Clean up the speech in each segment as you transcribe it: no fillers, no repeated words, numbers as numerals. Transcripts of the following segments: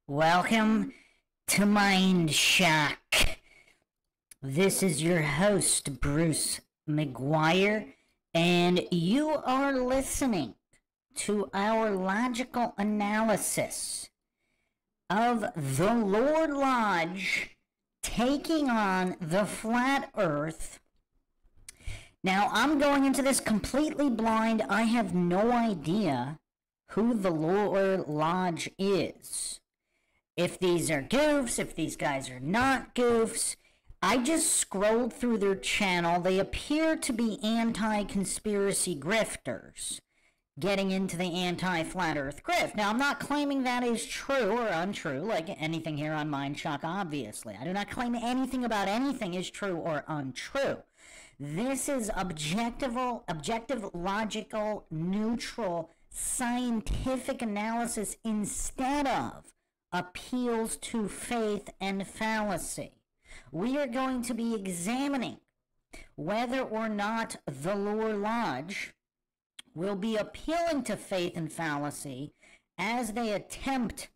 Welcome to MINDSHOCK. This is your host, Bruce McGuire, and you are listening to our logical analysis of the Lord Lodge taking on the Flat Earth. Now, I'm going into this completely blind. I have no idea who the Lord Lodge is. If these are goofs, if these guys are not goofs. I just scrolled through their channel. They appear to be anti-conspiracy grifters getting into the anti-flat earth grift. Now, I'm not claiming that is true or untrue, like anything here on MINDSHOCK, obviously. I do not claim anything about anything is true or untrue. This is objective, logical, neutral, scientific analysis instead of appeals to faith and fallacy. We are going to be examining whether or not the Lower Lodge will be appealing to faith and fallacy as they attempt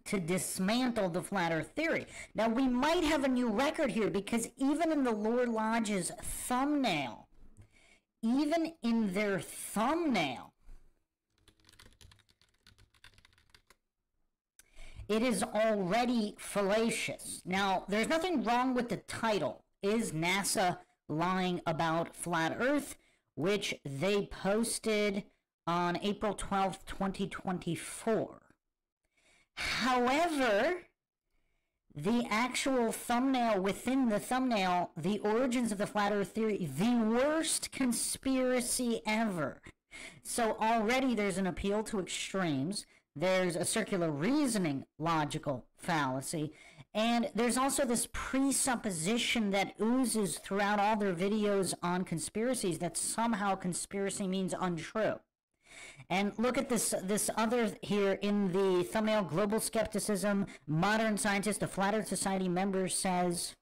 to dismantle the flat earth theory. Now, we might have a new record here because even in the Lower Lodge's thumbnail, even in their thumbnail, it is already fallacious. Now, there's nothing wrong with the title, Is NASA Lying About Flat Earth?, which they posted on April 12th, 2024. However, the actual thumbnail within the thumbnail, The Origins of the Flat Earth Theory, the worst conspiracy ever. So already there's an appeal to extremes. There's a circular reasoning logical fallacy, and there's also this presupposition that oozes throughout all their videos on conspiracies that somehow conspiracy means untrue. And look at this other here in the thumbnail, Global Skepticism, Modern Scientist, a Flat Earth Society member says,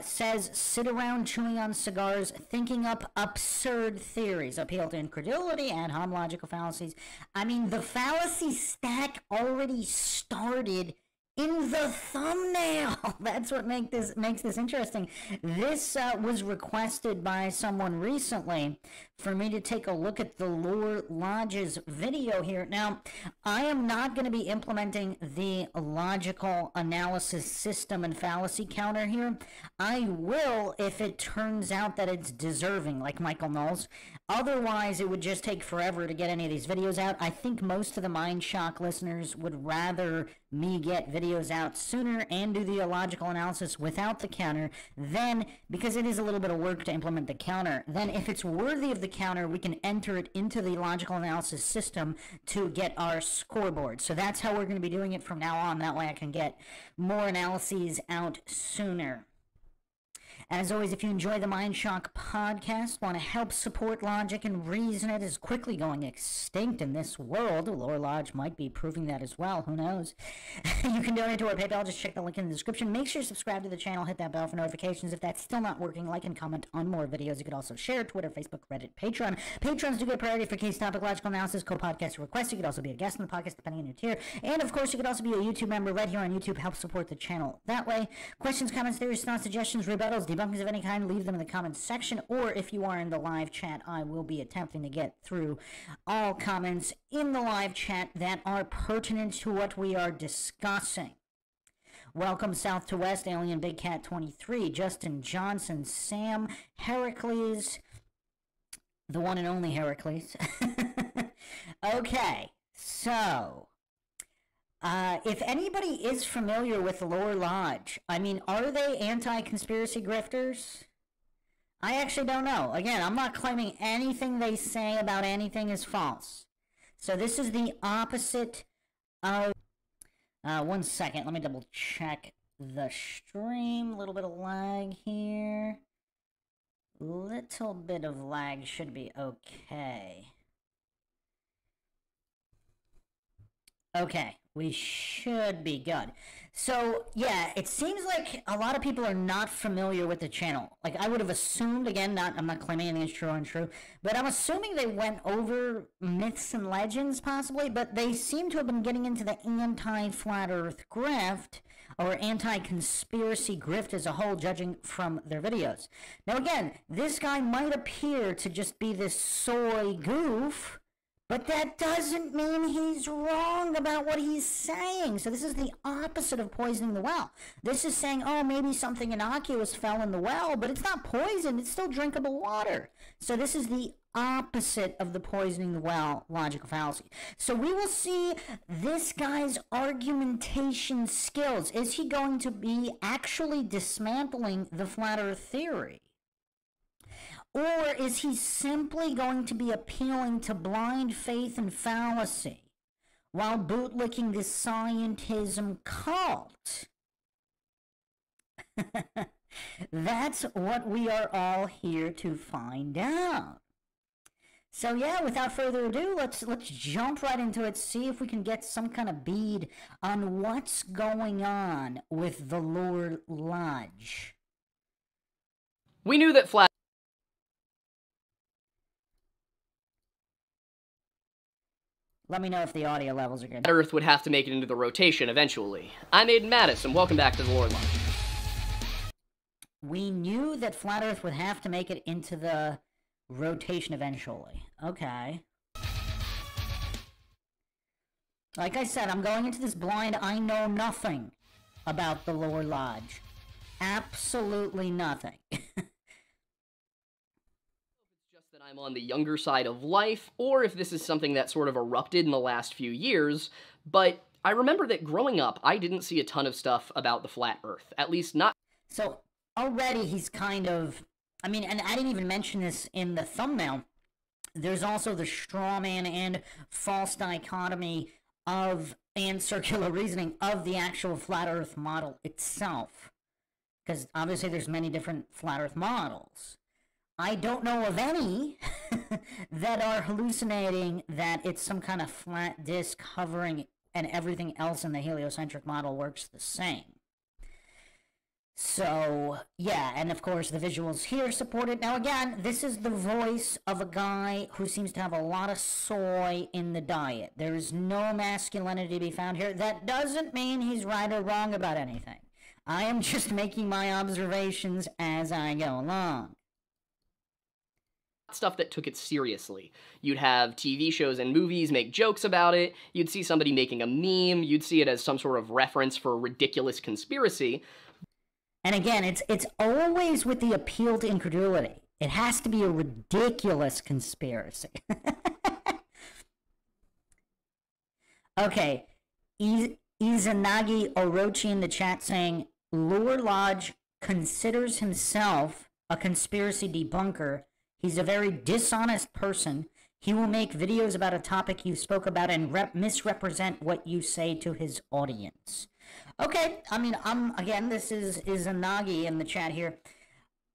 says, sit around chewing on cigars, thinking up absurd theories, appeal to incredulity and homological fallacies. I mean, the fallacy stack already started in the thumbnail. That's what makes this interesting. This was requested by someone recently for me to take a look at the Lower Lodge's video here. Now, I am not going to be implementing the logical analysis system and fallacy counter here. I will if it turns out that it's deserving, like Michael Knowles. Otherwise, it would just take forever to get any of these videos out. I think most of the MINDSHOCK listeners would rather me get videos out sooner and do the logical analysis without the counter, then, because it is a little bit of work to implement the counter, then if it's worthy of the counter, we can enter it into the logical analysis system to get our scoreboard. So that's how we're going to be doing it from now on. That way I can get more analyses out sooner. As always, if you enjoy the MINDSHOCK podcast, want to help support logic and reason, it is quickly going extinct in this world. The Lower Lodge might be proving that as well. Who knows? You can donate to our PayPal. Just check the link in the description. Make sure you subscribe to the channel. Hit that bell for notifications. If that's still not working, like and comment on more videos. You could also share Twitter, Facebook, Reddit, Patreon. Patrons do get priority for case topic logical analysis, co-podcast requests. You could also be a guest on the podcast depending on your tier. And, of course, you could also be a YouTube member right here on YouTube. Help support the channel that way. Questions, comments, theories, thoughts, suggestions, rebuttals, debunkings of any kind, leave them in the comments section, or if you are in the live chat, I will be attempting to get through all comments in the live chat that are pertinent to what we are discussing. Welcome South to West, Alien Big Cat 23, Justin Johnson, Sam, Heracles, the one and only Heracles. Okay, so if anybody is familiar with the Lower Lodge, I mean, are they anti-conspiracy grifters? I actually don't know. Again, I'm not claiming anything they say about anything is false. So this is the opposite of... 1 second, let me double check the stream. A little bit of lag here. Little bit of lag should be okay. Okay, we should be good. So, yeah, it seems like a lot of people are not familiar with the channel. Like, I would have assumed, again, I'm not claiming anything is true or untrue, but I'm assuming they went over myths and legends, possibly, but they seem to have been getting into the anti-flat earth grift, or anti-conspiracy grift as a whole, judging from their videos. Now, again, this guy might appear to just be this soy goof, but that doesn't mean he's wrong about what he's saying. So this is the opposite of poisoning the well. This is saying, oh, maybe something innocuous fell in the well, but it's not poison. It's still drinkable water. So this is the opposite of the poisoning the well logical fallacy. So we will see this guy's argumentation skills. Is he going to be actually dismantling the flat earth theory? Or is he simply going to be appealing to blind faith and fallacy while bootlicking the scientism cult? That's what we are all here to find out. So yeah, without further ado, let's jump right into it, see if we can get some kind of bead on what's going on with the Lower Lodge. We knew that flat Let me know if the audio levels are good. Earth would have to make it into the rotation eventually. I'm Aiden Mattis, and welcome back to the Lower Lodge. We knew that Flat Earth would have to make it into the rotation eventually. Okay. Like I said, I'm going into this blind. I know nothing about the Lower Lodge. Absolutely nothing. I'm on the younger side of life, or if this is something that sort of erupted in the last few years, but I remember that growing up, I didn't see a ton of stuff about the flat Earth, at least not... So, already he's kind of... I mean, and I didn't even mention this in the thumbnail. There's also the straw man and false dichotomy of, and circular reasoning of the actual flat Earth model itself. Because obviously there's many different flat Earth models. I don't know of any that are hallucinating that it's some kind of flat disk hovering and everything else in the heliocentric model works the same. So, yeah, and of course the visuals here support it. Now again, this is the voice of a guy who seems to have a lot of soy in the diet. There is no masculinity to be found here. That doesn't mean he's right or wrong about anything. I am just making my observations as I go along. Stuff that took it seriously. You'd have TV shows and movies make jokes about it, you'd see somebody making a meme, you'd see it as some sort of reference for a ridiculous conspiracy. And again, it's always with the appeal to incredulity. It has to be a ridiculous conspiracy. Okay, Izanagi Orochi in the chat saying, Lower Lodge considers himself a conspiracy debunker. He's a very dishonest person. He will make videos about a topic you spoke about and misrepresent what you say to his audience. Okay, I mean, again, this is Izanagi in the chat here.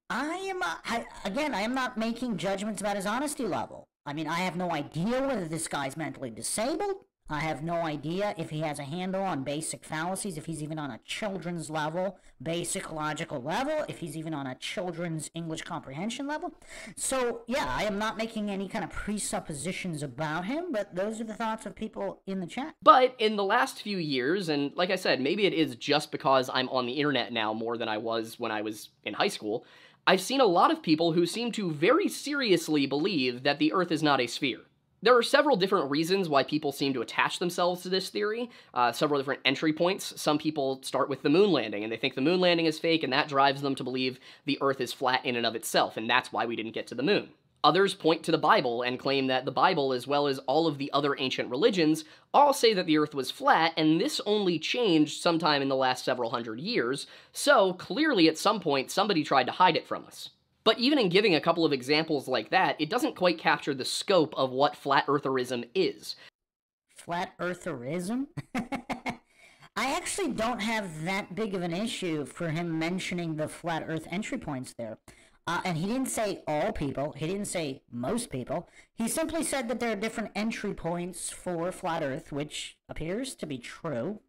I am not making judgments about his honesty level. I mean, I have no idea whether this guy's mentally disabled. I have no idea if he has a handle on basic fallacies, if he's even on a children's level, basic logical level, if he's even on a children's English comprehension level. So, yeah, I am not making any kind of presuppositions about him, but those are the thoughts of people in the chat. But in the last few years, and like I said, maybe it is just because I'm on the internet now more than I was when I was in high school, I've seen a lot of people who seem to very seriously believe that the Earth is not a sphere. There are several different reasons why people seem to attach themselves to this theory, several different entry points. Some people start with the moon landing, and they think the moon landing is fake, and that drives them to believe the Earth is flat in and of itself, and that's why we didn't get to the moon. Others point to the Bible and claim that the Bible, as well as all of the other ancient religions, all say that the Earth was flat, and this only changed sometime in the last several hundred years, so clearly at some point somebody tried to hide it from us. But even in giving a couple of examples like that, it doesn't quite capture the scope of what flat eartherism is. Flat eartherism? I actually don't have that big of an issue for him mentioning the flat earth entry points there. And he didn't say all people, he didn't say most people. He simply said that there are different entry points for flat earth, which appears to be true.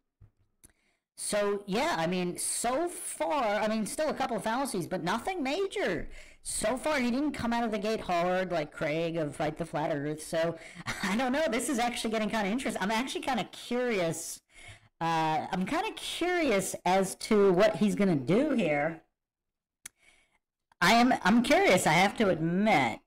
So, yeah, I mean, so far, I mean, still a couple of fallacies, but nothing major. So far, he didn't come out of the gate hard like Craig of Fight the Flat Earth. So, I don't know. This is actually getting kind of interesting. I'm actually kind of curious. I'm kind of curious as to what he's going to do here. I'm curious, I have to admit.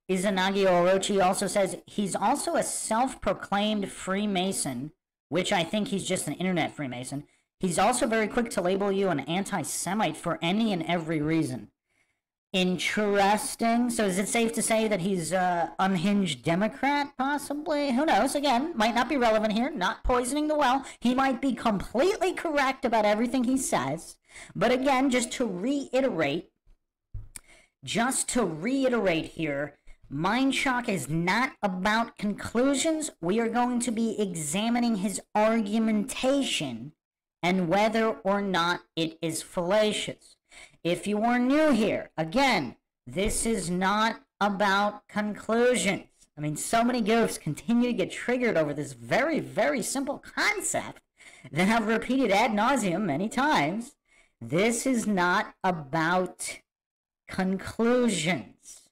Izanagi Orochi also says he's also a self-proclaimed Freemason, which I think he's just an internet Freemason. He's also very quick to label you an anti-Semite for any and every reason. Interesting. So is it safe to say that he's an unhinged Democrat, possibly? Who knows? Again, might not be relevant here. Not poisoning the well. He might be completely correct about everything he says. But again, just to reiterate here, MINDSHOCK is not about conclusions. We are going to be examining his argumentation and whether or not it is fallacious. If you are new here, again, this is not about conclusions. I mean, so many goofs continue to get triggered over this very, very simple concept that I've repeated ad nauseum many times. This is not about conclusions.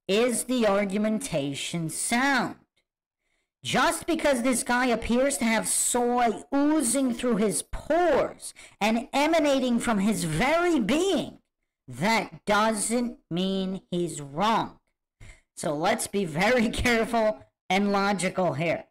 Is the argumentation sound? Just because this guy appears to have soy oozing through his pores and emanating from his very being, that doesn't mean he's wrong. So let's be very careful and logical here.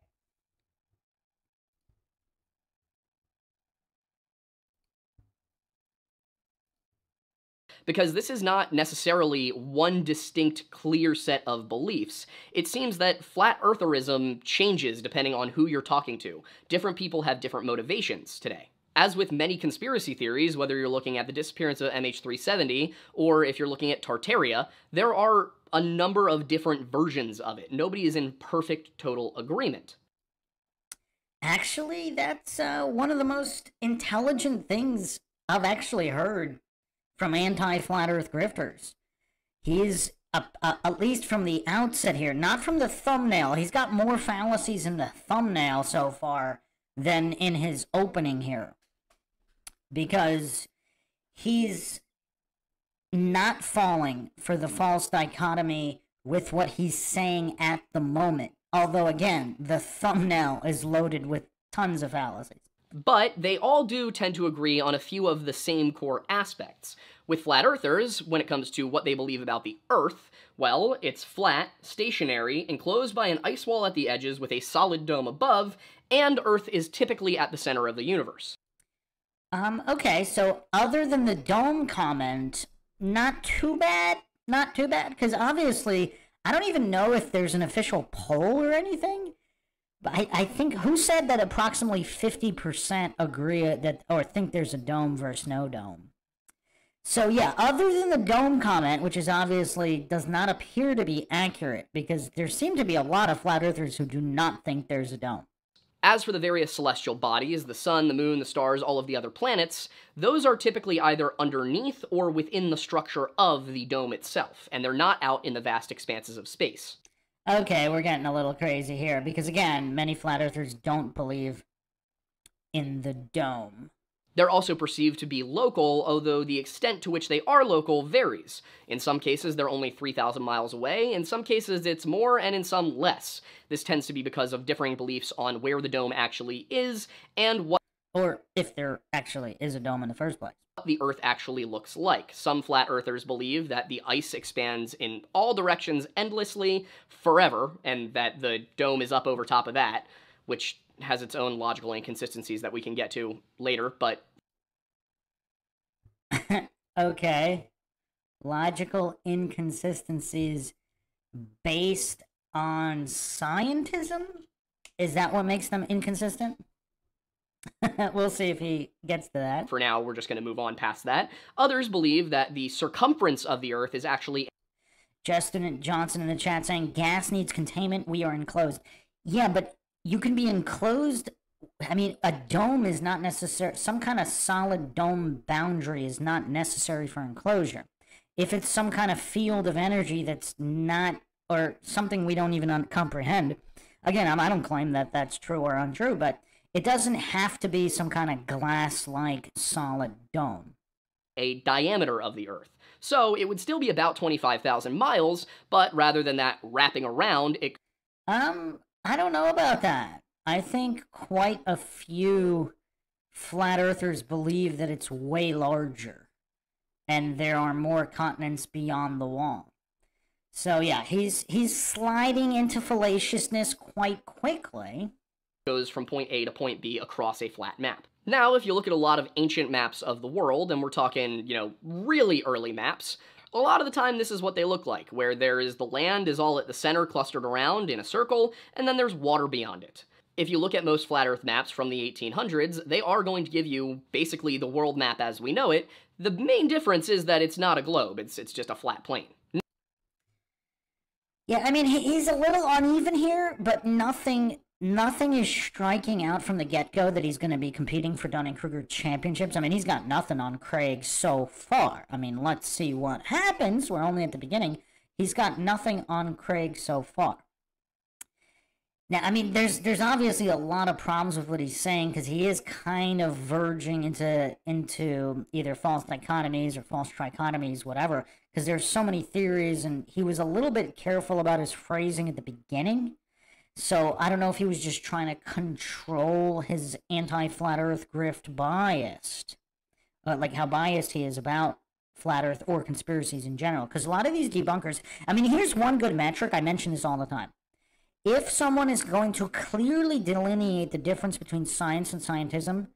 Because this is not necessarily one distinct, clear set of beliefs. It seems that flat eartherism changes depending on who you're talking to. Different people have different motivations today. As with many conspiracy theories, whether you're looking at the disappearance of MH370, or if you're looking at Tartaria, there are a number of different versions of it. Nobody is in perfect, total agreement. Actually, that's one of the most intelligent things I've actually heard from anti-flat earth grifters. He's, at least from the outset here, not from the thumbnail. He's got more fallacies in the thumbnail so far than in his opening here. Because he's not falling for the false dichotomy with what he's saying at the moment. Although, again, the thumbnail is loaded with tons of fallacies. But they all do tend to agree on a few of the same core aspects. With flat earthers, when it comes to what they believe about the Earth, well, it's flat, stationary, enclosed by an ice wall at the edges with a solid dome above, and Earth is typically at the center of the universe. Okay, so other than the dome comment, not too bad, because obviously, I don't even know if there's an official poll or anything. But I think, who said that approximately 50% agree that, or think there's a dome versus no dome? So yeah, other than the dome comment, which is obviously does not appear to be accurate, because there seem to be a lot of flat earthers who do not think there's a dome. As for the various celestial bodies, the sun, the moon, the stars, all of the other planets, those are typically either underneath or within the structure of the dome itself, and they're not out in the vast expanses of space. Okay, we're getting a little crazy here, because again, many flat earthers don't believe in the dome. They're also perceived to be local, although the extent to which they are local varies. In some cases, they're only 3,000 miles away, in some cases it's more, and in some less. This tends to be because of differing beliefs on where the dome actually is, and what or if there actually is a dome in the first place. The Earth actually looks like. Some flat earthers believe that the ice expands in all directions endlessly, forever, and that the dome is up over top of that, which has its own logical inconsistencies that we can get to later, but... Okay. Logical inconsistencies based on scientism? Is that what makes them inconsistent? We'll see if he gets to that. For now, we're just going to move on past that. Others believe that the circumference of the Earth is actually... Justin Johnson in the chat saying, gas needs containment, we are enclosed. Yeah, but you can be enclosed... I mean, a dome is not necessary. Some kind of solid dome boundary is not necessary for enclosure. If it's some kind of field of energy that's not... or something we don't even comprehend... Again, I don't claim that that's true or untrue, but... It doesn't have to be some kind of glass-like solid dome. A diameter of the Earth. So it would still be about 25,000 miles, but rather than that wrapping around, it... I don't know about that. I think quite a few flat earthers believe that it's way larger, and there are more continents beyond the wall. So yeah, he's sliding into fallaciousness quite quickly. Goes from point A to point B across a flat map. Now, if you look at a lot of ancient maps of the world, and we're talking, really early maps, a lot of the time this is what they look like, where the land is all at the center clustered around in a circle, and then there's water beyond it. If you look at most flat earth maps from the 1800s, they are going to give you basically the world map as we know it. The main difference is that it's not a globe, it's just a flat plane. Yeah, I mean, he's a little uneven here, but nothing is striking out from the get-go that he's going to be competing for dunning-kruger championships. I mean, he's got nothing on Craig so far. I mean, let's see what happens. We're only at the beginning. He's got nothing on Craig so far. Now, I mean, there's obviously a lot of problems with what he's saying, because he is kind of verging into either false dichotomies or false trichotomies, whatever, because there's so many theories, and he was a little bit careful about his phrasing at the beginning. So I don't know if he was just trying to control his anti-flat earth grift bias, like how biased he is about flat earth or conspiracies in general. Because a lot of these debunkers, I mean, here's one good metric. I mention this all the time. If someone is going to clearly delineate the difference between science and scientism,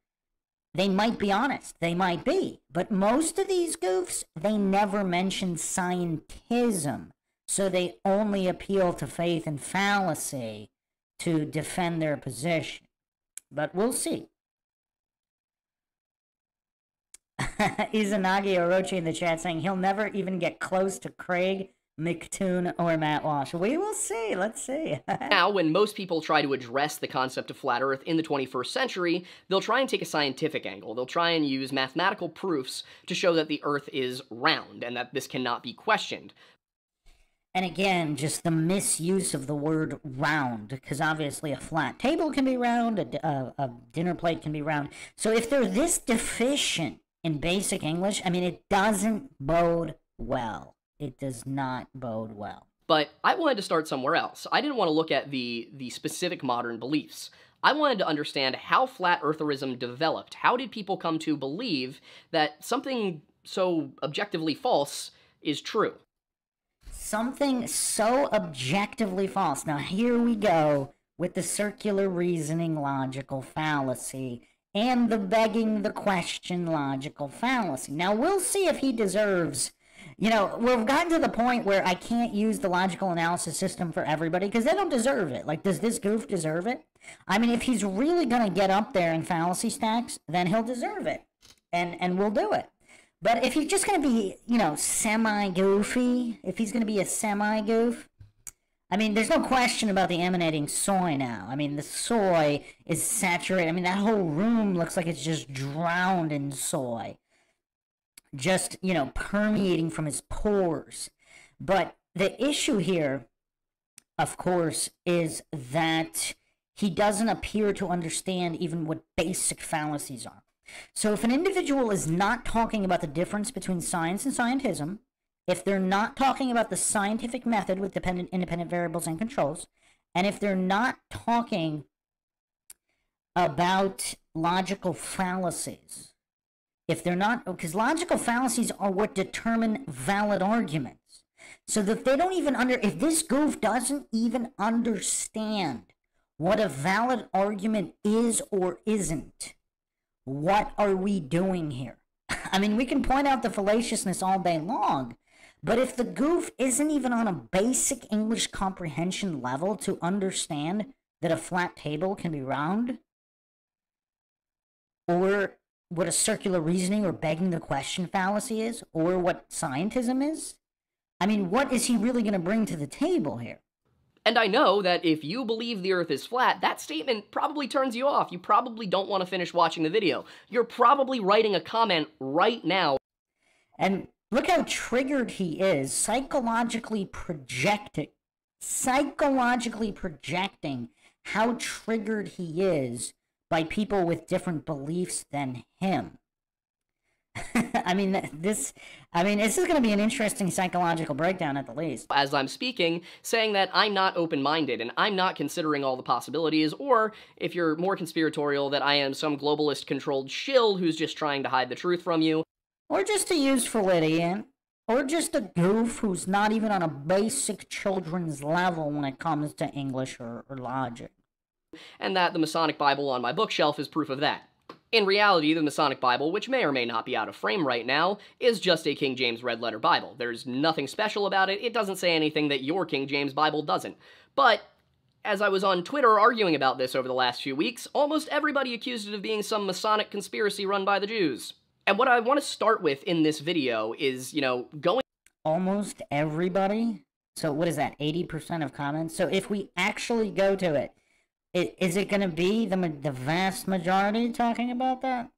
they might be honest. They might be. But most of these goofs, they never mention scientism. So they only appeal to faith and fallacy to defend their position. But we'll see. Izanagi Orochi in the chat saying he'll never even get close to Craig, McToon, or Matt Walsh. We will see. Let's see. Now, when most people try to address the concept of flat Earth in the 21st century, they'll try and take a scientific angle. They'll try and use mathematical proofs to show that the Earth is round and that this cannot be questioned. And again, just the misuse of the word round, because obviously a flat table can be round, a dinner plate can be round. So if they're this deficient in basic English, I mean, it doesn't bode well. It does not bode well. But I wanted to start somewhere else. I didn't want to look at the specific modern beliefs. I wanted to understand how flat eartherism developed. How did people come to believe that something so objectively false is true? Something so objectively false. Now here we go with the circular reasoning logical fallacy and the begging the question logical fallacy. Now we'll see if he deserves... we've gotten to the point where I can't use the logical analysis system for everybody because they don't deserve it. Like, does this goof deserve it? I mean, if he's really going to get up there in fallacy stacks, then he'll deserve it. And we'll do it. But if he's just going to be, semi-goofy, if he's going to be a semi-goof, I mean, there's no question about the emanating soy now. I mean, the soy is saturated. I mean, that whole room looks like it's just drowned in soy. Just, permeating from his pores. But the issue here, of course, is that he doesn't appear to understand even what basic fallacies are. So if an individual is not talking about the difference between science and scientism, if they're not talking about the scientific method with independent variables and controls, and if they're not talking about logical fallacies, if they're not, because logical fallacies are what determine valid arguments. So that they don't even if this goof doesn't even understand what a valid argument is or isn't, what are we doing here? I mean, we can point out the fallaciousness all day long, but if the goof isn't even on a basic English comprehension level to understand that a flat table can be round, or what a circular reasoning or begging the question fallacy is, or what scientism is, I mean, what is he really going to bring to the table here? And I know that if you believe the Earth is flat, that statement probably turns you off. You probably don't want to finish watching the video. You're probably writing a comment right now. And look how triggered he is, psychologically projecting how triggered he is by people with different beliefs than him. I mean, this is going to be an interesting psychological breakdown at the least. As I'm speaking, saying that I'm not open-minded and I'm not considering all the possibilities, or, if you're more conspiratorial, that I am some globalist-controlled shill who's just trying to hide the truth from you. Or just a useful idiot. Or just a goof who's not even on a basic children's level when it comes to English or logic. And that the Masonic Bible on my bookshelf is proof of that. In reality, the Masonic Bible, which may or may not be out of frame right now, is just a King James Red Letter Bible. There's nothing special about it. It doesn't say anything that your King James Bible doesn't. But as I was on Twitter arguing about this over the last few weeks, almost everybody accused it of being some Masonic conspiracy run by the Jews. And what I want to start with in this video is, going... Almost everybody? So what is that, 80% of comments? So if we actually go to it, is it going to be the vast majority talking about that?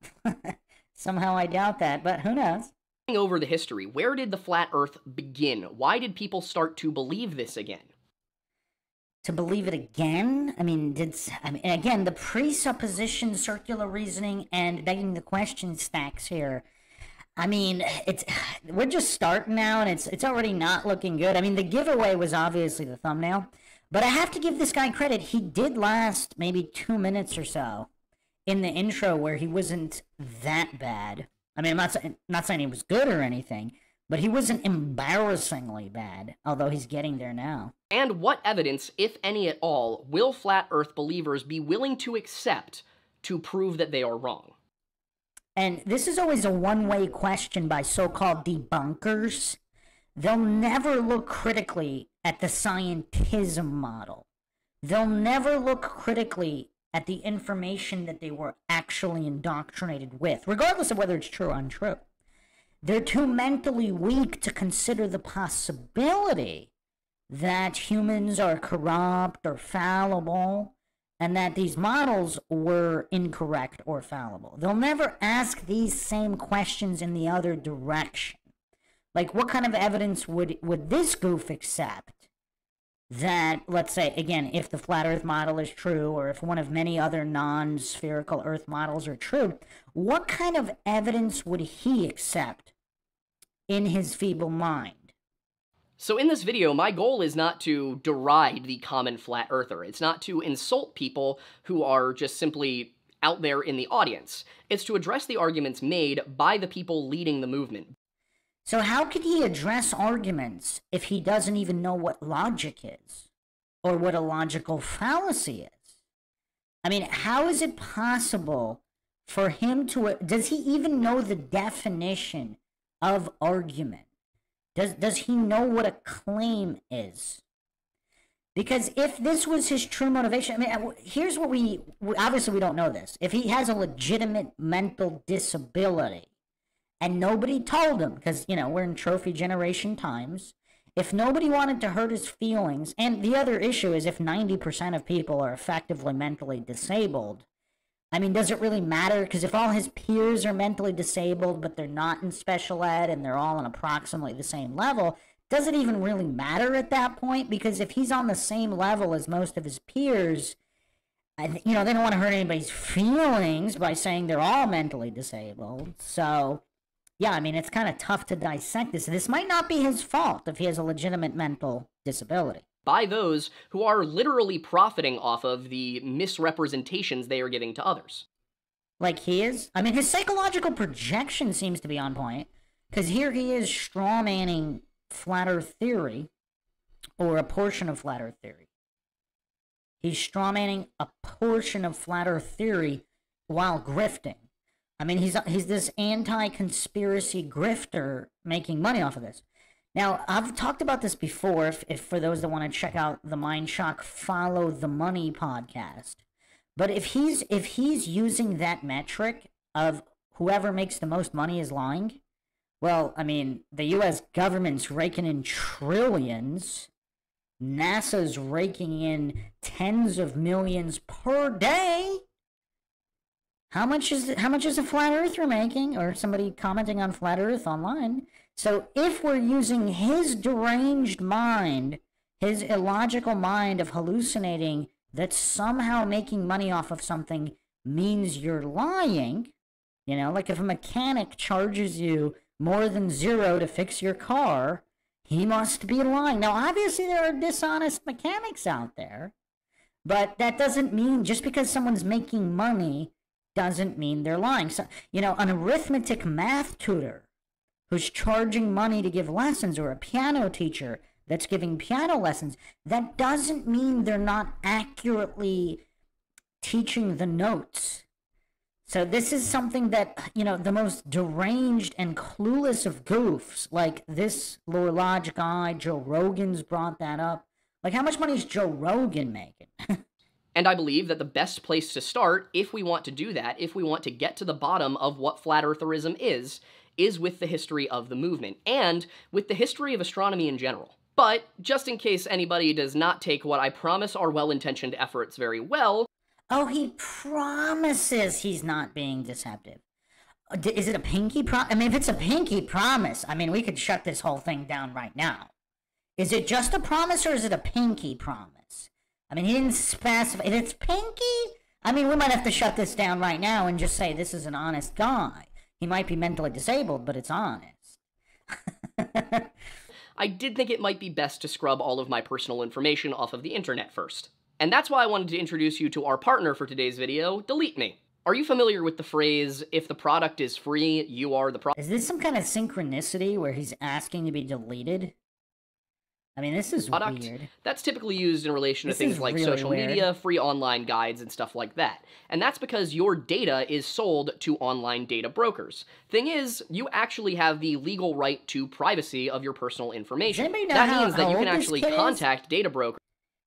Somehow I doubt that, but who knows? Over the history, where did the flat Earth begin? Why did people start to believe this again? To believe it again? I mean, again, the presupposition, circular reasoning, and begging the question stacks here. I mean, we're just starting now, and it's already not looking good. I mean, the giveaway was obviously the thumbnail. But I have to give this guy credit. He did last maybe 2 minutes or so in the intro where he wasn't that bad. I mean, I'm not saying he was good or anything, but he wasn't embarrassingly bad, although he's getting there now. And what evidence, if any at all, will flat Earth believers be willing to accept to prove that they are wrong? And this is always a one-way question by so-called debunkers. They'll never look critically at the scientism model. They'll never look critically at the information that they were actually indoctrinated with, regardless of whether it's true or untrue. They're too mentally weak to consider the possibility that humans are corrupt or fallible, and that these models were incorrect or fallible. They'll never ask these same questions in the other direction. Like, what kind of evidence would this goof accept that, let's say, again, if the flat Earth model is true, or if one of many other non-spherical Earth models are true, what kind of evidence would he accept in his feeble mind? So in this video, my goal is not to deride the common flat earther. It's not to insult people who are just simply out there in the audience. It's to address the arguments made by the people leading the movement. So how can he address arguments if he doesn't even know what logic is, or what a logical fallacy is? I mean, how is it possible for him to... Does he even know the definition of argument? Does he know what a claim is? Because if this was his true motivation... I mean, here's what we obviously, we don't know this. If he has a legitimate mental disability, and nobody told him, because, we're in trophy generation times. If nobody wanted to hurt his feelings, and the other issue is if 90% of people are effectively mentally disabled, I mean, does it really matter? Because if all his peers are mentally disabled, but they're not in special ed, and they're all on approximately the same level, does it even really matter at that point? Because if he's on the same level as most of his peers, they don't want to hurt anybody's feelings by saying they're all mentally disabled. So... yeah, I mean, it's kind of tough to dissect this. This might not be his fault if he has a legitimate mental disability. By those who are literally profiting off of the misrepresentations they are giving to others. Like he is? I mean, his psychological projection seems to be on point, because here he is strawmanning flat Earth theory, or a portion of flat Earth theory. He's strawmanning a portion of flat Earth theory while grifting. I mean, he's this anti-conspiracy grifter making money off of this. Now, I've talked about this before, if for those that want to check out the MINDSHOCK Follow the Money podcast. But if he's using that metric of whoever makes the most money is lying, well, I mean, the U.S. government's raking in trillions. NASA's raking in tens of millions per day. How much is a flat earther making, or somebody commenting on flat Earth online? So if we're using his deranged mind, his illogical mind of hallucinating that's somehow making money off of something means you're lying, you know, like if a mechanic charges you more than zero to fix your car, he must be lying. Now, obviously, there are dishonest mechanics out there, but that doesn't mean just because someone's making money doesn't mean they're lying. So, you know, an arithmetic math tutor who's charging money to give lessons, or a piano teacher that's giving piano lessons, that doesn't mean they're not accurately teaching the notes. So this is something that, you know, the most deranged and clueless of goofs, like this Lore Lodge guy, Joe Rogan's brought that up. Like, how much money is Joe Rogan making? And I believe that the best place to start, if we want to do that, if we want to get to the bottom of what flat eartherism is with the history of the movement, and with the history of astronomy in general. But, just in case anybody does not take what I promise are well-intentioned efforts very well... Oh, he promises he's not being deceptive. Is it a pinky promise? I mean, if it's a pinky promise, I mean, we could shut this whole thing down right now. Is it just a promise, or is it a pinky promise? I mean, he didn't specify. If it's pinky, I mean, we might have to shut this down right now and just say this is an honest guy. He might be mentally disabled, but it's honest. I did think it might be best to scrub all of my personal information off of the internet first. And that's why I wanted to introduce you to our partner for today's video, Delete Me. Are you familiar with the phrase, if the product is free, you are the product? Is this some kind of synchronicity where he's asking to be deleted? I mean, this is weird. That's typically used in relation to things like social media, free online guides, and stuff like that. And that's because your data is sold to online data brokers. Thing is, you actually have the legal right to privacy of your personal information. That means that you can actually contact data brokers.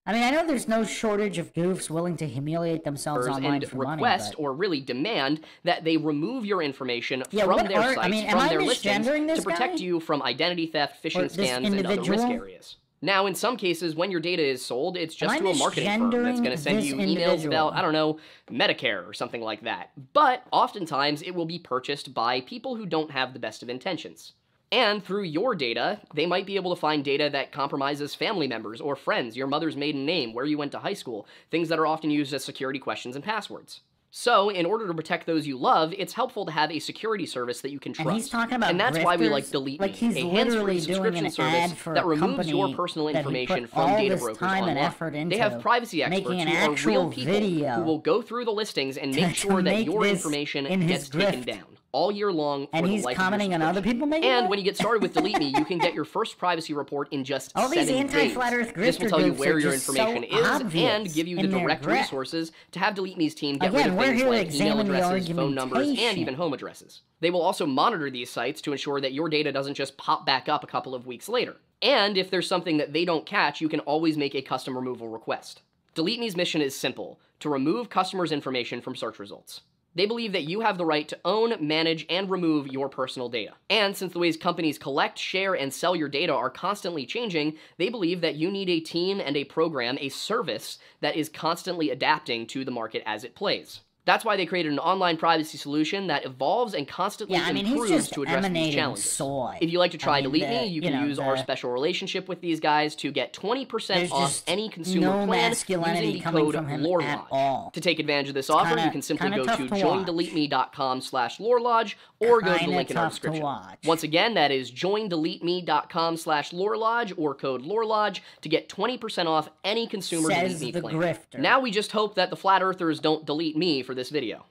I mean, I know there's no shortage of goofs willing to humiliate themselves online for money, request or really demand that they remove your information from their sites, from their listings, to protect you from identity theft, phishing scams, and other risk areas. Now, in some cases, when your data is sold, it's just to a marketing firm that's going to send you emails about, I don't know, Medicare or something like that. But oftentimes, it will be purchased by people who don't have the best of intentions. And through your data, they might be able to find data that compromises family members or friends, your mother's maiden name, where you went to high school, things that are often used as security questions and passwords. So, in order to protect those you love, it's helpful to have a security service that you can trust. And he's talking about and that's why we like Delete Me, a hands-free subscription service that removes your personal information from data brokers online. They have privacy experts who are real people who will go through the listings and make sure that your information gets taken down all year long for the life of your subscription. And he's commenting on other people making And when you get started with Delete Me, you can get your first privacy report in just 7 days. All these anti-flat Earth grifter This will tell you groups where are your just information is and give you the direct resources to have Delete Me's team get rid of things like email addresses, phone numbers, and even home addresses. They will also monitor these sites to ensure that your data doesn't just pop back up a couple of weeks later. And if there's something that they don't catch, you can always make a custom removal request. Delete Me's mission is simple: to remove customers' information from search results. They believe that you have the right to own, manage, and remove your personal data. And since the ways companies collect, share, and sell your data are constantly changing, they believe that you need a team and a program, a service, that is constantly adapting to the market as it plays. That's why they created an online privacy solution that evolves and constantly improves to address these challenges. If you like to try Delete Me, you can use our special relationship with these guys to get 20% off any consumer plan using the code LoreLodge. To take advantage of this offer, you can simply go to joindeleteme.com/LoreLodge or go to the link in our description. Once again, that is joindeleteme.com/LoreLodge or code LoreLodge to get 20% off any consumer Delete Me plan. Now we just hope that the flat earthers don't delete me for this video.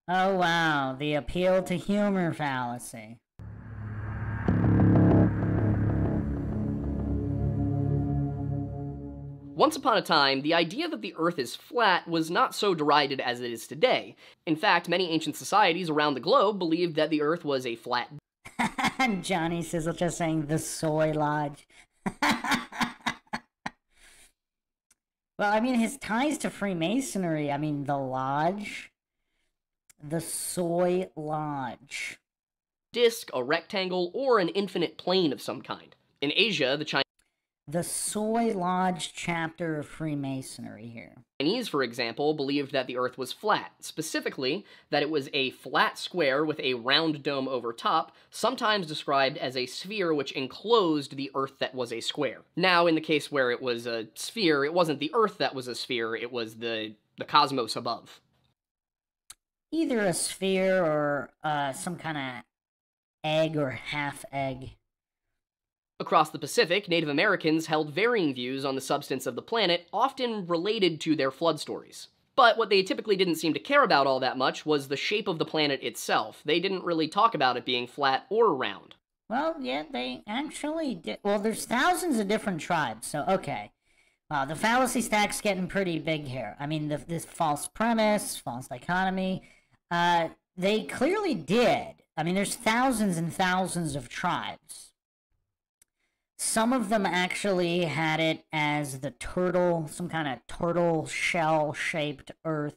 Oh wow, the appeal to humor fallacy. Once upon a time, the idea that the Earth is flat was not so derided as it is today. In fact, many ancient societies around the globe believed that the Earth was a flat... Johnny Sizzle just saying the Soy Lodge. Well, I mean, his ties to Freemasonry, I mean, the Lodge, the Soy Lodge. Disc, a rectangle, or an infinite plane of some kind. In Asia, the The Soy Lodge chapter of Freemasonry here. Chinese, for example, believed that the Earth was flat, specifically that it was a flat square with a round dome over top, sometimes described as a sphere which enclosed the Earth that was a square. Now, in the case where it was a sphere, it wasn't the Earth that was a sphere, it was the cosmos above. either a sphere or some kind of egg or half egg. Across the Pacific, Native Americans held varying views on the substance of the planet, often related to their flood stories. But what they typically didn't seem to care about all that much was the shape of the planet itself. They didn't really talk about it being flat or round. Well, yeah, they actually did. Well, there's thousands of different tribes, so okay. The fallacy stack's getting pretty big here. I mean, this false premise, false dichotomy, they clearly did. I mean, there's thousands and thousands of tribes. Some of them actually had it as the turtle, some kind of turtle shell-shaped earth.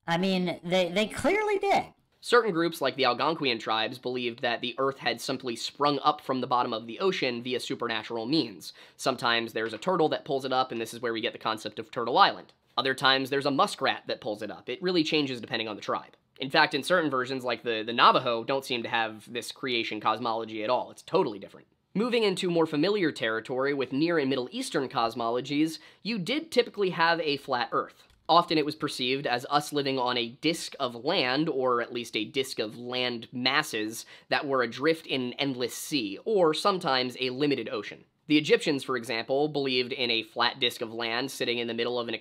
I mean, they clearly did. Certain groups, like the Algonquian tribes, believed that the Earth had simply sprung up from the bottom of the ocean via supernatural means. Sometimes there's a turtle that pulls it up, and this is where we get the concept of Turtle Island. Other times there's a muskrat that pulls it up. It really changes depending on the tribe. In fact, in certain versions, like the Navajo, don't seem to have this creation cosmology at all. It's totally different. Moving into more familiar territory with Near and Middle Eastern cosmologies, you did typically have a flat Earth. Often it was perceived as us living on a disk of land, or at least a disk of land masses that were adrift in an endless sea, or sometimes a limited ocean. The Egyptians, for example, believed in a flat disk of land sitting in the middle of an...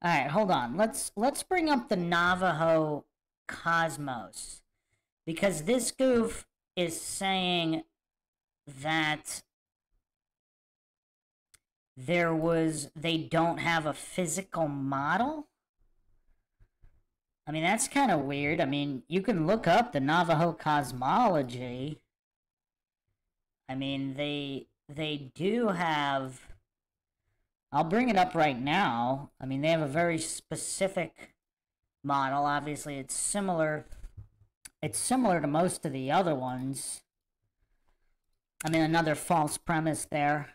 Alright, hold on. Let's bring up the Navajo cosmos, because this goof is saying that they don't have a physical model. I mean, that's kind of weird. I mean, you can look up the Navajo cosmology. I mean, they do have... I'll bring it up right now. I mean, they have a very specific model. Obviously, it's similar to most of the other ones. I mean, another false premise there.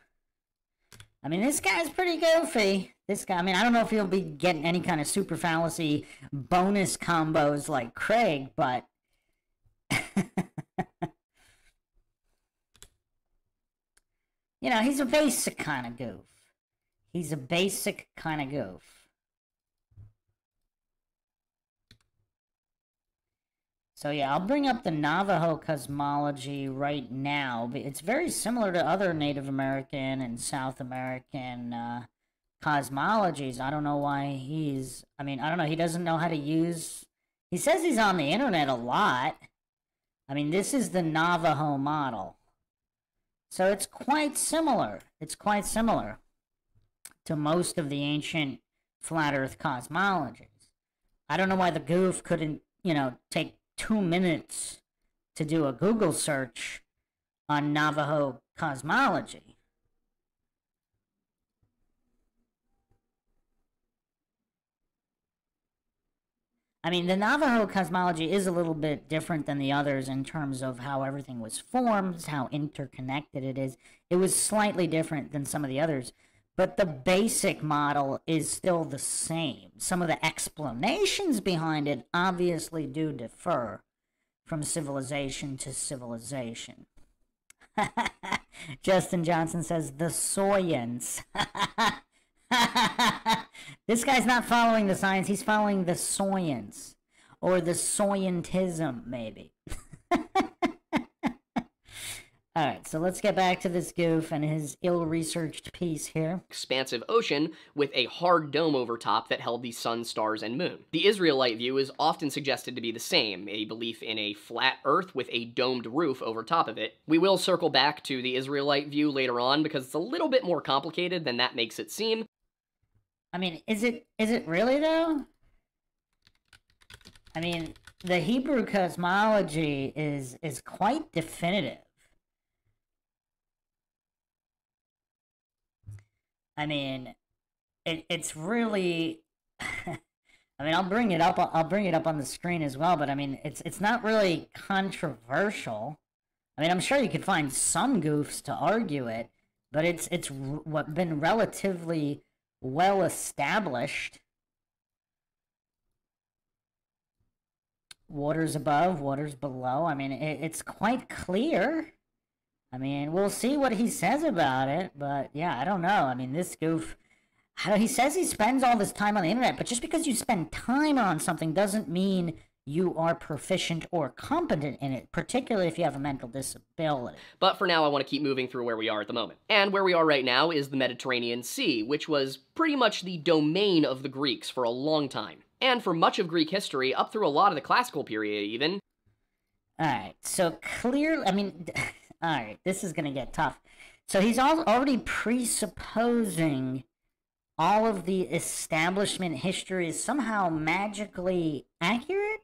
I mean, this guy's pretty goofy. This guy, I mean, I don't know if he'll be getting any kind of super fallacy bonus combos like Craig, but... you know, he's a basic kind of goof. He's a basic kind of goof. So yeah, I'll bring up the Navajo cosmology right now. It's very similar to other Native American and South American cosmologies. I don't know why I don't know, he doesn't know how to use... He says he's on the internet a lot. I mean, this is the Navajo model. So it's quite similar. It's quite similar to most of the ancient flat earth cosmologies. I don't know why the goof couldn't, you know, take 2 minutes to do a Google search on Navajo cosmology. I mean, the Navajo cosmology is a little bit different than the others in terms of how everything was formed, how interconnected it is. It was slightly different than some of the others, but the basic model is still the same. Some of the explanations behind it obviously do differ from civilization to civilization. Justin Johnson says, the Soyans. This guy's not following the science, he's following the Soyans. Or the Soyantism, maybe. Alright, so let's get back to this goof and his ill-researched piece here. Expansive ocean with a hard dome over top that held the sun, stars, and moon. The Israelite view is often suggested to be the same, a belief in a flat earth with a domed roof over top of it. We will circle back to the Israelite view later on because it's a little bit more complicated than that makes it seem. I mean, is it really, though? I mean, the Hebrew cosmology is quite definitive. I mean, it's really... I mean, I'll bring it up on the screen as well, but I mean, it's not really controversial. I mean, I'm sure you could find some goofs to argue it, but it's been relatively well established. Waters above, waters below. I mean, it's quite clear. I mean, we'll see what he says about it, but yeah, I don't know. I mean, this goof, he says he spends all this time on the internet, but just because you spend time on something doesn't mean you are proficient or competent in it, particularly if you have a mental disability. But for now, I want to keep moving through where we are at the moment. And where we are right now is the Mediterranean Sea, which was pretty much the domain of the Greeks for a long time. And for much of Greek history, up through a lot of the classical period even. Alright, so clearly, I mean, alright, this is going to get tough. So he's already presupposing all of the establishment history is somehow magically accurate?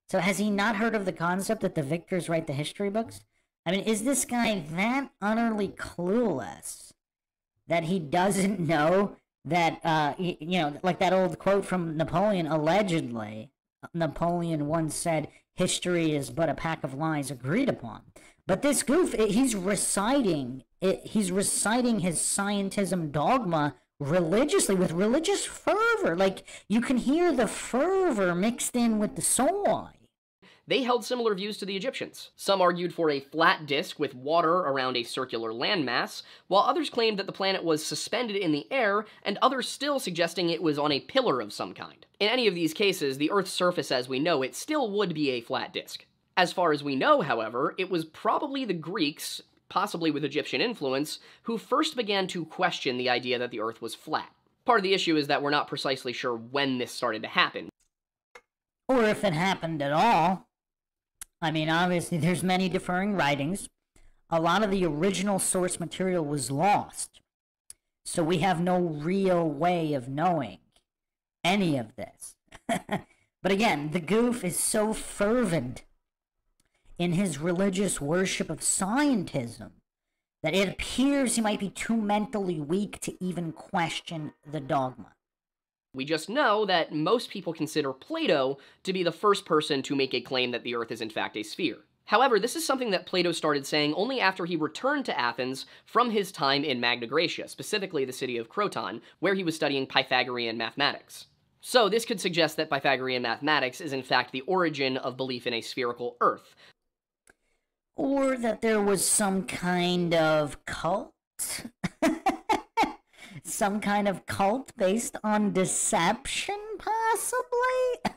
So has he not heard of the concept that the victors write the history books? I mean, is this guy that utterly clueless that he doesn't know that, you know, like that old quote from Napoleon, allegedly, Napoleon once said, history is but a pack of lies agreed upon. But this goof, he's reciting his scientism dogma religiously, with religious fervor. Like, you can hear the fervor mixed in with the soy. They held similar views to the Egyptians. Some argued for a flat disk with water around a circular landmass, while others claimed that the planet was suspended in the air, and others still suggesting it was on a pillar of some kind. In any of these cases, the Earth's surface as we know it still would be a flat disk. As far as we know, however, it was probably the Greeks, possibly with Egyptian influence, who first began to question the idea that the Earth was flat. Part of the issue is that we're not precisely sure when this started to happen. Or if it happened at all. I mean, obviously, there's many differing writings. A lot of the original source material was lost. So we have no real way of knowing any of this. But again, the goof is so fervent in his religious worship of scientism that it appears he might be too mentally weak to even question the dogma. We just know that most people consider Plato to be the first person to make a claim that the Earth is in fact a sphere. However, this is something that Plato started saying only after he returned to Athens from his time in Magna Graecia, specifically the city of Croton, where he was studying Pythagorean mathematics. So this could suggest that Pythagorean mathematics is in fact the origin of belief in a spherical Earth. Or that there was some kind of cult? Some kind of cult based on deception, possibly?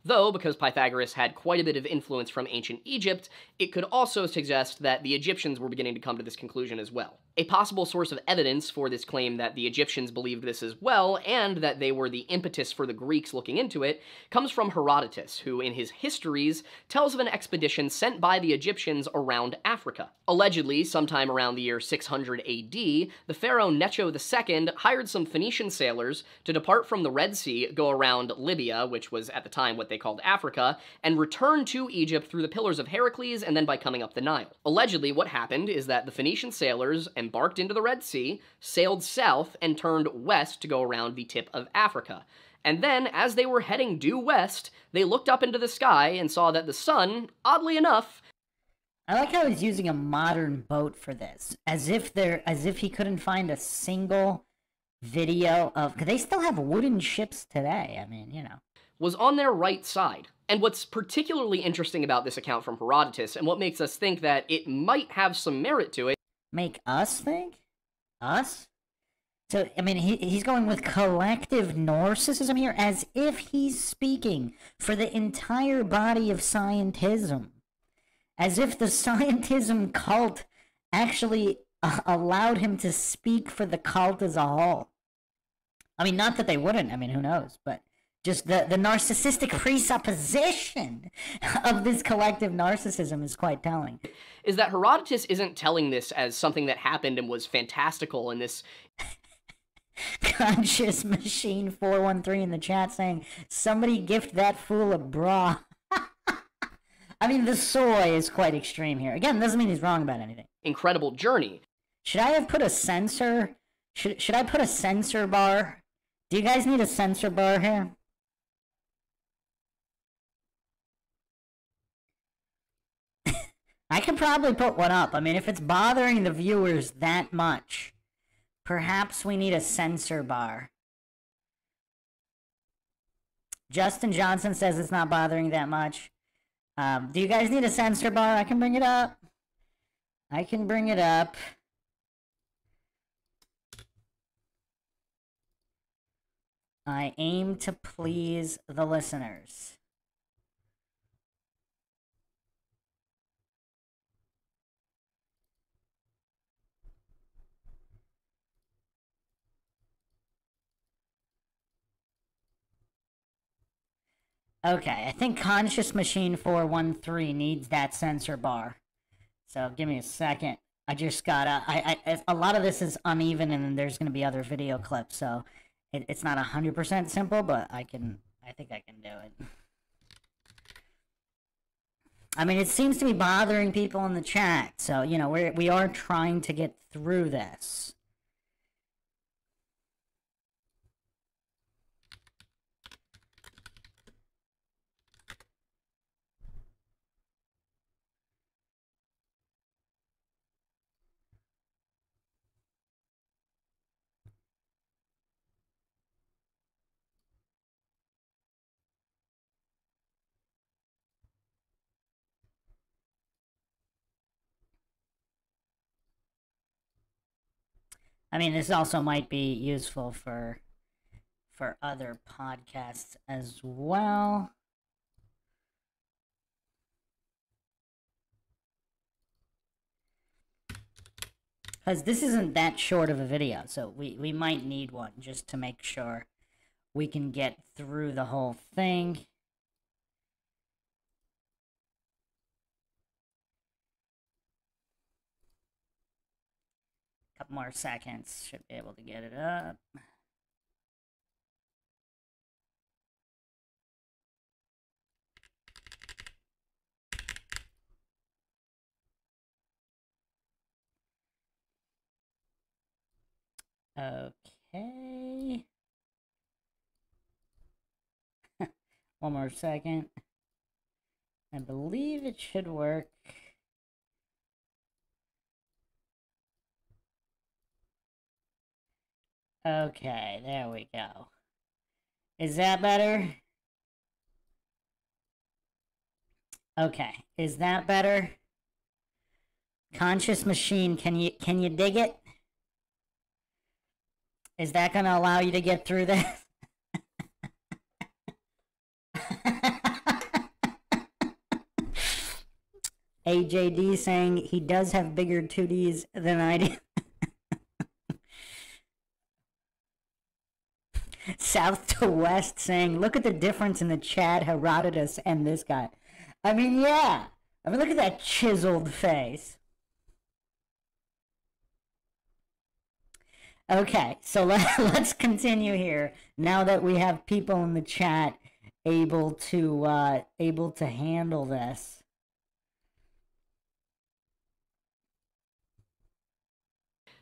Though, because Pythagoras had quite a bit of influence from ancient Egypt, it could also suggest that the Egyptians were beginning to come to this conclusion as well. A possible source of evidence for this claim that the Egyptians believed this as well, and that they were the impetus for the Greeks looking into it, comes from Herodotus, who in his histories tells of an expedition sent by the Egyptians around Africa. Allegedly, sometime around the year 600 AD, the pharaoh Necho II hired some Phoenician sailors to depart from the Red Sea, go around Libya, which was at the time what they called Africa, and return to Egypt through the Pillars of Heracles and then by coming up the Nile. Allegedly, what happened is that the Phoenician sailors embarked into the Red Sea, sailed south, and turned west to go around the tip of Africa. And then, as they were heading due west, they looked up into the sky and saw that the sun, oddly enough... I like how he's using a modern boat for this, as if he couldn't find a single video of... 'cause they still have wooden ships today, I mean, you know. Was on their right side. And what's particularly interesting about this account from Herodotus, and what makes us think that it might have some merit to it... Make us think? Us? So, I mean, he's going with collective narcissism here, as if he's speaking for the entire body of scientism. As if the scientism cult actually allowed him to speak for the cult as a whole. I mean, not that they wouldn't, I mean, who knows, but just the narcissistic presupposition of this collective narcissism is quite telling. Is that Herodotus isn't telling this as something that happened and was fantastical in this... Conscious Machine 413 in the chat saying, somebody gift that fool a bra. I mean, the soy is quite extreme here. Again, doesn't mean he's wrong about anything. Incredible journey. Should I have put a censor? Should I put a censor bar? Do you guys need a censor bar here? I could probably put one up. I mean, if it's bothering the viewers that much, perhaps we need a censor bar. Justin Johnson says it's not bothering that much. Do you guys need a censor bar? I can bring it up. I can bring it up. I aim to please the listeners. Okay, I think Conscious Machine 413 needs that censor bar. So give me a second. I just gotta. A lot of this is uneven, and there's gonna be other video clips, so it's not 100% simple, but I think I can do it. I mean, it seems to be bothering people in the chat, so you know we are trying to get through this. I mean, this also might be useful for other podcasts as well. Because this isn't that short of a video, so we might need one just to make sure we can get through the whole thing. Couple more seconds, should be able to get it up. Okay. One more second. I believe it should work. Okay, there we go. Is that better? Okay, is that better? Conscious Machine, can you dig it? Is that gonna allow you to get through this? AJD saying he does have bigger 2Ds than I do. South to West saying, look at the difference in the Chad Herodotus and this guy. I mean, yeah. I mean, look at that chiseled face. Okay, so let's continue here. Now that we have people in the chat able to handle this.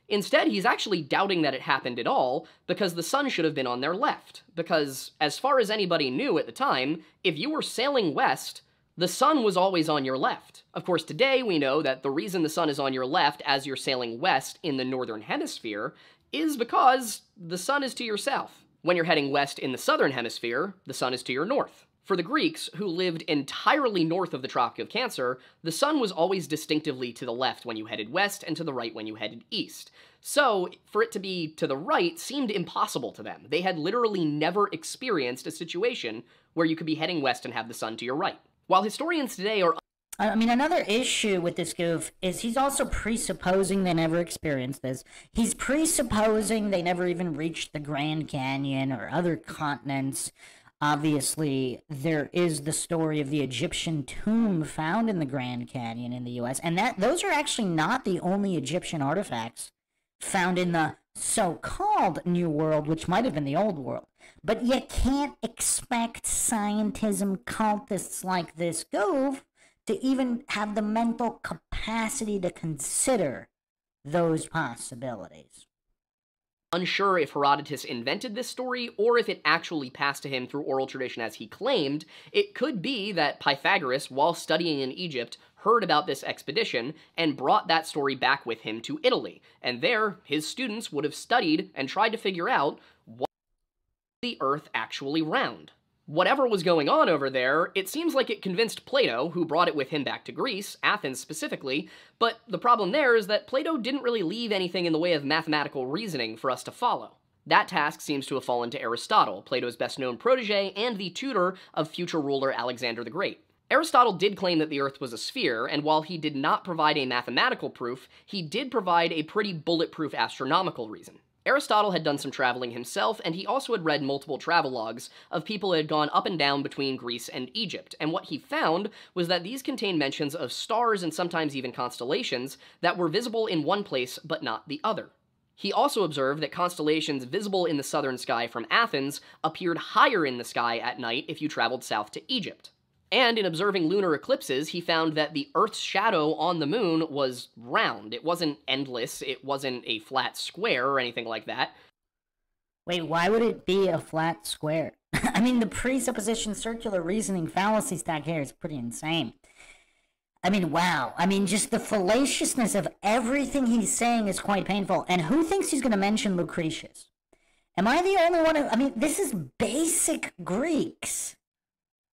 Instead, he's actually doubting that it happened at all, because the sun should have been on their left. Because, as far as anybody knew at the time, if you were sailing west, the sun was always on your left. Of course, today we know that the reason the sun is on your left as you're sailing west in the northern hemisphere is because the sun is to your south. When you're heading west in the southern hemisphere, the sun is to your north. For the Greeks, who lived entirely north of the Tropic of Cancer, the sun was always distinctively to the left when you headed west and to the right when you headed east. So, for it to be to the right seemed impossible to them. They had literally never experienced a situation where you could be heading west and have the sun to your right. While historians today are... I mean, another issue with this goof is he's also presupposing they never experienced this. He's presupposing they never even reached the Grand Canyon or other continents. Obviously, there is the story of the Egyptian tomb found in the Grand Canyon in the U.S., and those are actually not the only Egyptian artifacts found in the so-called New World, which might have been the Old World. But you can't expect scientism cultists like this goof to even have the mental capacity to consider those possibilities. Unsure if Herodotus invented this story or if it actually passed to him through oral tradition as he claimed, it could be that Pythagoras, while studying in Egypt, heard about this expedition and brought that story back with him to Italy, and there his students would have studied and tried to figure out what the Earth actually round. Whatever was going on over there, it seems like it convinced Plato, who brought it with him back to Greece, Athens specifically, but the problem there is that Plato didn't really leave anything in the way of mathematical reasoning for us to follow. That task seems to have fallen to Aristotle, Plato's best-known protege and the tutor of future ruler Alexander the Great. Aristotle did claim that the Earth was a sphere, and while he did not provide a mathematical proof, he did provide a pretty bulletproof astronomical reason. Aristotle had done some traveling himself, and he also had read multiple travelogues of people who had gone up and down between Greece and Egypt, and what he found was that these contained mentions of stars and sometimes even constellations that were visible in one place but not the other. He also observed that constellations visible in the southern sky from Athens appeared higher in the sky at night if you traveled south to Egypt. And in observing lunar eclipses, he found that the Earth's shadow on the moon was round. It wasn't endless, it wasn't a flat square or anything like that. Wait, why would it be a flat square? I mean, the presupposition circular reasoning fallacy stack here is pretty insane. I mean, wow. I mean, just the fallaciousness of everything he's saying is quite painful. And who thinks he's going to mention Lucretius? Am I the only one? I mean, this is basic Greeks.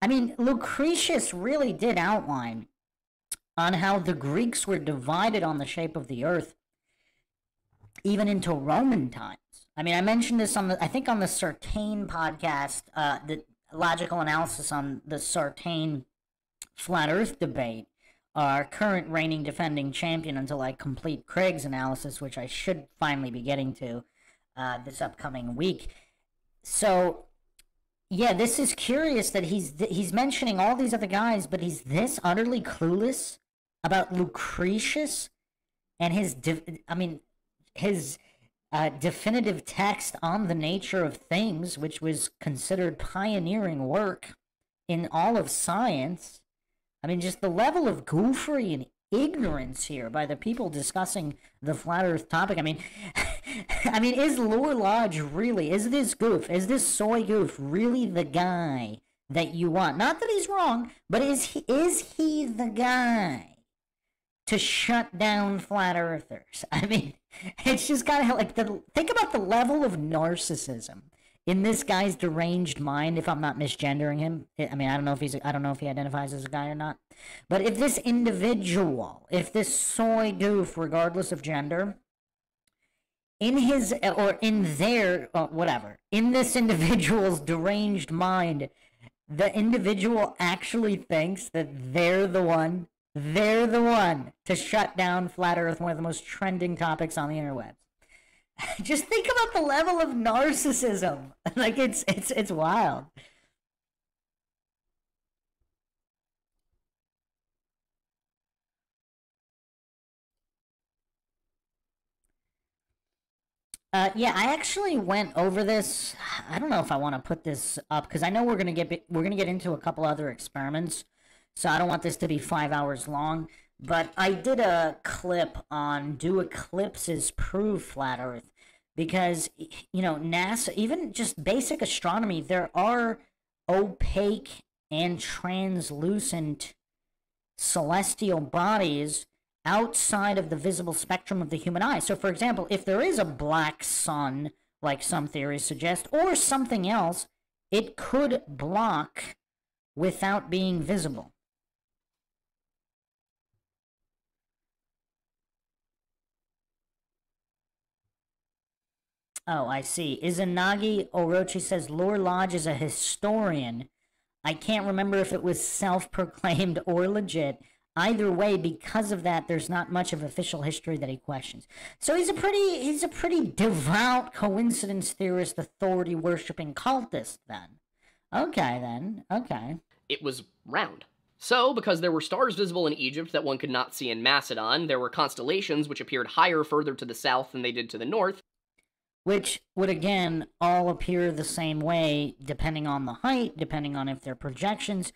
I mean, Lucretius really did outline on how the Greeks were divided on the shape of the earth, even into Roman times. I mean, I mentioned this on I think on the Sartain podcast, the logical analysis on the Sartain flat earth debate, our current reigning defending champion until I complete Craig's analysis, which I should finally be getting to this upcoming week. So, yeah, this is curious that he's mentioning all these other guys, but he's this utterly clueless about Lucretius and his definitive text on the nature of things, which was considered pioneering work in all of science. I mean, just the level of goofery and ignorance here by the people discussing the flat earth topic. I mean, is Lore Lodge really, is this soy goof really the guy that you want? Not that he's wrong, but is he the guy to shut down flat earthers? I mean, it's just kind of like think about the level of narcissism in this guy's deranged mind, if I'm not misgendering him. I mean, I don't know if he identifies as a guy or not. But if this individual, if this soy goof, regardless of gender, in his, or in their, whatever, in this individual's deranged mind, the individual actually thinks that they're the one to shut down flat earth, one of the most trending topics on the interwebs. Just think about the level of narcissism. Like, it's wild. Yeah, I actually went over this. I don't know if I want to put this up because I know we're gonna get into a couple other experiments, so I don't want this to be 5 hours long. But I did a clip on do eclipses prove flat Earth? Because, you know, NASA, even just basic astronomy, there are opaque and translucent celestial bodies outside of the visible spectrum of the human eye. So, for example, if there is a black sun, like some theories suggest, or something else, it could block without being visible. Oh, I see. Izanagi Orochi says Lore Lodge is a historian. I can't remember if it was self-proclaimed or legit. Either way, because of that, there's not much of official history that he questions. So he's a pretty devout coincidence theorist, authority-worshipping cultist, then. Okay. It was round. So, because there were stars visible in Egypt that one could not see in Macedon, there were constellations which appeared higher further to the south than they did to the north, which would, again, all appear the same way, depending on the height, depending on if they're projections,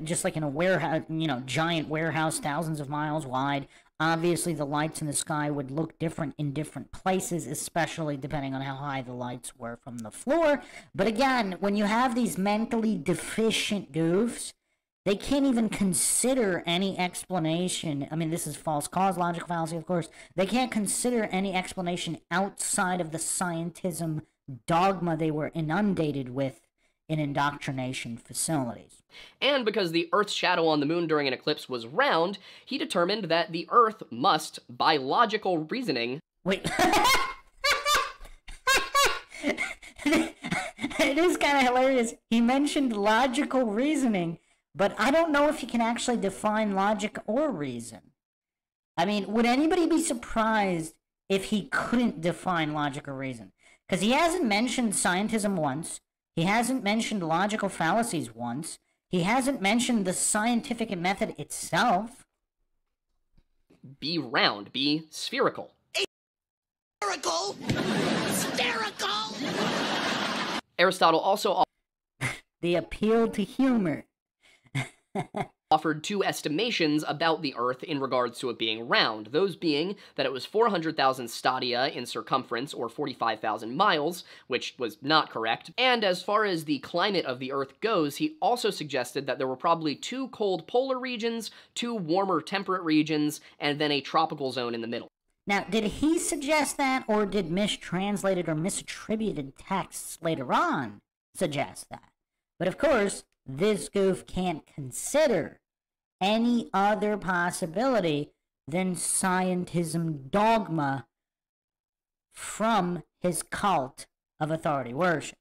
just like in a warehouse, you know, giant warehouse, thousands of miles wide. Obviously, the lights in the sky would look different in different places, especially depending on how high the lights were from the floor. But again, when you have these mentally deficient goofs, they can't even consider any explanation. I mean, this is false cause, logical fallacy, of course. They can't consider any explanation outside of the scientism dogma they were inundated with in indoctrination facilities. And because the Earth's shadow on the moon during an eclipse was round, he determined that the Earth must, by logical reasoning... Wait. it is kind of hilarious. He mentioned logical reasoning, but I don't know if he can actually define logic or reason. I mean, would anybody be surprised if he couldn't define logic or reason? Because he hasn't mentioned scientism once. He hasn't mentioned logical fallacies once. He hasn't mentioned the scientific method itself. Be round, be spherical. Spherical! Spherical! Aristotle also The appeal to humor. offered two estimations about the Earth in regards to it being round, those being that it was 400,000 stadia in circumference, or 45,000 miles, which was not correct, and as far as the climate of the Earth goes, he also suggested that there were probably two cold polar regions, two warmer temperate regions, and then a tropical zone in the middle. Now, did he suggest that, or did mistranslated or misattributed texts later on suggest that? But of course, this goof can't consider any other possibility than scientism dogma from his cult of authority worship.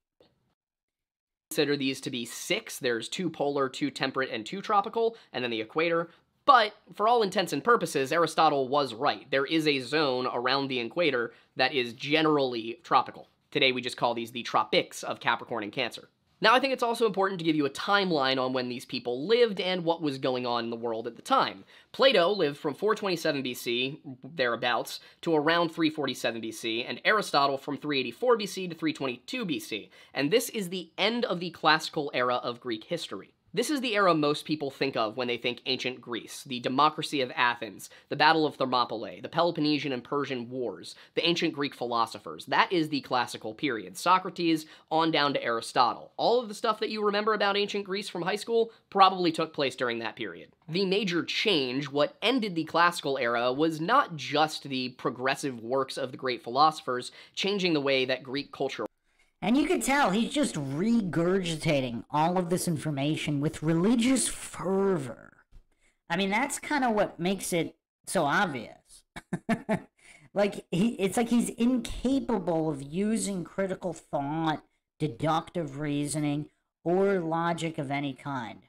Consider these to be six. There's two polar, two temperate, and two tropical, and then the equator. But, for all intents and purposes, Aristotle was right. There is a zone around the equator that is generally tropical. Today we just call these the tropics of Capricorn and Cancer. Now, I think it's also important to give you a timeline on when these people lived and what was going on in the world at the time. Plato lived from 427 BC, thereabouts, to around 347 BC, and Aristotle from 384 BC to 322 BC. And this is the end of the classical era of Greek history. This is the era most people think of when they think ancient Greece, the democracy of Athens, the Battle of Thermopylae, the Peloponnesian and Persian Wars, the ancient Greek philosophers. That is the classical period. Socrates on down to Aristotle. All of the stuff that you remember about ancient Greece from high school probably took place during that period. The major change, what ended the classical era, was not just the progressive works of the great philosophers changing the way that Greek culture. And you can tell he's just regurgitating all of this information with religious fervor. I mean, that's kind of what makes it so obvious. It's like he's incapable of using critical thought, deductive reasoning, or logic of any kind.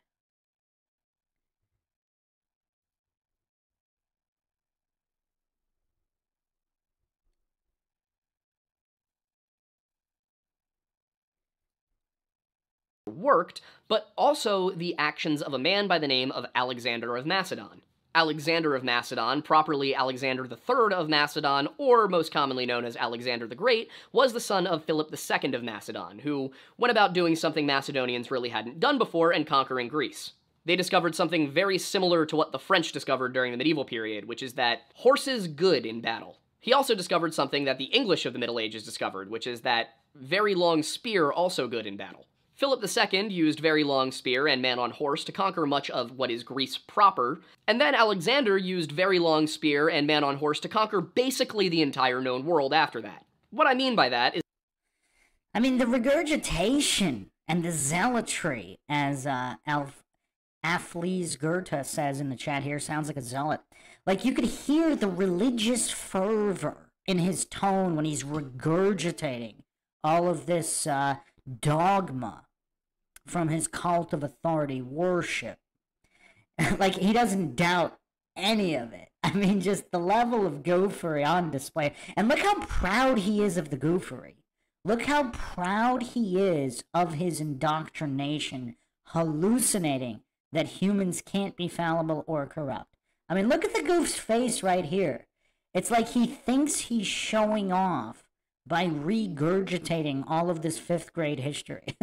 Worked, but also the actions of a man by the name of Alexander of Macedon. Alexander of Macedon, properly Alexander III of Macedon, or most commonly known as Alexander the Great, was the son of Philip II of Macedon, who went about doing something Macedonians really hadn't done before and conquering Greece. They discovered something very similar to what the French discovered during the medieval period, which is that horses good in battle. He also discovered something that the English of the Middle Ages discovered, which is that very long spear also good in battle. Philip II used very long spear and man on horse to conquer much of what is Greece proper, and then Alexander used very long spear and man on horse to conquer basically the entire known world after that. What I mean by that is, I mean, the regurgitation and the zealotry, as Afles Goethe says in the chat here, sounds like a zealot. Like, you could hear the religious fervor in his tone when he's regurgitating all of this dogma from his cult of authority worship. Like, he doesn't doubt any of it. I mean, just the level of goofery on display. And look how proud he is of the goofery. Look how proud he is of his indoctrination, hallucinating that humans can't be fallible or corrupt. I mean, look at the goof's face right here. It's like he thinks he's showing off by regurgitating all of this 5th grade history.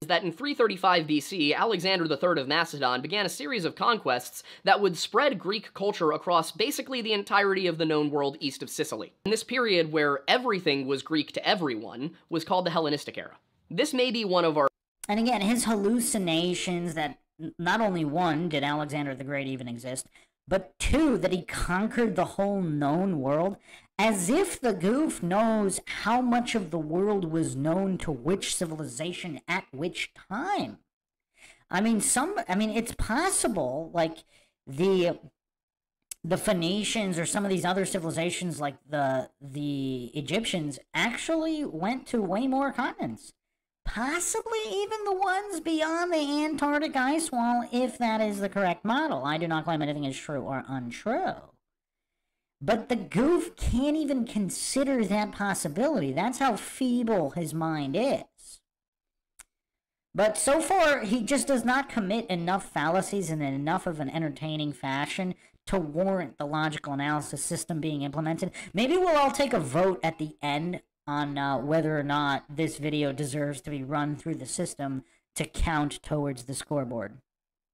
that in 335 BC, Alexander III of Macedon began a series of conquests that would spread Greek culture across basically the entirety of the known world east of Sicily. And this period where everything was Greek to everyone was called the Hellenistic era. This may be one of our... And again, his hallucinations that not only one, did Alexander the Great even exist, but two, that he conquered the whole known world, as if the goof knows how much of the world was known to which civilization at which time. I mean, it's possible, like, the the Phoenicians or some of these other civilizations like the Egyptians actually went to way more continents. Possibly even the ones beyond the Antarctic ice wall, if that is the correct model. I do not claim anything is true or untrue. But the goof can't even consider that possibility. That's how feeble his mind is. But so far, he just does not commit enough fallacies in enough of an entertaining fashion to warrant the logical analysis system being implemented. Maybe we'll all take a vote at the end on whether or not this video deserves to be run through the system to count towards the scoreboard.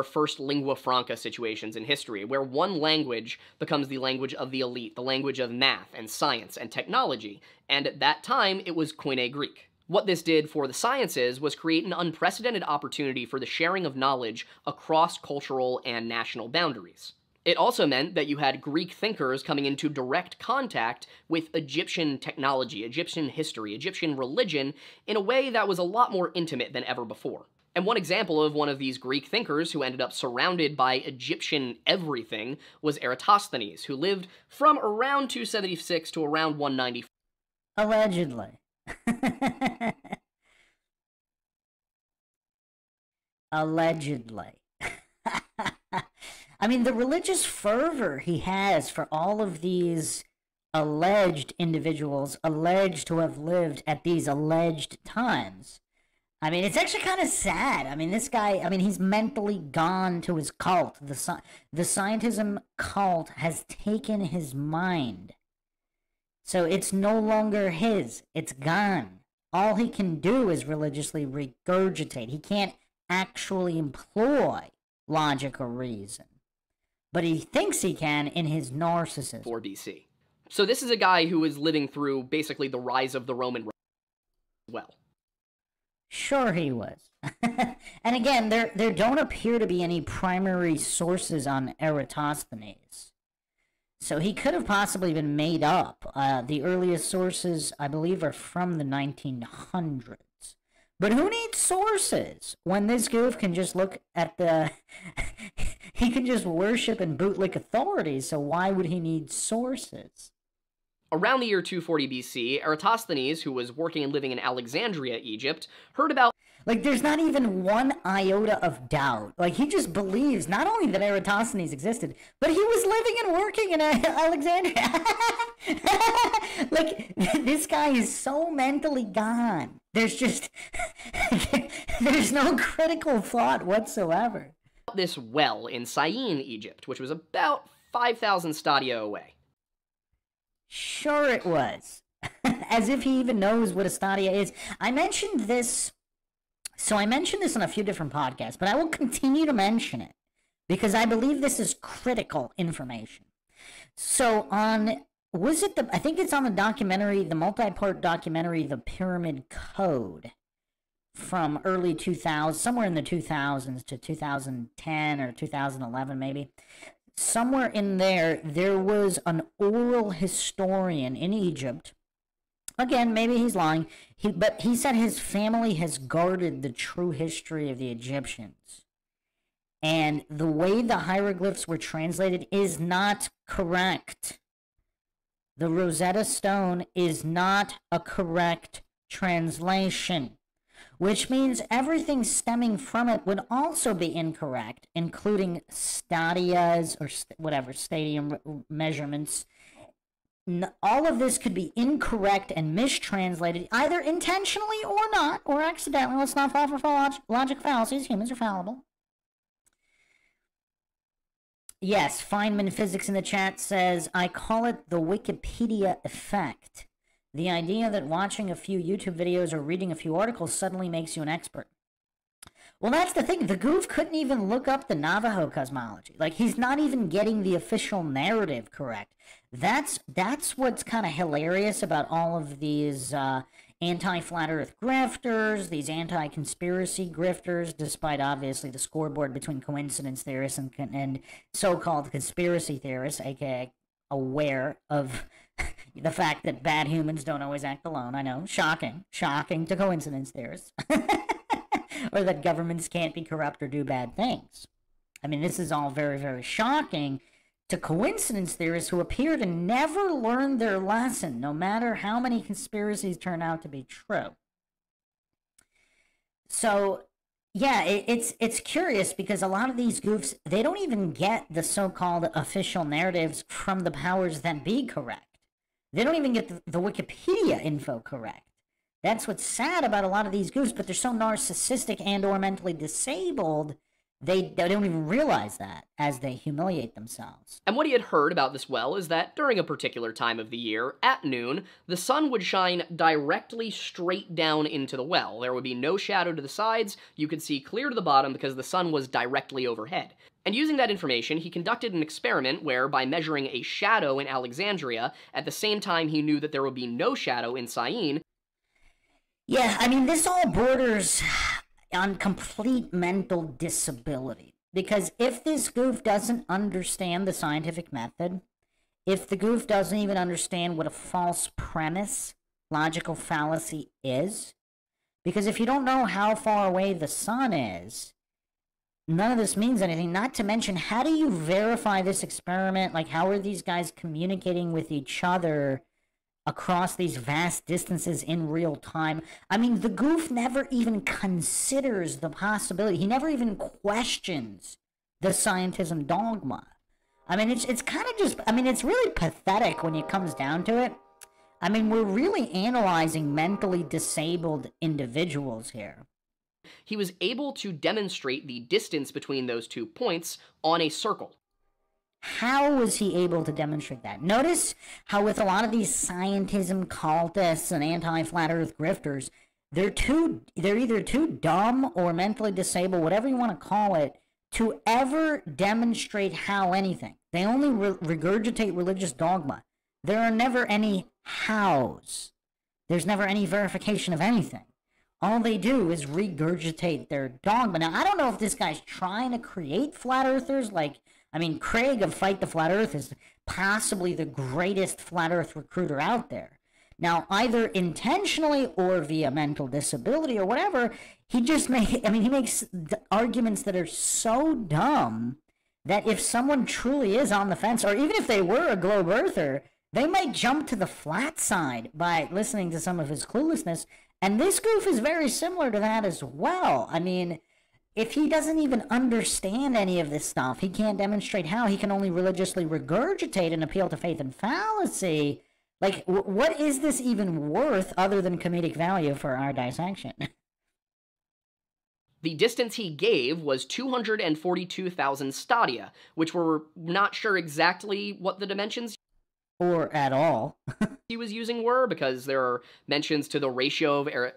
First lingua franca situations in history, where one language becomes the language of the elite, the language of math and science and technology, and at that time it was Koine Greek. What this did for the sciences was create an unprecedented opportunity for the sharing of knowledge across cultural and national boundaries. It also meant that you had Greek thinkers coming into direct contact with Egyptian technology, Egyptian history, Egyptian religion in a way that was a lot more intimate than ever before. And one example of one of these Greek thinkers who ended up surrounded by Egyptian everything was Eratosthenes, who lived from around 276 to around 194. Allegedly. Allegedly. I mean, the religious fervor he has for all of these alleged individuals alleged to have lived at these alleged times. I mean, it's actually kind of sad. I mean, this guy, he's mentally gone to his cult. The scientism cult has taken his mind. So it's no longer his. It's gone. All he can do is religiously regurgitate. He can't actually employ logic or reason. But he thinks he can in his narcissism. 4 BC. So this is a guy who is living through basically the rise of the Roman Republic as well. Sure he was. And again, there don't appear to be any primary sources on Eratosthenes. So he could have possibly been made up. The earliest sources, I believe, are from the 1900s. But who needs sources when this goof can just look at the... he can just worship and bootlick authorities, so why would he need sources? Around the year 240 BC, Eratosthenes, who was working and living in Alexandria, Egypt, heard about... Like, there's not even one iota of doubt. Like, he just believes not only that Eratosthenes existed, but he was living and working in Alexandria. Like, this guy is so mentally gone. There's just... there's no critical thought whatsoever. This well in Syene, Egypt, which was about 5,000 stadia away. Sure it was. As if he even knows what a stadia is. I mentioned this in a few different podcasts, but I will continue to mention it because I believe this is critical information. So I think it's on the documentary, the multi-part documentary, The Pyramid Code, from early 2000s, somewhere in the 2000s to 2010 or 2011 maybe. Somewhere in there was an oral historian in Egypt. Again, maybe he's lying. But he said his family has guarded the true history of the Egyptians. And the way the hieroglyphs were translated is not correct. The Rosetta Stone is not a correct translation, which means everything stemming from it would also be incorrect, including stadias or stadium measurements. All of this could be incorrect and mistranslated, either intentionally or not, or accidentally. Let's not fall for logic fallacies. Humans are fallible. Yes, Feynman Physics in the chat says, I call it the Wikipedia effect. The idea that watching a few YouTube videos or reading a few articles suddenly makes you an expert. Well, that's the thing. The goof couldn't even look up the Navajo cosmology. Like, he's not even getting the official narrative correct. That's what's kind of hilarious about all of these anti-flat earth grifters, these anti-conspiracy grifters, despite obviously the scoreboard between coincidence theorists and so-called conspiracy theorists, aka aware of the fact that bad humans don't always act alone. I know, shocking to coincidence theorists. Or that governments can't be corrupt or do bad things. I mean, this is all very, very shocking to coincidence theorists who appear to never learn their lesson, no matter how many conspiracies turn out to be true. So, yeah, it's curious because a lot of these goofs, they don't even get the so-called official narratives from the powers that be correct. They don't even get the Wikipedia info correct. That's what's sad about a lot of these goofs, but they're so narcissistic and or mentally disabled, they don't even realize that as they humiliate themselves. And what he had heard about this well is that during a particular time of the year, at noon, the sun would shine directly straight down into the well. There would be no shadow to the sides, you could see clear to the bottom because the sun was directly overhead. And using that information, he conducted an experiment where, by measuring a shadow in Alexandria, at the same time he knew that there would be no shadow in Syene. Yeah, I mean, this all borders on complete mental disability. Because if this goof doesn't understand the scientific method, if the goof doesn't even understand what a false premise, logical fallacy is, because if you don't know how far away the sun is, none of this means anything. Not to mention, how do you verify this experiment? Like, how are these guys communicating with each other across these vast distances in real time? I mean, the goof never even considers the possibility. He never even questions the scientism dogma. I mean, it's kind of just, I mean, it's really pathetic when it comes down to it. I mean, we're really analyzing mentally disabled individuals here. He was able to demonstrate the distance between those 2 points on a circle. How was he able to demonstrate that? Notice how with a lot of these scientism cultists and anti-flat earth grifters, they're either too dumb or mentally disabled, whatever you want to call it, to ever demonstrate how anything. They only regurgitate religious dogma. There are never any hows. There's never any verification of anything. All they do is regurgitate their dogma. Now, I don't know if this guy's trying to create flat earthers. Like, I mean, Craig of Fight the Flat Earth is possibly the greatest flat earth recruiter out there. Now, either intentionally or via mental disability or whatever, he makes arguments that are so dumb that if someone truly is on the fence, or even if they were a globe earther, they might jump to the flat side by listening to some of his cluelessness. And this goof is very similar to that as well. I mean, if he doesn't even understand any of this stuff, he can't demonstrate how. He can only religiously regurgitate and appeal to faith and fallacy. Like, what is this even worth other than comedic value for our dissection? The distance he gave was 242,000 stadia, which we're not sure exactly what the dimensions or at all he was using were, because there are mentions to the ratio of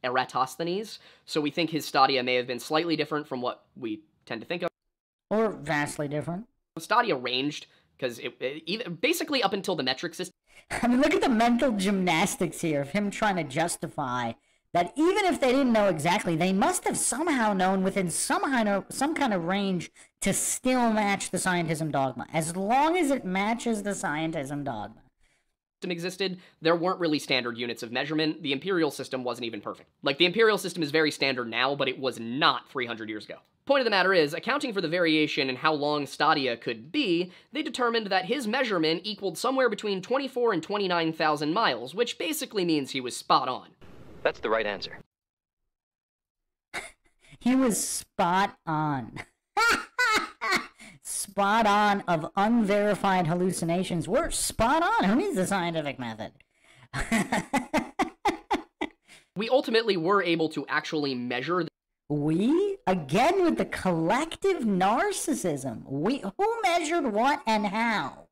Eratosthenes, so we think his stadia may have been slightly different from what we tend to think of. Or vastly different. Stadia ranged, because basically up until the metric system. I mean, look at the mental gymnastics here of him trying to justify that even if they didn't know exactly, they must have somehow known within some kind of range to still match the scientism dogma, as long as it matches the scientism dogma. Existed, there weren't really standard units of measurement. The imperial system wasn't even perfect. Like, the imperial system is very standard now, but it was not 300 years ago. Point of the matter is, accounting for the variation in how long stadia could be, they determined that his measurement equaled somewhere between 24 and 29,000 miles, which basically means he was spot on. That's the right answer. He was spot on. Spot on of unverified hallucinations. We're spot on. Who needs the scientific method? We ultimately were able to actually measure. We? Again with the collective narcissism. Who measured what and how?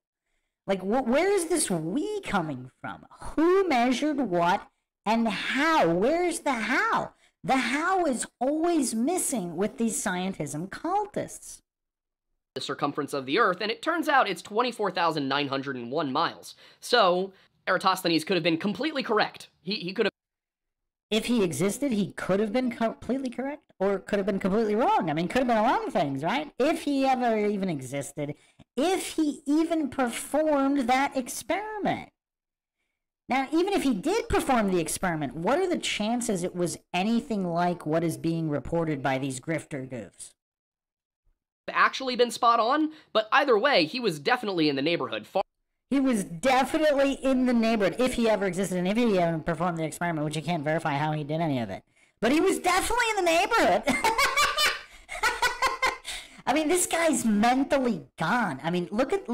Like, where is this we coming from? Who measured what and how? Where's the how? The how is always missing with these scientism cultists. The circumference of the Earth, and it turns out it's 24,901 miles. So, Eratosthenes could have been completely correct. He could have... If he existed, he could have been completely correct, or could have been completely wrong. I mean, could have been a lot of things, right? If he ever even existed, if he even performed that experiment. Now, even if he did perform the experiment, what are the chances it was anything like what is being reported by these grifter goofs? actually been spot on, but either way, he was definitely in the neighborhood. He was definitely in the neighborhood, if he ever existed, and if he ever performed the experiment, which you can't verify how he did any of it. But he was definitely in the neighborhood. I mean, this guy's mentally gone. I mean, look at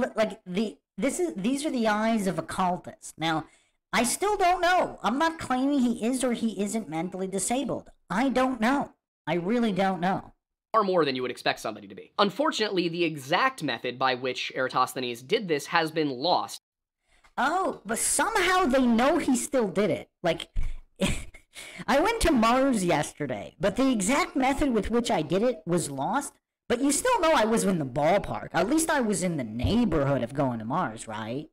these are the eyes of a cultist. Now, I still don't know. I'm not claiming he is or he isn't mentally disabled. I don't know. I really don't know. Far more than you would expect somebody to be. Unfortunately, the exact method by which Eratosthenes did this has been lost. Oh, but somehow they know he still did it. Like, I went to Mars yesterday, but the exact method with which I did it was lost. But you still know I was in the ballpark. At least I was in the neighborhood of going to Mars, right?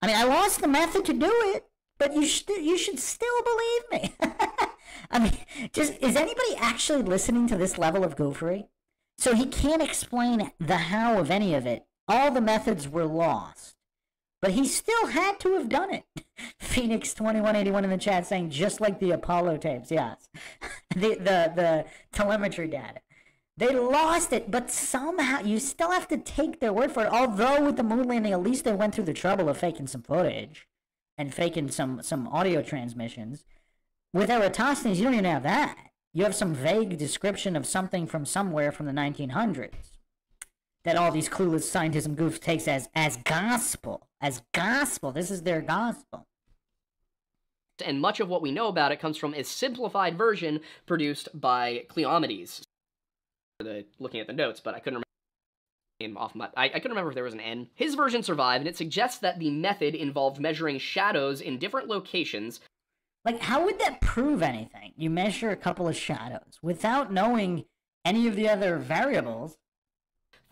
I mean, I lost the method to do it, but you should still believe me. I mean, is anybody actually listening to this level of goofery? So he can't explain the how of any of it. All the methods were lost. But he still had to have done it. Phoenix2181 in the chat saying, just like the Apollo tapes, yes. the telemetry data. They lost it, but somehow you still have to take their word for it. Although with the moon landing, at least they went through the trouble of faking some footage and faking some audio transmissions. With Eratosthenes, you don't even have that. You have some vague description of something from somewhere from the 1900s that all these clueless scientism goofs takes as gospel. As gospel. This is their gospel. And much of what we know about it comes from a simplified version produced by Cleomedes. Looking at the notes, but I couldn't remember I couldn't remember if there was an N. His version survived, and it suggests that the method involved measuring shadows in different locations. Like, how would that prove anything? You measure a couple of shadows without knowing any of the other variables.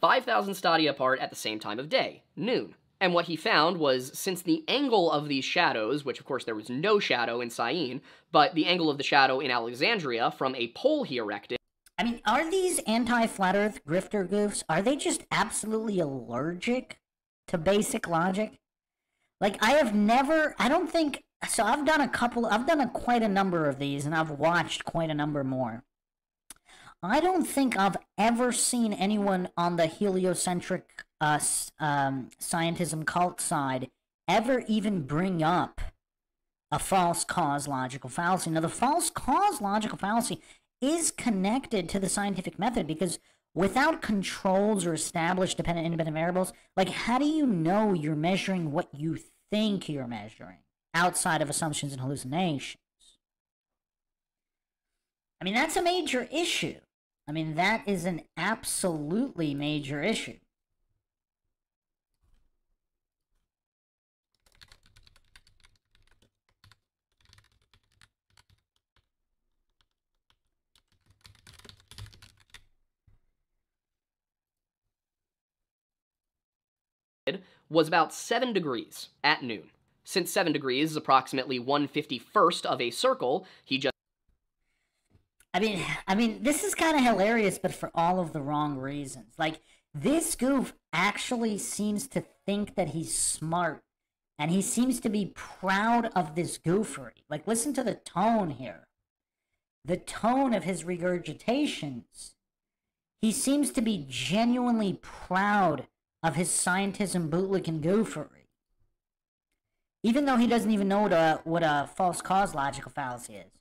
5,000 stadia apart at the same time of day, noon. And what he found was, since the angle of these shadows, which of course there was no shadow in Syene, but the angle of the shadow in Alexandria from a pole he erected. I mean, are these anti-flat earth grifter goofs, are they just absolutely allergic to basic logic? Like, I don't think, so I've done quite a number of these, and I've watched quite a number more. I don't think I've ever seen anyone on the heliocentric scientism cult side ever even bring up a false cause logical fallacy. Now, the false cause logical fallacy is connected to the scientific method, because without controls or established dependent independent variables, like, how do you know you're measuring what you think you're measuring outside of assumptions and hallucinations? I mean, that's a major issue. I mean, that is an absolutely major issue. Was about 7 degrees at noon. Since 7 degrees is approximately 1/51st of a circle, he just... I mean, this is kind of hilarious, but for all of the wrong reasons. Like, this goof actually seems to think that he's smart, and he seems to be proud of this goofery. Like, listen to the tone here. The tone of his regurgitations. He seems to be genuinely proud of his scientism, bootlick, and goofery. Even though he doesn't even know what a false cause logical fallacy is.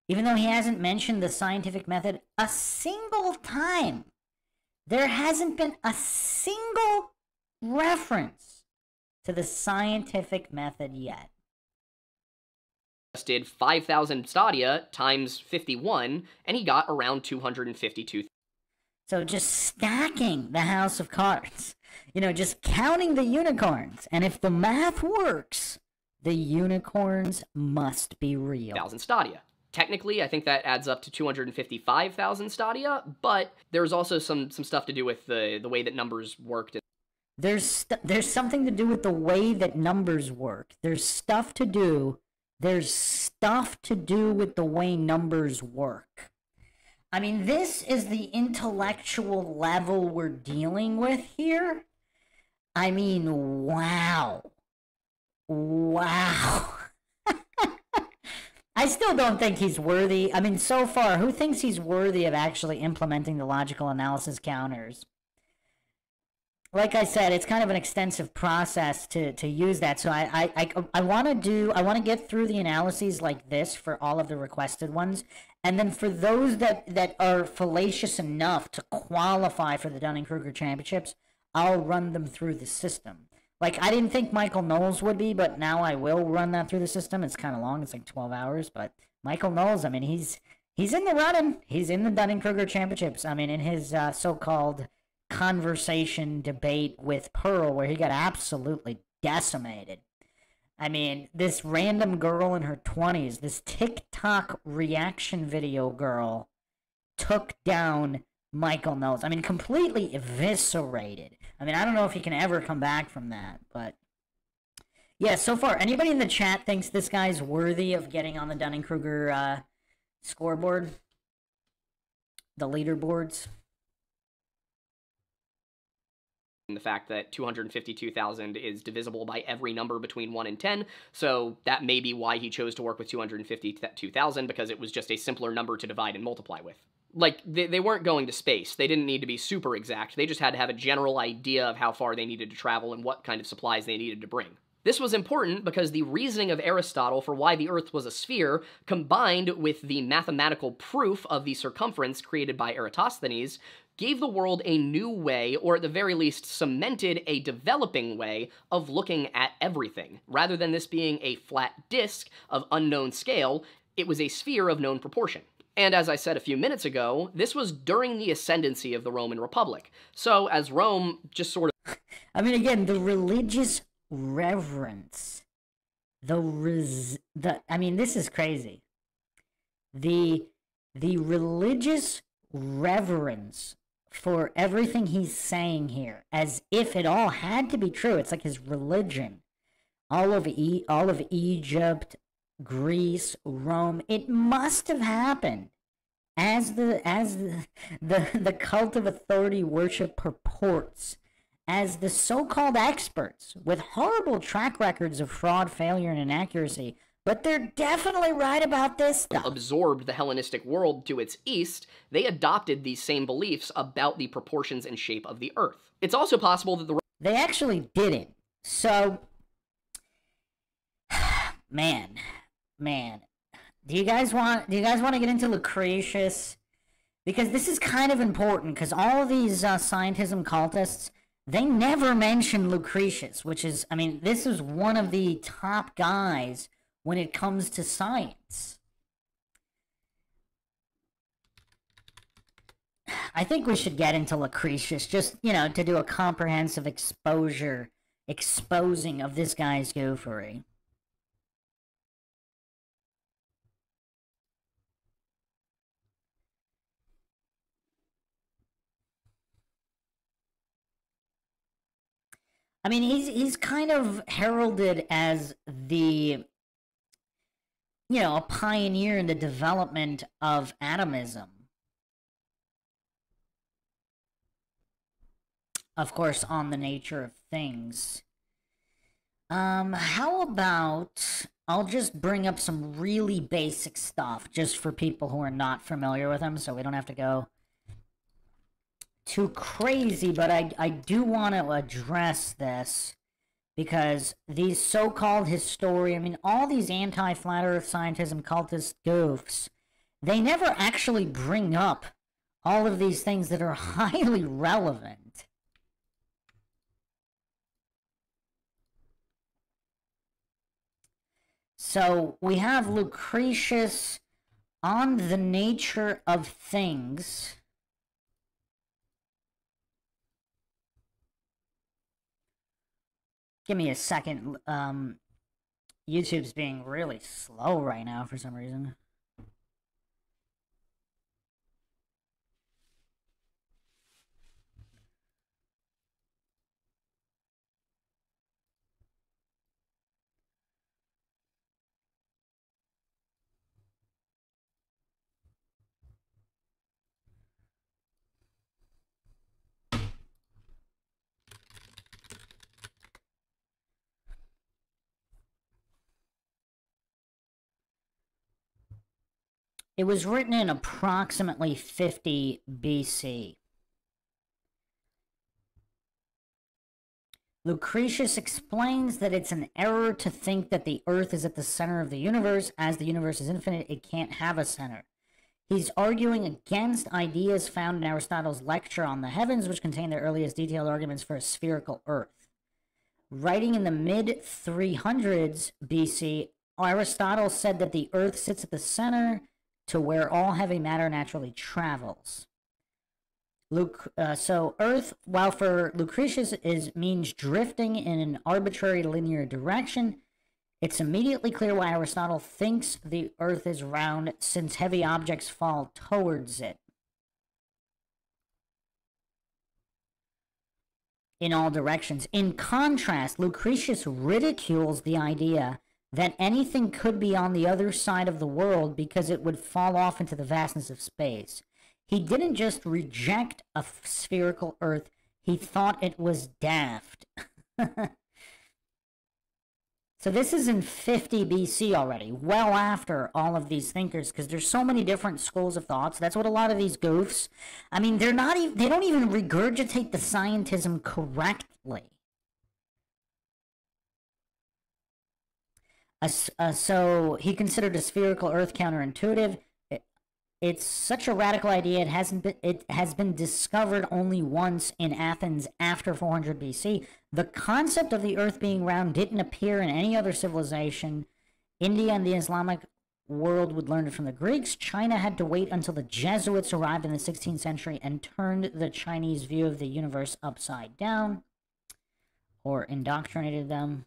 Even though he hasn't mentioned the scientific method a single time. There hasn't been a single reference to the scientific method yet. Did 5,000 stadia times 51, and he got around 252. So just stacking the house of cards. You know, just counting the unicorns. And if the math works, the unicorns must be real. 1,000 stadia. Technically, I think that adds up to 255,000 stadia, but there's also some stuff to do with the way that numbers worked. There's something to do with the way that numbers work. There's stuff to do with the way numbers work. I mean, this is the intellectual level we're dealing with here. I mean, wow. Wow. I still don't think he's worthy. I mean, so far, who thinks he's worthy of actually implementing the logical analysis counters? like I said, it's kind of an extensive process to use that. So I want to get through the analyses like this for all of the requested ones, and then for those that are fallacious enough to qualify for the Dunning-Kruger championships, I'll run them through the system. Like, I didn't think Michael Knowles would be, but now I will run that through the system. It's kind of long. It's like 12 hours, but Michael Knowles, I mean, he's in the running. He's in the Dunning-Kruger championships. I mean, in his so-called conversation debate with Pearl, where he got absolutely decimated. I mean, this random girl in her 20s, this TikTok reaction video girl, took down Michael Knowles. I mean, completely eviscerated. I mean, I don't know if he can ever come back from that, but yeah, so far, anybody in the chat thinks this guy's worthy of getting on the Dunning-Kruger scoreboard? The leaderboards? The fact that 252,000 is divisible by every number between 1 and 10, so that may be why he chose to work with 252,000, because it was just a simpler number to divide and multiply with. Like, they weren't going to space. They didn't need to be super exact. They just had to have a general idea of how far they needed to travel and what kind of supplies they needed to bring. This was important because the reasoning of Aristotle for why the Earth was a sphere, combined with the mathematical proof of the circumference created by Eratosthenes, gave the world a new way, or at the very least cemented a developing way, of looking at everything. Rather than this being a flat disk of unknown scale, it was a sphere of known proportion. And as I said a few minutes ago, this was during the ascendancy of the Roman Republic. So as Rome just sort of... I mean, again, the religious reverence. I mean, this is crazy. The religious reverence for everything he's saying here, as if it all had to be true. It's like his religion. All of Egypt, Greece, Rome, it must have happened as the cult of authority worship purports, as the so-called experts with horrible track records of fraud, failure, and inaccuracy. But they're definitely right about this stuff. Absorbed the Hellenistic world to its east, they adopted these same beliefs about the proportions and shape of the Earth. It's also possible that they actually didn't. So, man, do you guys want to get into Lucretius? Because this is kind of important, because all of these scientism cultists, they never mention Lucretius, which is, I mean, this is one of the top guys when it comes to science. I think we should get into Lucretius, just, you know, to do a comprehensive exposing of this guy's goofery. I mean, he's kind of heralded as the, you know, a pioneer in the development of atomism. Of course, on the nature of things. How about I'll just bring up some really basic stuff just for people who are not familiar with him, so we don't have to go too crazy, but I do want to address this because these so-called historians, I mean, all these anti-flat earth scientism cultist goofs, they never actually bring up all of these things that are highly relevant. So we have Lucretius on the nature of things. Give me a second. YouTube's being really slow right now for some reason. It was written in approximately 50 BC. Lucretius explains that it's an error to think that the Earth is at the center of the universe. As the universe is infinite, it can't have a center. He's arguing against ideas found in Aristotle's lecture on the heavens, which contain the earliest detailed arguments for a spherical Earth. Writing in the mid-300s BC, Aristotle said that the Earth sits at the center to where all heavy matter naturally travels. So Earth, while for Lucretius means drifting in an arbitrary linear direction, it's immediately clear why Aristotle thinks the Earth is round, since heavy objects fall towards it in all directions. In contrast, Lucretius ridicules the idea that anything could be on the other side of the world because it would fall off into the vastness of space. He didn't just reject a spherical Earth, he thought it was daft. So this is in 50 BC already, well after all of these thinkers, because there's so many different schools of thoughts. That's what a lot of these goofs, I mean, they don't even regurgitate the scientism correctly. So he considered a spherical Earth counterintuitive. It's such a radical idea. It has been discovered only once in Athens after 400 BC. The concept of the Earth being round didn't appear in any other civilization. India and the Islamic world would learn it from the Greeks. China had to wait until the Jesuits arrived in the 16th century and turned the Chinese view of the universe upside down, or indoctrinated them.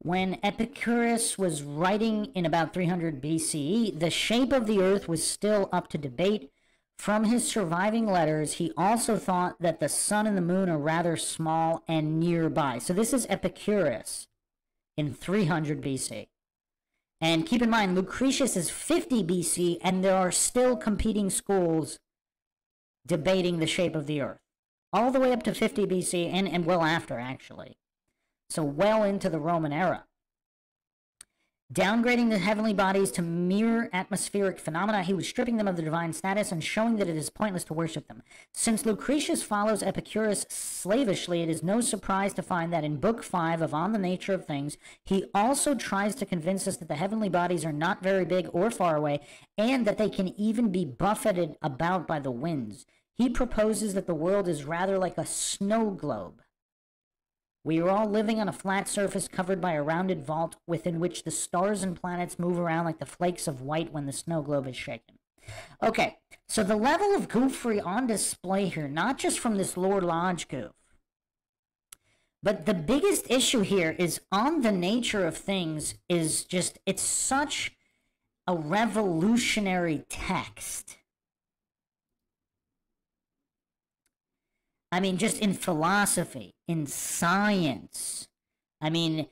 When Epicurus was writing in about 300 BCE, the shape of the Earth was still up to debate. From his surviving letters, he also thought that the sun and the moon are rather small and nearby. So this is Epicurus in 300 BC. And keep in mind, Lucretius is 50 BC, and there are still competing schools debating the shape of the Earth. All the way up to 50 BC, and well after, actually. So well into the Roman era. Downgrading the heavenly bodies to mere atmospheric phenomena, he was stripping them of their divine status and showing that it is pointless to worship them. Since Lucretius follows Epicurus slavishly, it is no surprise to find that in Book 5 of On the Nature of Things, he also tries to convince us that the heavenly bodies are not very big or far away, and that they can even be buffeted about by the winds. He proposes that the world is rather like a snow globe. We are all living on a flat surface covered by a rounded vault within which the stars and planets move around like the flakes of white when the snow globe is shaken. Okay, so the level of goofery on display here, not just from this Lord Lodge goof, but the biggest issue here is On the Nature of Things is just, it's such a revolutionary text. I mean, just in philosophy, in science. I mean,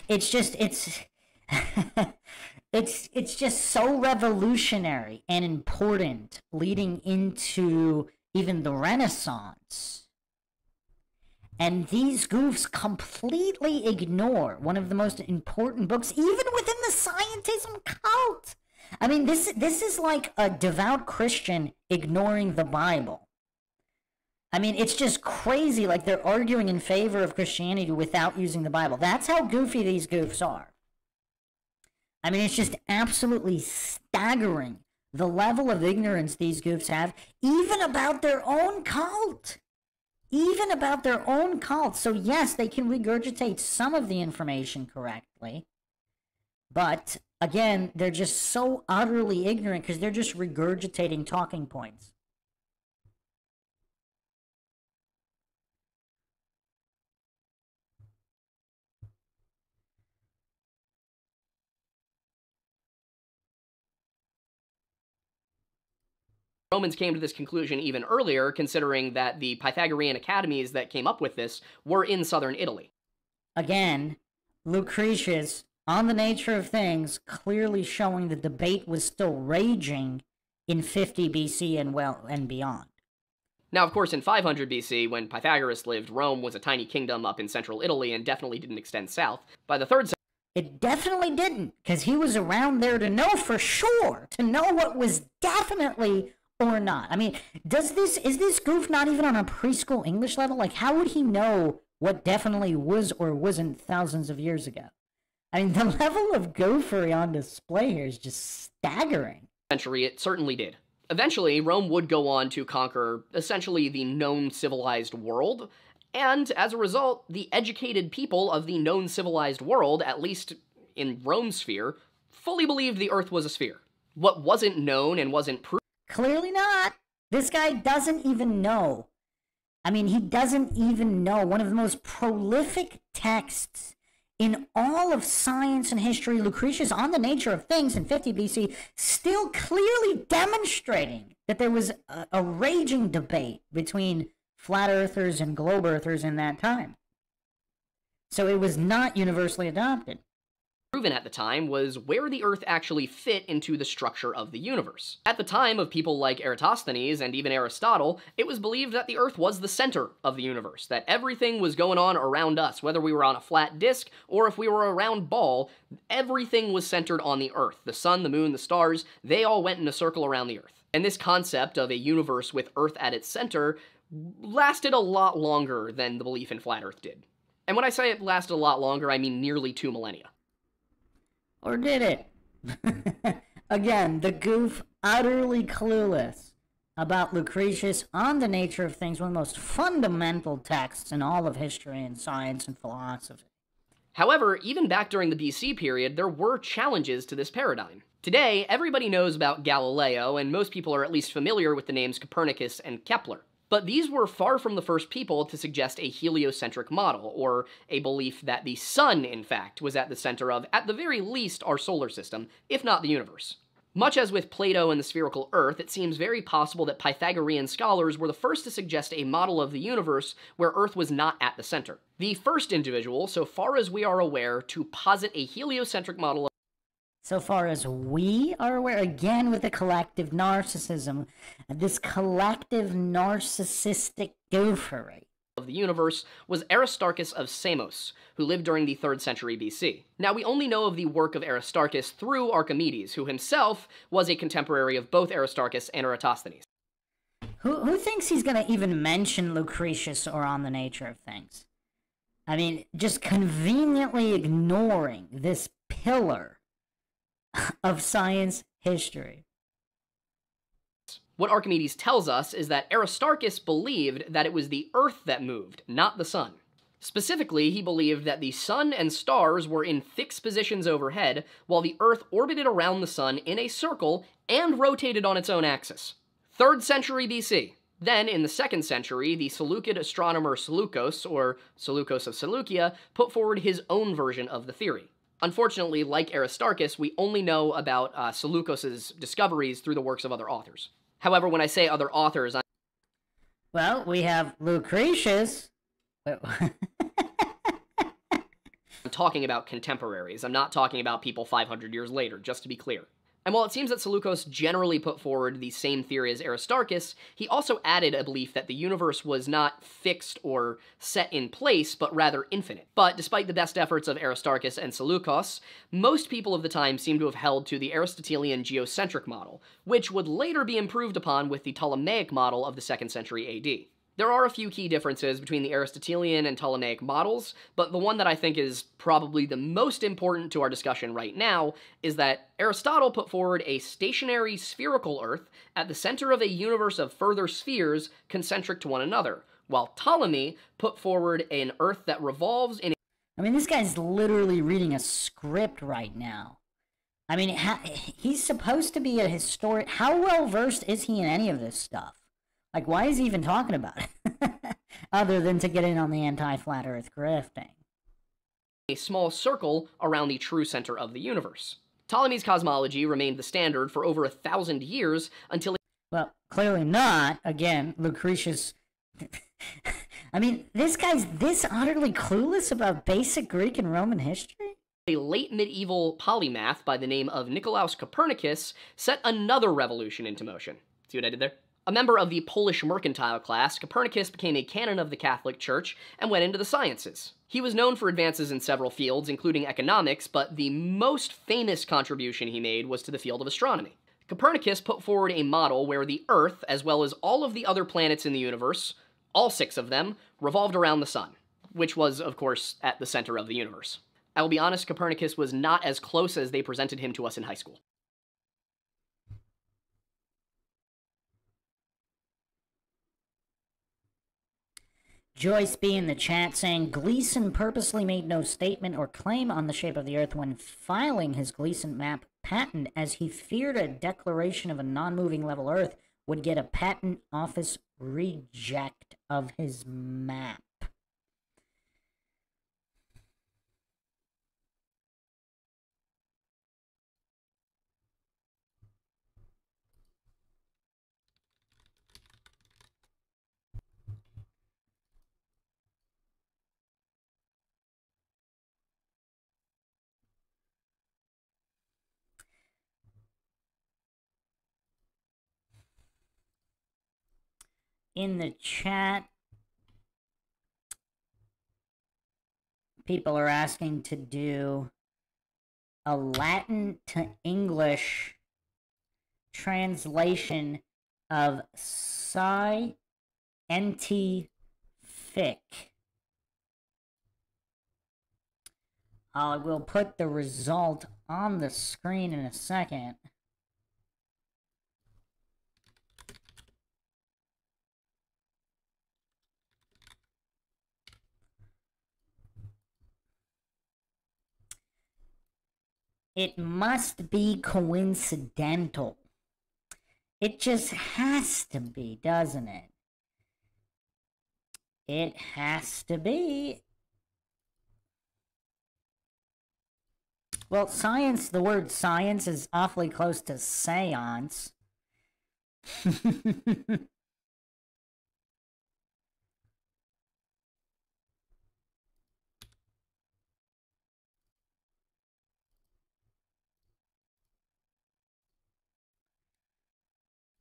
it's just, it's just so revolutionary and important leading into even the Renaissance. And these goofs completely ignore one of the most important books, even within the scientism cult. I mean, this is like a devout Christian ignoring the Bible. I mean, it's just crazy, like they're arguing in favor of Christianity without using the Bible. That's how goofy these goofs are. I mean, it's just absolutely staggering, the level of ignorance these goofs have, even about their own cult. Even about their own cult. So yes, they can regurgitate some of the information correctly. But, again, they're just so utterly ignorant because they're just regurgitating talking points. Romans came to this conclusion even earlier, considering that the Pythagorean academies that came up with this were in southern Italy. Again, Lucretius, On the Nature of Things, clearly showing the debate was still raging in 50 BC and beyond. Now, of course, in 500 BC, when Pythagoras lived, Rome was a tiny kingdom up in central Italy and definitely didn't extend south. By the 3rd century, it definitely didn't, because he was around there to know for sure, to know what was definitely or not. I mean, is this goof not even on a preschool English level? Like, how would he know what definitely was or wasn't thousands of years ago? I mean, the level of goofery on display here is just staggering. It certainly did. Eventually, Rome would go on to conquer essentially the known civilized world, and as a result, the educated people of the known civilized world, at least in Rome's sphere, fully believed the Earth was a sphere. What wasn't known and wasn't proven... Clearly not. This guy doesn't even know. I mean, he doesn't even know. One of the most prolific texts in all of science and history, Lucretius on the Nature of Things in 50 BC, still clearly demonstrating that there was a raging debate between flat earthers and globe earthers in that time. So it was not universally adopted. Proven at the time was where the Earth actually fit into the structure of the universe. At the time of people like Eratosthenes and even Aristotle, it was believed that the Earth was the center of the universe, that everything was going on around us, whether we were on a flat disk or if we were a round ball, everything was centered on the Earth. The sun, the moon, the stars, they all went in a circle around the Earth. And this concept of a universe with Earth at its center lasted a lot longer than the belief in flat Earth did. And when I say it lasted a lot longer, I mean nearly 2 millennia. Or did it? Again, the goof utterly clueless about Lucretius on the Nature of Things, one of the most fundamental texts in all of history and science and philosophy. However, even back during the BC period, there were challenges to this paradigm. Today, everybody knows about Galileo, and most people are at least familiar with the names Copernicus and Kepler. But these were far from the first people to suggest a heliocentric model, or a belief that the sun, in fact, was at the center of, at the very least, our solar system, if not the universe. Much as with Plato and the spherical Earth, it seems very possible that Pythagorean scholars were the first to suggest a model of the universe where Earth was not at the center. The first individual, so far as we are aware, to posit a heliocentric model of... So far as we are aware, again with the collective narcissism, this collective narcissistic goofery of the universe was Aristarchus of Samos, who lived during the 3rd century BC. Now, we only know of the work of Aristarchus through Archimedes, who himself was a contemporary of both Aristarchus and Eratosthenes. Who thinks he's going to even mention Lucretius or On the Nature of Things? I mean, just conveniently ignoring this pillar of science history. What Archimedes tells us is that Aristarchus believed that it was the Earth that moved, not the sun. Specifically, he believed that the sun and stars were in fixed positions overhead, while the Earth orbited around the sun in a circle and rotated on its own axis. 3rd century BC. Then, in the 2nd century, the Seleucid astronomer Seleucus, or Seleucus of Seleucia, put forward his own version of the theory. Unfortunately, like Aristarchus, we only know about Seleucus's discoveries through the works of other authors. However, when I say other authors, well, we have Lucretius. I'm talking about contemporaries. I'm not talking about people 500 years later, just to be clear. And while it seems that Seleucus generally put forward the same theory as Aristarchus, he also added a belief that the universe was not fixed or set in place, but rather infinite. But despite the best efforts of Aristarchus and Seleucus, most people of the time seem to have held to the Aristotelian geocentric model, which would later be improved upon with the Ptolemaic model of the 2nd century AD. There are a few key differences between the Aristotelian and Ptolemaic models, but the one that I think is probably the most important to our discussion right now is that Aristotle put forward a stationary spherical Earth at the center of a universe of further spheres concentric to one another, while Ptolemy put forward an Earth that revolves in... I mean, this guy's literally reading a script right now. I mean, he's supposed to be a historian. How well-versed is he in any of this stuff? Like, why is he even talking about it? Other than to get in on the anti-flat Earth grifting. A small circle around the true center of the universe. Ptolemy's cosmology remained the standard for over 1,000 years until... Well, clearly not. Again, Lucretius... I mean, this guy's this utterly clueless about basic Greek and Roman history? A late medieval polymath by the name of Nicolaus Copernicus set another revolution into motion. See what I did there? A member of the Polish mercantile class, Copernicus became a canon of the Catholic Church and went into the sciences. He was known for advances in several fields, including economics, but the most famous contribution he made was to the field of astronomy. Copernicus put forward a model where the Earth, as well as all of the other planets in the universe, all 6 of them, revolved around the sun, which was, of course, at the center of the universe. I will be honest, Copernicus was not as close as they presented him to us in high school. Joyce B. in the chat saying, Gleason purposely made no statement or claim on the shape of the Earth when filing his Gleason map patent, as he feared a declaration of a non-moving level Earth would get a patent office reject of his map. In the chat, people are asking to do a Latin to English translation of scientific. I will put the result on the screen in a second. It must be coincidental. It just has to be, doesn't it? It has to be. Well, science, the word science is awfully close to seance.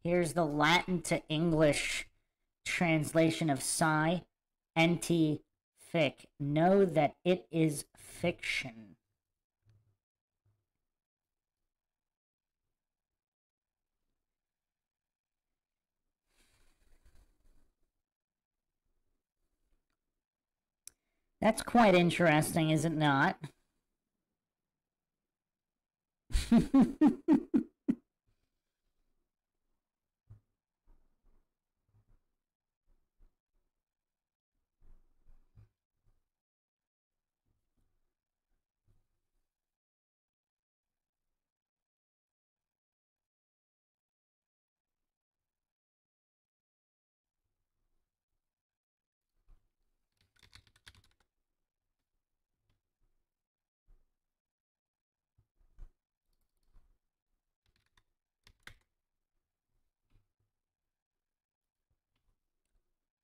Here's the Latin to English translation of scientific. Know that it is fiction. That's quite interesting, is it not?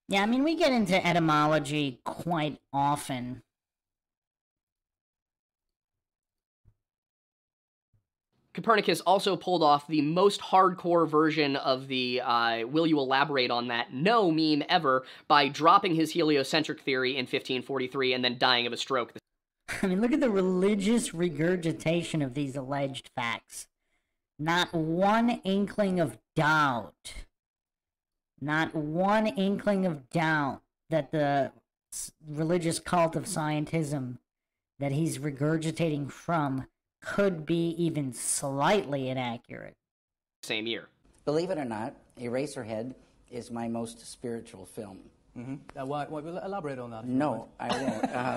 Yeah, I mean, we get into etymology quite often. Copernicus also pulled off the most hardcore version of the will you elaborate on that no meme ever by dropping his heliocentric theory in 1543 and then dying of a stroke. I mean, look at the religious regurgitation of these alleged facts. Not one inkling of doubt. Not one inkling of doubt that the religious cult of scientism that he's regurgitating from could be even slightly inaccurate. Same year. Believe it or not, Eraserhead is my most spiritual film. Why will elaborate on that? No, I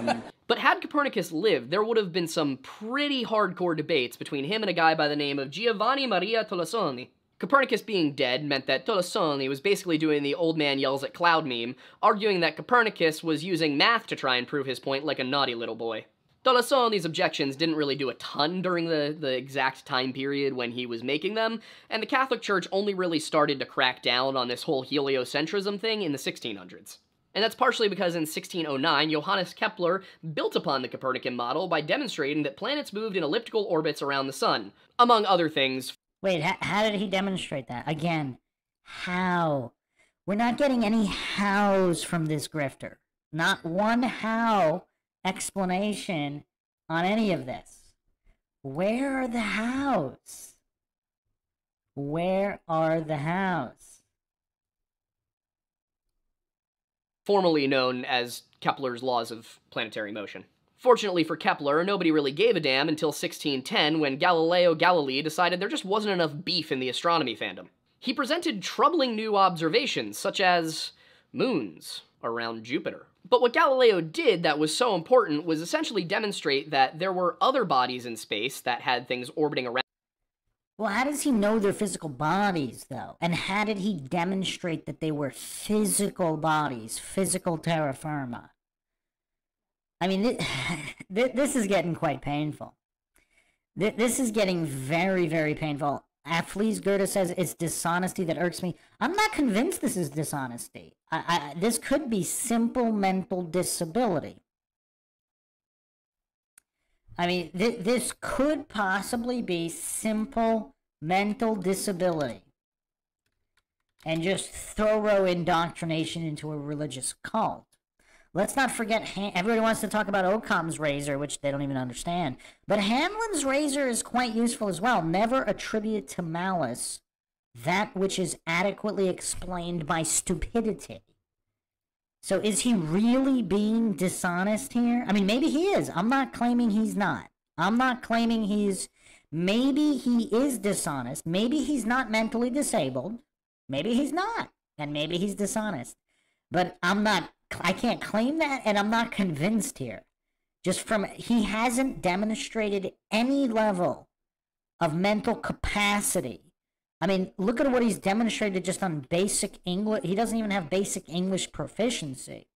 won't. But had Copernicus lived, there would have been some pretty hardcore debates between him and a guy by the name of Giovanni Maria Tolosoni. Copernicus being dead meant that Tolosoni was basically doing the old man yells at cloud meme, arguing that Copernicus was using math to try and prove his point like a naughty little boy. Tolosoni's objections didn't really do a ton during the exact time period when he was making them, and the Catholic Church only really started to crack down on this whole heliocentrism thing in the 1600s. And that's partially because in 1609, Johannes Kepler built upon the Copernican model by demonstrating that planets moved in elliptical orbits around the sun, among other things. Wait, how did he demonstrate that? Again, How? We're not getting any hows from this grifter. Not one how explanation on any of this. Where are the hows? Where are the hows? Formerly known as Kepler's laws of planetary motion. Fortunately for Kepler, nobody really gave a damn until 1610 when Galileo Galilei decided there just wasn't enough beef in the astronomy fandom. He presented troubling new observations, such as moons around Jupiter. But what Galileo did that was so important was essentially demonstrate that there were other bodies in space that had things orbiting around. Well, how does he know they're physical bodies, though? And how did he demonstrate that they were physical bodies, physical terra firma? I mean, this is getting quite painful. This is getting very, very painful. Afflees Goethe says it's dishonesty that irks me. I'm not convinced this is dishonesty. This could be simple mental disability. I mean, this could possibly be simple mental disability and just thorough indoctrination into a religious cult. Let's not forget, everybody wants to talk about Occam's razor, which they don't even understand. But Hanlon's razor is quite useful as well. Never attribute to malice that which is adequately explained by stupidity. So is he really being dishonest here? I mean, maybe he is. I'm not claiming he's not. I'm not claiming he's... Maybe he is dishonest. Maybe he's not mentally disabled. Maybe he's not. And maybe he's dishonest. But I can't claim that, and I'm not convinced here. Just from... He hasn't demonstrated any level of mental capacity. I mean, look at what he's demonstrated just on basic English. He doesn't even have basic English proficiency.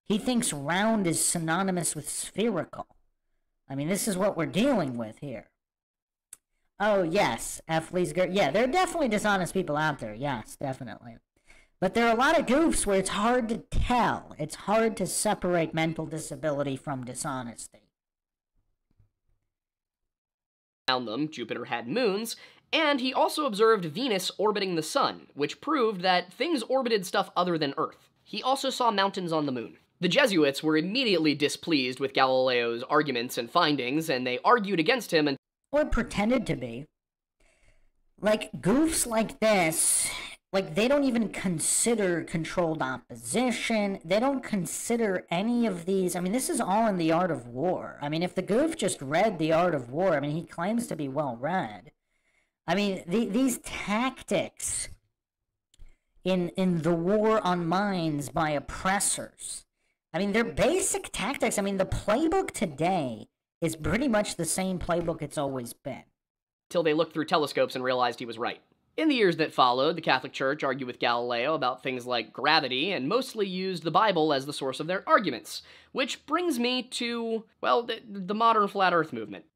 He thinks round is synonymous with spherical. I mean, this is what we're dealing with here. Oh, yes, Afflees Goethe. Yeah, there are definitely dishonest people out there. Yes, definitely. But there are a lot of goofs where it's hard to tell. It's hard to separate mental disability from dishonesty. Around them, Jupiter had moons, and he also observed Venus orbiting the sun, which proved that things orbited stuff other than Earth. He also saw mountains on the moon. The Jesuits were immediately displeased with Galileo's arguments and findings, and they argued against him and or pretended to be. Like, goofs like this, like, they don't even consider controlled opposition. They don't consider any of these. I mean, this is all in The Art of War. I mean, if the goof just read The Art of War, I mean, he claims to be well read. I mean, these tactics in the war on minds by oppressors, I mean, they're basic tactics. I mean, the playbook today is pretty much the same playbook it's always been. Till they looked through telescopes and realized he was right. In the years that followed, the Catholic Church argued with Galileo about things like gravity and mostly used the Bible as the source of their arguments, which brings me to, well, the modern flat Earth movement.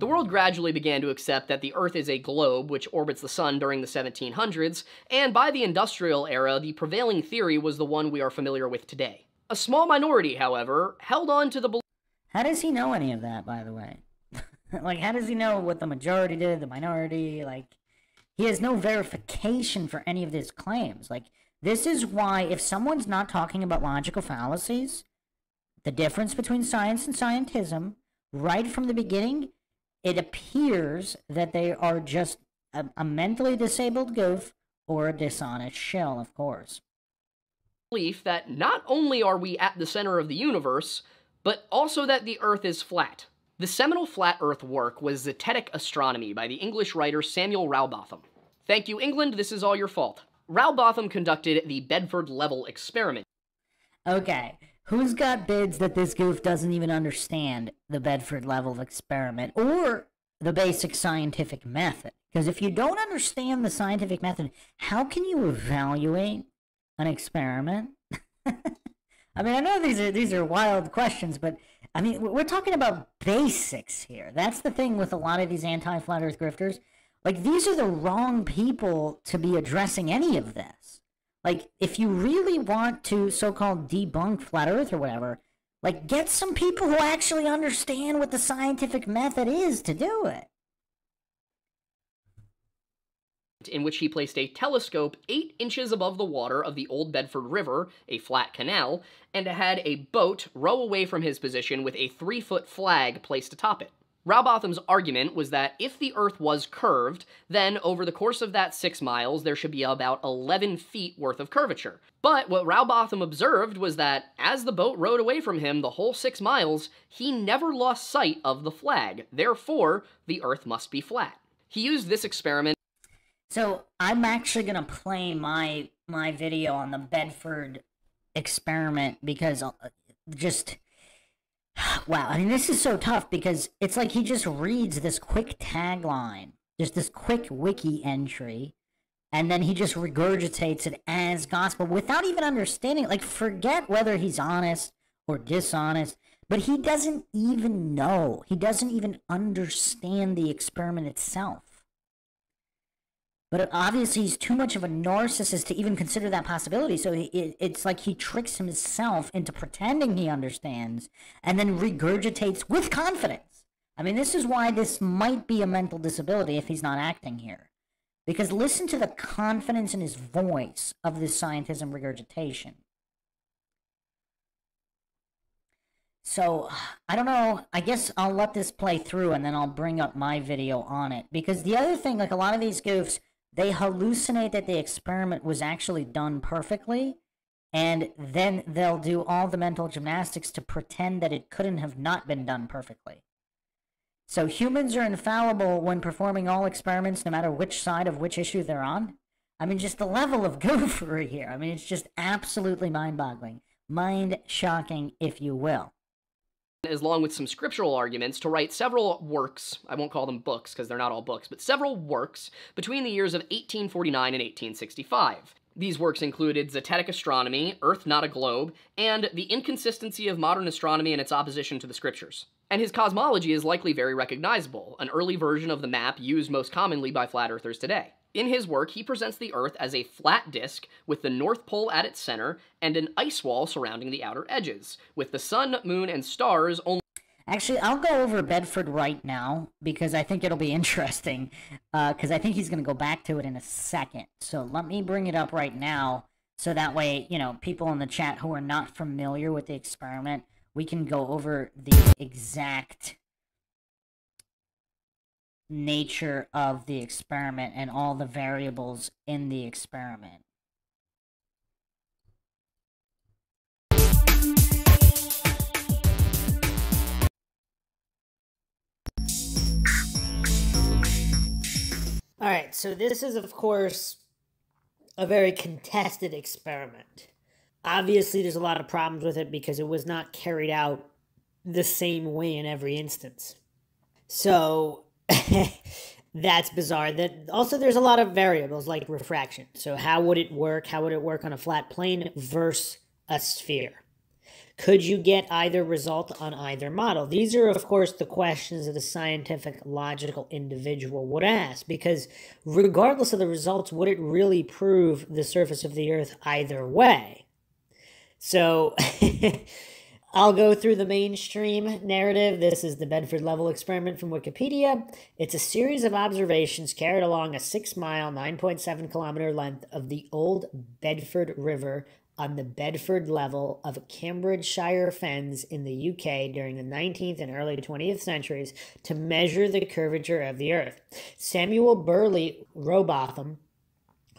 The world gradually began to accept that the Earth is a globe which orbits the sun during the 1700s, and by the industrial era, the prevailing theory was the one we are familiar with today. A small minority, however, held on to the belief. How does he know any of that, by the way? Like, how does he know what the majority did, the minority? Like, he has no verification for any of his claims. Like, this is why, if someone's not talking about logical fallacies, the difference between science and scientism, right from the beginning, it appears that they are just a mentally disabled goof or a dishonest shill, of course. Belief that not only are we at the center of the universe, but also that the Earth is flat. The seminal flat Earth work was Zetetic Astronomy by the English writer Samuel Rowbotham. Thank you, England, this is all your fault. Rowbotham conducted the Bedford Level experiment. Okay, who's got bids that this goof doesn't even understand the Bedford Level experiment or the basic scientific method? Because if you don't understand the scientific method, how can you evaluate an experiment? I mean, I know these are wild questions, but I mean, we're talking about basics here. That's the thing with a lot of these anti-flat Earth grifters. Like, these are the wrong people to be addressing any of this. Like, if you really want to so-called debunk flat Earth or whatever, Like, get some people who actually understand what the scientific method is to do it. In which he placed a telescope 8 inches above the water of the Old Bedford River, a flat canal, and had a boat row away from his position with a 3-foot flag placed atop it. Rowbotham's argument was that if the Earth was curved, then over the course of that 6 miles, there should be about 11 feet worth of curvature. But what Rowbotham observed was that as the boat rowed away from him the whole 6 miles, he never lost sight of the flag. Therefore, the Earth must be flat. He used this experiment. So I'm actually going to play my video on the Bedford experiment because just, wow, I mean, this is so tough because it's like he just reads this quick tagline, just this quick wiki entry, and then he just regurgitates it as gospel without even understanding, like, forget whether he's honest or dishonest, but he doesn't even know. He doesn't even understand the experiment itself. But obviously he's too much of a narcissist to even consider that possibility. So it's like he tricks himself into pretending he understands and then regurgitates with confidence. I mean, this is why this might be a mental disability if he's not acting here. Because listen to the confidence in his voice of this scientism regurgitation. So, I don't know, I guess I'll let this play through and then I'll bring up my video on it. Because the other thing, like a lot of these goofs, they hallucinate that the experiment was actually done perfectly, and then they'll do all the mental gymnastics to pretend that it couldn't have not been done perfectly. So humans are infallible when performing all experiments, no matter which side of which issue they're on. I mean, just the level of goofery here. I mean, it's just absolutely mind-boggling. Mind-shocking, if you will. Along with some scriptural arguments, to write several works, I won't call them books because they're not all books, but several works between the years of 1849 and 1865. These works included Zetetic Astronomy, Earth Not a Globe, and The Inconsistency of Modern Astronomy and Its Opposition to the Scriptures. And his cosmology is likely very recognizable, an early version of the map used most commonly by flat earthers today. In his work, he presents the Earth as a flat disk with the North Pole at its center and an ice wall surrounding the outer edges, with the sun, moon, and stars only... Actually, I'll go over Bedford right now because I think it'll be interesting, because I think he's going to go back to it in a second. So let me bring it up right now so that way, you know, people in the chat who are not familiar with the experiment, we can go over the exact nature of the experiment and all the variables in the experiment. Alright, so this is, of course, a very contested experiment. Obviously, there's a lot of problems with it because it was not carried out the same way in every instance. So, that's bizarre. Also, there's a lot of variables like refraction. So how would it work? How would it work on a flat plane versus a sphere? Could you get either result on either model? These are, of course, the questions that a scientific, logical individual would ask, because regardless of the results, would it really prove the surface of the Earth either way? So, I'll go through the mainstream narrative. This is the Bedford level experiment from Wikipedia. It's a series of observations carried along a 6-mile, 9.7-kilometer length of the Old Bedford River on the Bedford level of Cambridgeshire Fens in the UK during the 19th and early 20th centuries to measure the curvature of the Earth. Samuel Burley Rowbotham,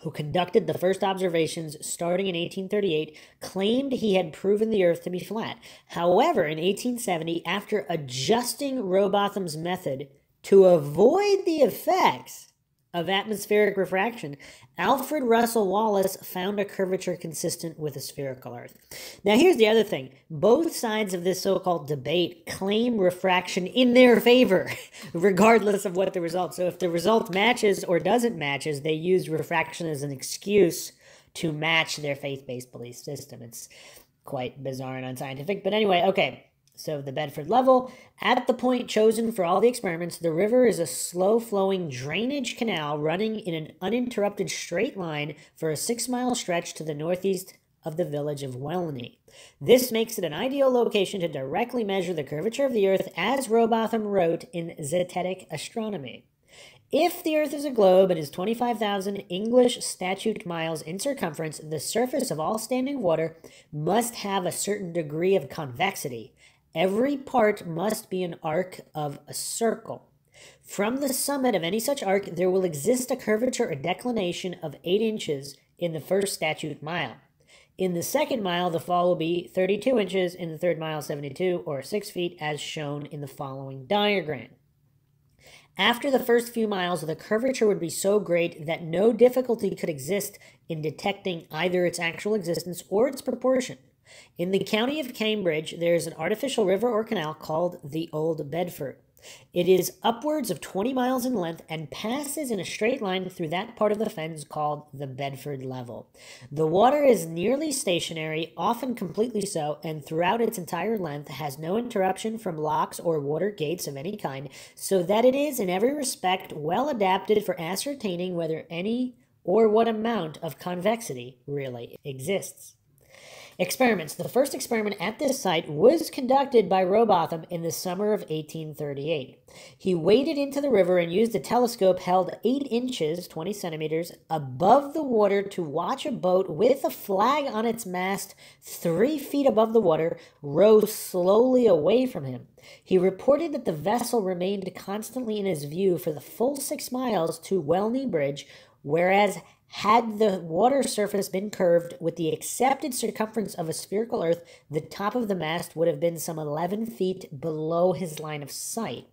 who conducted the first observations starting in 1838, claimed he had proven the Earth to be flat. However, in 1870, after adjusting Rowbotham's method to avoid the effects of atmospheric refraction, Alfred Russel Wallace found a curvature consistent with a spherical Earth. Now, here's the other thing. Both sides of this so-called debate claim refraction in their favor, regardless of what the result. So if the result matches or doesn't matches, they use refraction as an excuse to match their faith-based belief system. It's quite bizarre and unscientific. But anyway, okay. So the Bedford level, at the point chosen for all the experiments, the river is a slow-flowing drainage canal running in an uninterrupted straight line for a 6-mile stretch to the northeast of the village of Welney. This makes it an ideal location to directly measure the curvature of the Earth, as Robotham wrote in Zetetic Astronomy. If the Earth is a globe and is 25,000 English statute miles in circumference, the surface of all standing water must have a certain degree of convexity. Every part must be an arc of a circle. From the summit of any such arc, there will exist a curvature or declination of 8 inches in the first statute mile. In the second mile, the fall will be 32 inches, in the third mile, 72, or 6 feet, as shown in the following diagram. After the first few miles, the curvature would be so great that no difficulty could exist in detecting either its actual existence or its proportion. In the county of Cambridge, there is an artificial river or canal called the Old Bedford. It is upwards of 20 miles in length and passes in a straight line through that part of the fens called the Bedford Level. The water is nearly stationary, often completely so, and throughout its entire length has no interruption from locks or water gates of any kind, so that it is in every respect well adapted for ascertaining whether any or what amount of convexity really exists. Experiments. The first experiment at this site was conducted by Robotham in the summer of 1838. He waded into the river and used a telescope held 8 inches, 20 centimeters, above the water to watch a boat with a flag on its mast 3 feet above the water row slowly away from him. He reported that the vessel remained constantly in his view for the full 6 miles to Welney Bridge, whereas had the water surface been curved with the accepted circumference of a spherical Earth, the top of the mast would have been some 11 feet below his line of sight.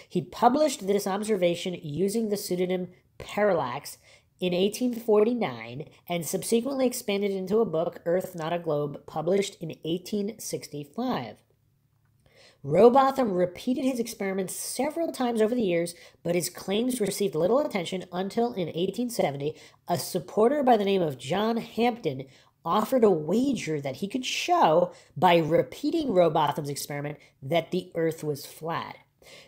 He published this observation using the pseudonym Parallax in 1849 and subsequently expanded into a book, Earth Not a Globe, published in 1865. Robotham repeated his experiments several times over the years, but his claims received little attention until in 1870, a supporter by the name of John Hampden offered a wager that he could show, by repeating Robotham's experiment, that the Earth was flat.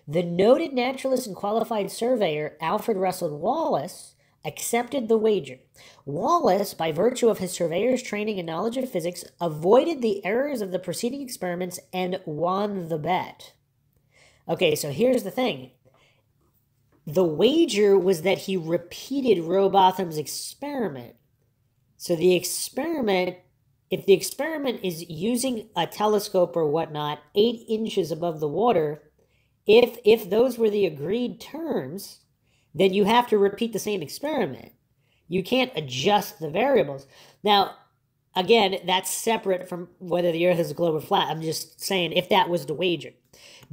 The noted naturalist and qualified surveyor Alfred Russel Wallace accepted the wager. Wallace, by virtue of his surveyor's training and knowledge of physics, avoided the errors of the preceding experiments and won the bet. Okay, so here's the thing. The wager was that he repeated Robotham's experiment. So the experiment, if the experiment is using a telescope or whatnot 8 inches above the water, if those were the agreed terms, then you have to repeat the same experiment. You can't adjust the variables. Now, again, that's separate from whether the Earth is a globe or flat. I'm just saying, if that was the wager.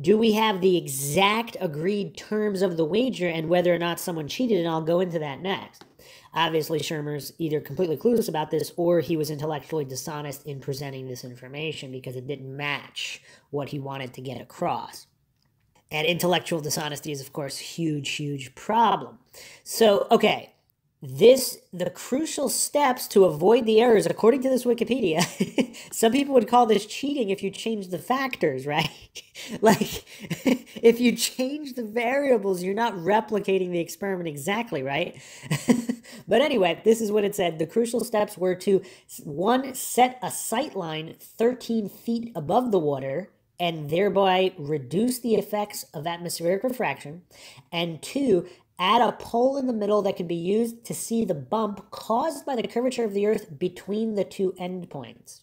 Do we have the exact agreed terms of the wager and whether or not someone cheated? And I'll go into that next. Obviously, Schirmer's either completely clueless about this or he was intellectually dishonest in presenting this information because it didn't match what he wanted to get across. And intellectual dishonesty is, of course, a huge, huge problem. So, okay, the crucial steps to avoid the errors, according to this Wikipedia, some people would call this cheating if you change the factors, right? Like, if you change the variables, you're not replicating the experiment exactly, right? But anyway, this is what it said. The crucial steps were to, 1, set a sight line 13 feet above the water, and thereby reduce the effects of atmospheric refraction, and 2, add a pole in the middle that can be used to see the bump caused by the curvature of the Earth between the 2 endpoints.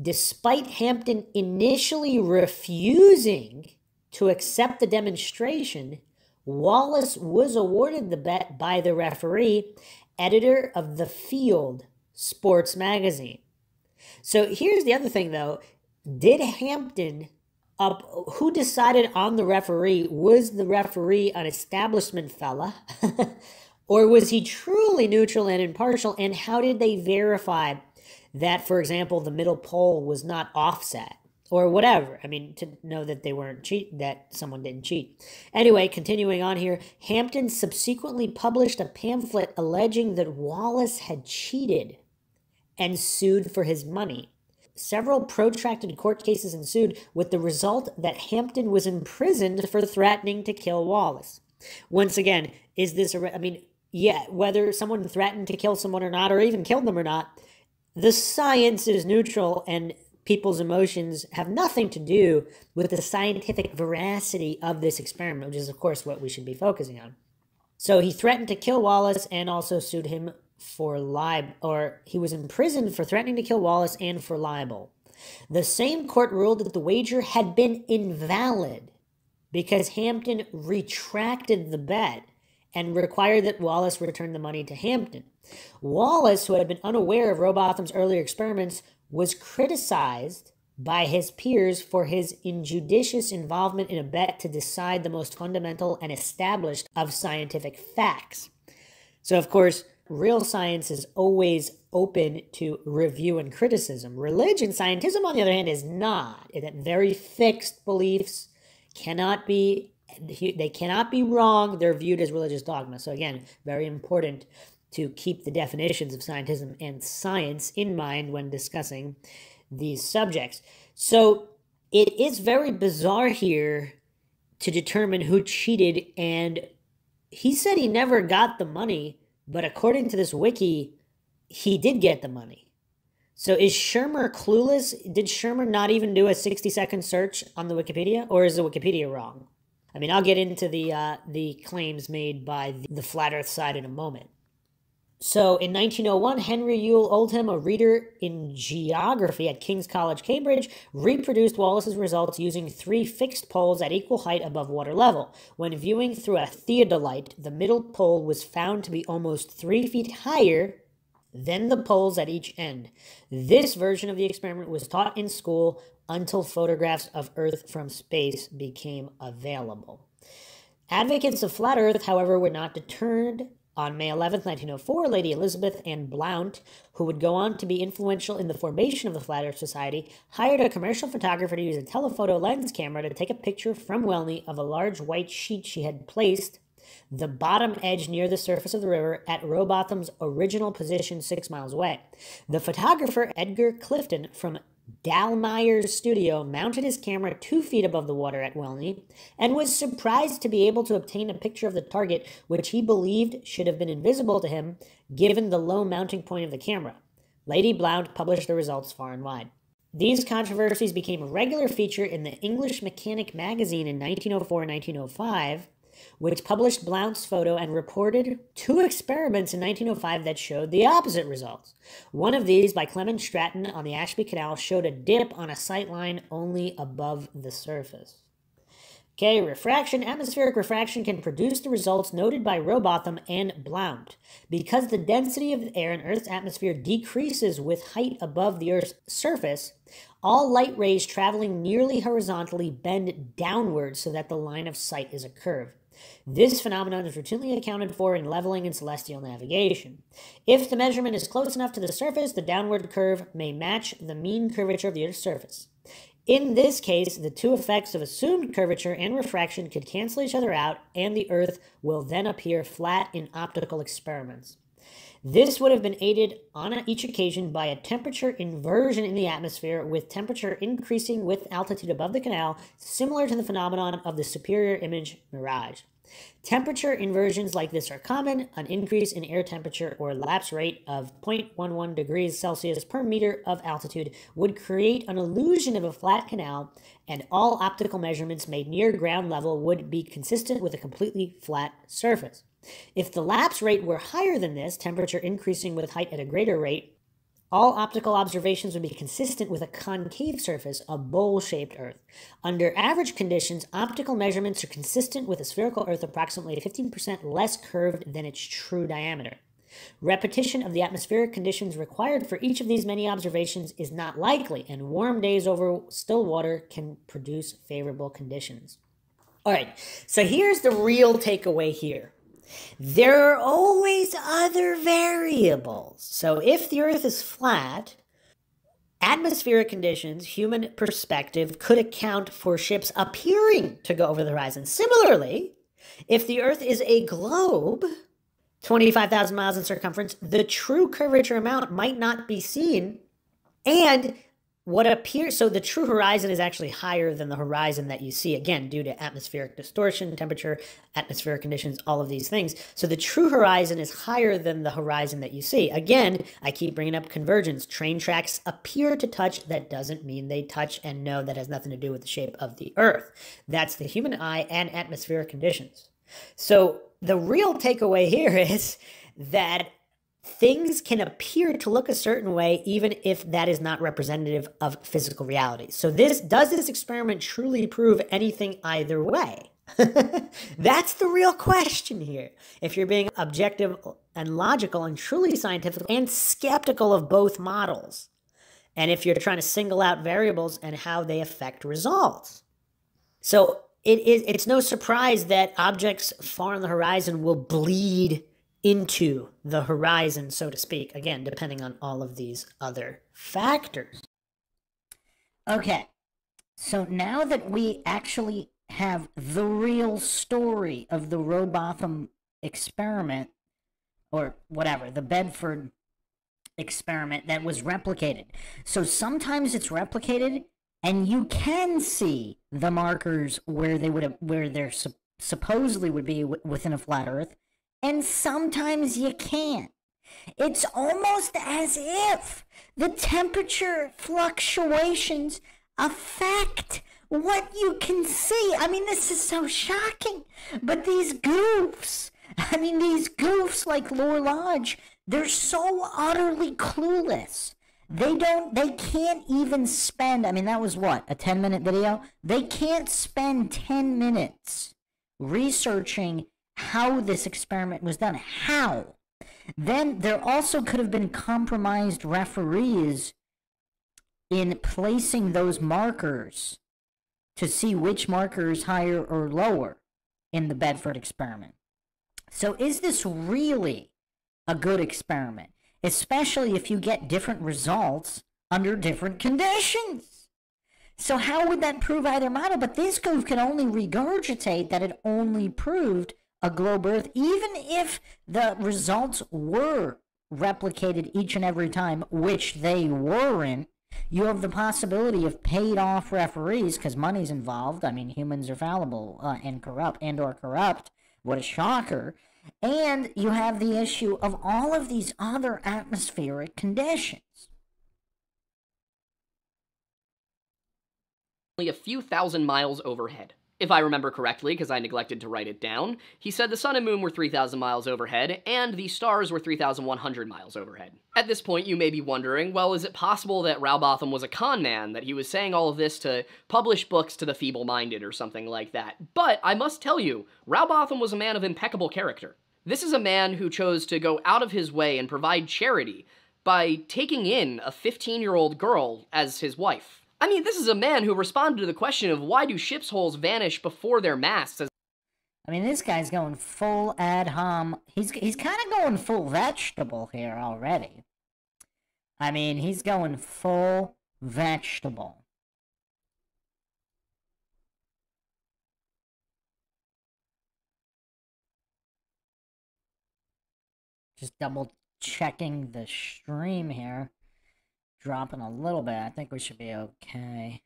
Despite Hampden initially refusing to accept the demonstration, Wallace was awarded the bet by the referee, editor of The Field sports magazine. So here's the other thing, though. Did Hampden, who decided on the referee? Was the referee an establishment fella? Or was he truly neutral and impartial? And how did they verify that, for example, the middle pole was not offset? Or whatever. I mean, to know that they weren't that someone didn't cheat. Anyway, continuing on here, Hampden subsequently published a pamphlet alleging that Wallace had cheated and sued for his money. Several protracted court cases ensued, with the result that Hampden was imprisoned for threatening to kill Wallace. Once again, is this I mean, yeah, whether someone threatened to kill someone or not, or even killed them or not, The science is neutral and people's emotions have nothing to do with the scientific veracity of this experiment, which is, of course, what we should be focusing on. So he threatened to kill Wallace and also sued him for libel, or he was imprisoned for threatening to kill Wallace and for libel. The same court ruled that the wager had been invalid because Hampton retracted the bet and required that Wallace return the money to Hampton. Wallace, who had been unaware of Rowbotham's earlier experiments, was criticized by his peers for his injudicious involvement in a bet to decide the most fundamental and established of scientific facts. So, of course, real science is always open to review and criticism. Religion, scientism, on the other hand, is not. It had very fixed beliefs, they cannot be wrong. They're viewed as religious dogma. So again, very important to keep the definitions of scientism and science in mind when discussing these subjects. So it is very bizarre here to determine who cheated, and he said he never got the money, but according to this wiki, he did get the money. So is Shermer clueless? Did Shermer not even do a 60-second search on the Wikipedia, or is the Wikipedia wrong? I mean, I'll get into the claims made by the Flat Earth side in a moment. So in 1901, Henry Yule Oldham, a reader in geography at King's College, Cambridge, reproduced Wallace's results using 3 fixed poles at equal height above water level. When viewing through a theodolite, the middle pole was found to be almost 3 feet higher than the poles at each end. This version of the experiment was taught in school until photographs of Earth from space became available. Advocates of flat Earth, however, were not deterred. On May 11, 1904, Lady Elizabeth Ann Blount, who would go on to be influential in the formation of the Flat Earth Society, hired a commercial photographer to use a telephoto lens camera to take a picture from Welney of a large white sheet she had placed the bottom edge near the surface of the river at Rowbotham's original position 6 miles away. The photographer, Edgar Clifton, from Dallmeyer's studio, mounted his camera 2 feet above the water at Welney and was surprised to be able to obtain a picture of the target, which he believed should have been invisible to him given the low mounting point of the camera. Lady Blount published the results far and wide. These controversies became a regular feature in the English Mechanic magazine in 1904 and 1905, which published Blount's photo and reported 2 experiments in 1905 that showed the opposite results. One of these, by Clement Stratton on the Ashby Canal, showed a dip on a sight line only above the surface. Okay, refraction. Atmospheric refraction can produce the results noted by Rowbotham and Blount. Because the density of the air in Earth's atmosphere decreases with height above the Earth's surface, all light rays traveling nearly horizontally bend downward so that the line of sight is a curve. This phenomenon is routinely accounted for in leveling and celestial navigation. If the measurement is close enough to the surface, the downward curve may match the mean curvature of the Earth's surface. In this case, the 2 effects of assumed curvature and refraction could cancel each other out, and the Earth will then appear flat in optical experiments. This would have been aided on each occasion by a temperature inversion in the atmosphere, with temperature increasing with altitude above the canal, similar to the phenomenon of the superior image mirage. Temperature inversions like this are common. An increase in air temperature or lapse rate of 0.11 degrees Celsius per meter of altitude would create an illusion of a flat canal, and all optical measurements made near ground level would be consistent with a completely flat surface. If the lapse rate were higher than this, temperature increasing with height at a greater rate, all optical observations would be consistent with a concave surface, a bowl-shaped Earth. Under average conditions, optical measurements are consistent with a spherical Earth approximately 15% less curved than its true diameter. Repetition of the atmospheric conditions required for each of these many observations is not likely, and warm days over still water can produce favorable conditions. All right, so here's the real takeaway here. There are always other variables. So if the Earth is flat, atmospheric conditions, human perspective, could account for ships appearing to go over the horizon. Similarly, if the Earth is a globe, 25,000 miles in circumference, the true curvature amount might not be seen, and what appears, so the true horizon is actually higher than the horizon that you see, again, due to atmospheric distortion, temperature, atmospheric conditions, all of these things. So the true horizon is higher than the horizon that you see. Again, I keep bringing up convergence. Train tracks appear to touch. That doesn't mean they touch, and no, that has nothing to do with the shape of the Earth. That's the human eye and atmospheric conditions. So the real takeaway here is that things can appear to look a certain way even if that is not representative of physical reality. So does this experiment truly prove anything either way? That's the real question here. If you're being objective and logical and truly scientific and skeptical of both models, and if you're trying to single out variables and how they affect results. So it's no surprise that objects far on the horizon will bleed into the horizon, so to speak, again, depending on all of these other factors. Okay, so now that we actually have the real story of the Robotham experiment, or whatever, the Bedford experiment that was replicated. So sometimes it's replicated, and you can see the markers where they're supposedly would be within a flat Earth, and sometimes you can't. It's almost as if the temperature fluctuations affect what you can see. I mean, this is so shocking. But these goofs like Lore Lodge, they're so utterly clueless. They can't even spend, I mean, that was what, a 10-minute video? They can't spend 10 minutes researching how this experiment was done. How? Then there also could have been compromised referees in placing those markers to see which marker is higher or lower in the Bedford experiment. So is this really a good experiment? Especially if you get different results under different conditions. So how would that prove either model? But this goof can only regurgitate that it only proved a globe Earth, even if the results were replicated each and every time, which they weren't. You have the possibility of paid off referees because money's involved. I mean, humans are fallible and corrupt. What a shocker. And you have the issue of all of these other atmospheric conditions. Only a few thousand miles overhead. If I remember correctly, because I neglected to write it down, he said the sun and moon were 3,000 miles overhead, and the stars were 3,100 miles overhead. At this point, you may be wondering, well, is it possible that Rowbotham was a con man, that he was saying all of this to publish books to the feeble-minded or something like that? But I must tell you, Rowbotham was a man of impeccable character. This is a man who chose to go out of his way and provide charity by taking in a 15-year-old girl as his wife. I mean, this is a man who responded to the question of why do ship's holes vanish before their masts. I mean, this guy's going full ad hom. He's kind of going full vegetable here already. I mean, he's going full vegetable. Just double checking the stream here. Dropping a little bit. I think we should be okay.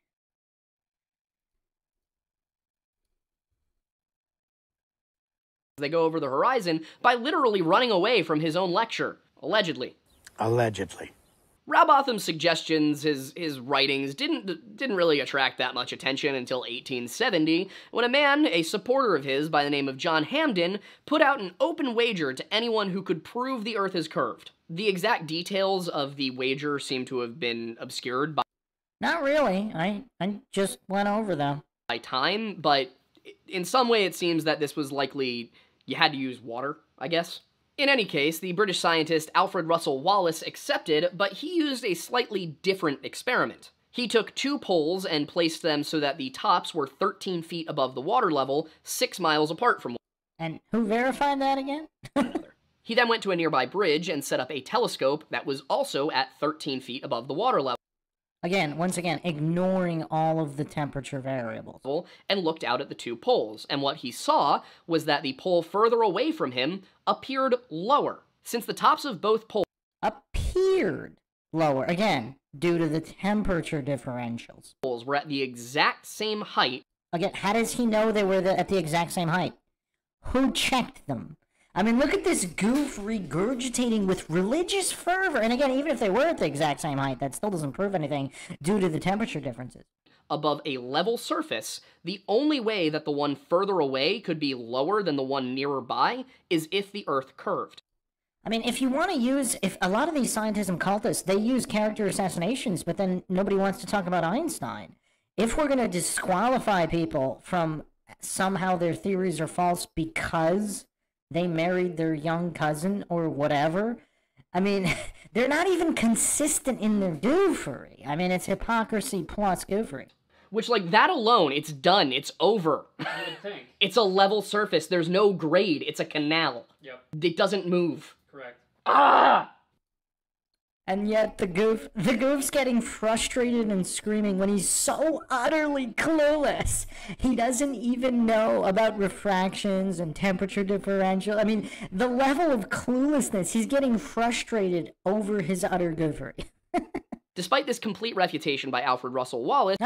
They go over the horizon by literally running away from his own lecture, allegedly. Allegedly. Rowbotham's suggestions, his writings, didn't really attract that much attention until 1870, when a man, a supporter of his by the name of John Hamden, put out an open wager to anyone who could prove the Earth is curved. The exact details of the wager seem to have been obscured by... Not really. I just went over them. ...by time, but in some way it seems that this was likely... you had to use water, I guess. In any case, the British scientist Alfred Russel Wallace accepted, but he used a slightly different experiment. He took two poles and placed them so that the tops were 13 feet above the water level, 6 miles apart from one another. And who verified that again? He then went to a nearby bridge and set up a telescope that was also at 13 feet above the water level. Again, once again, ignoring all of the temperature variables. And looked out at the two poles, and what he saw was that the pole further away from him appeared lower, since the tops of both poles appeared. lower. Again, due to the temperature differentials. Poles were at the exact same height. Again, how does he know they were at the exact same height? Who checked them? I mean, look at this goof regurgitating with religious fervor. And again, even if they were at the exact same height, that still doesn't prove anything due to the temperature differences. Above a level surface, the only way that the one further away could be lower than the one nearer by is if the Earth curved. I mean, if you want to use, if a lot of these scientists and cultists, they use character assassinations, but then nobody wants to talk about Einstein. If we're going to disqualify people from somehow their theories are false because they married their young cousin or whatever, I mean, they're not even consistent in their goofery. I mean, it's hypocrisy plus goofery. Which, like, that alone, it's done. It's over. You would think. It's a level surface. There's no grade. It's a canal. Yep. It doesn't move. Correct. Ah! And yet the goof's getting frustrated and screaming when he's so utterly clueless. He doesn't even know about refractions and temperature differential. I mean, the level of cluelessness, he's getting frustrated over his utter goofery. Despite this complete refutation by Alfred Russel Wallace...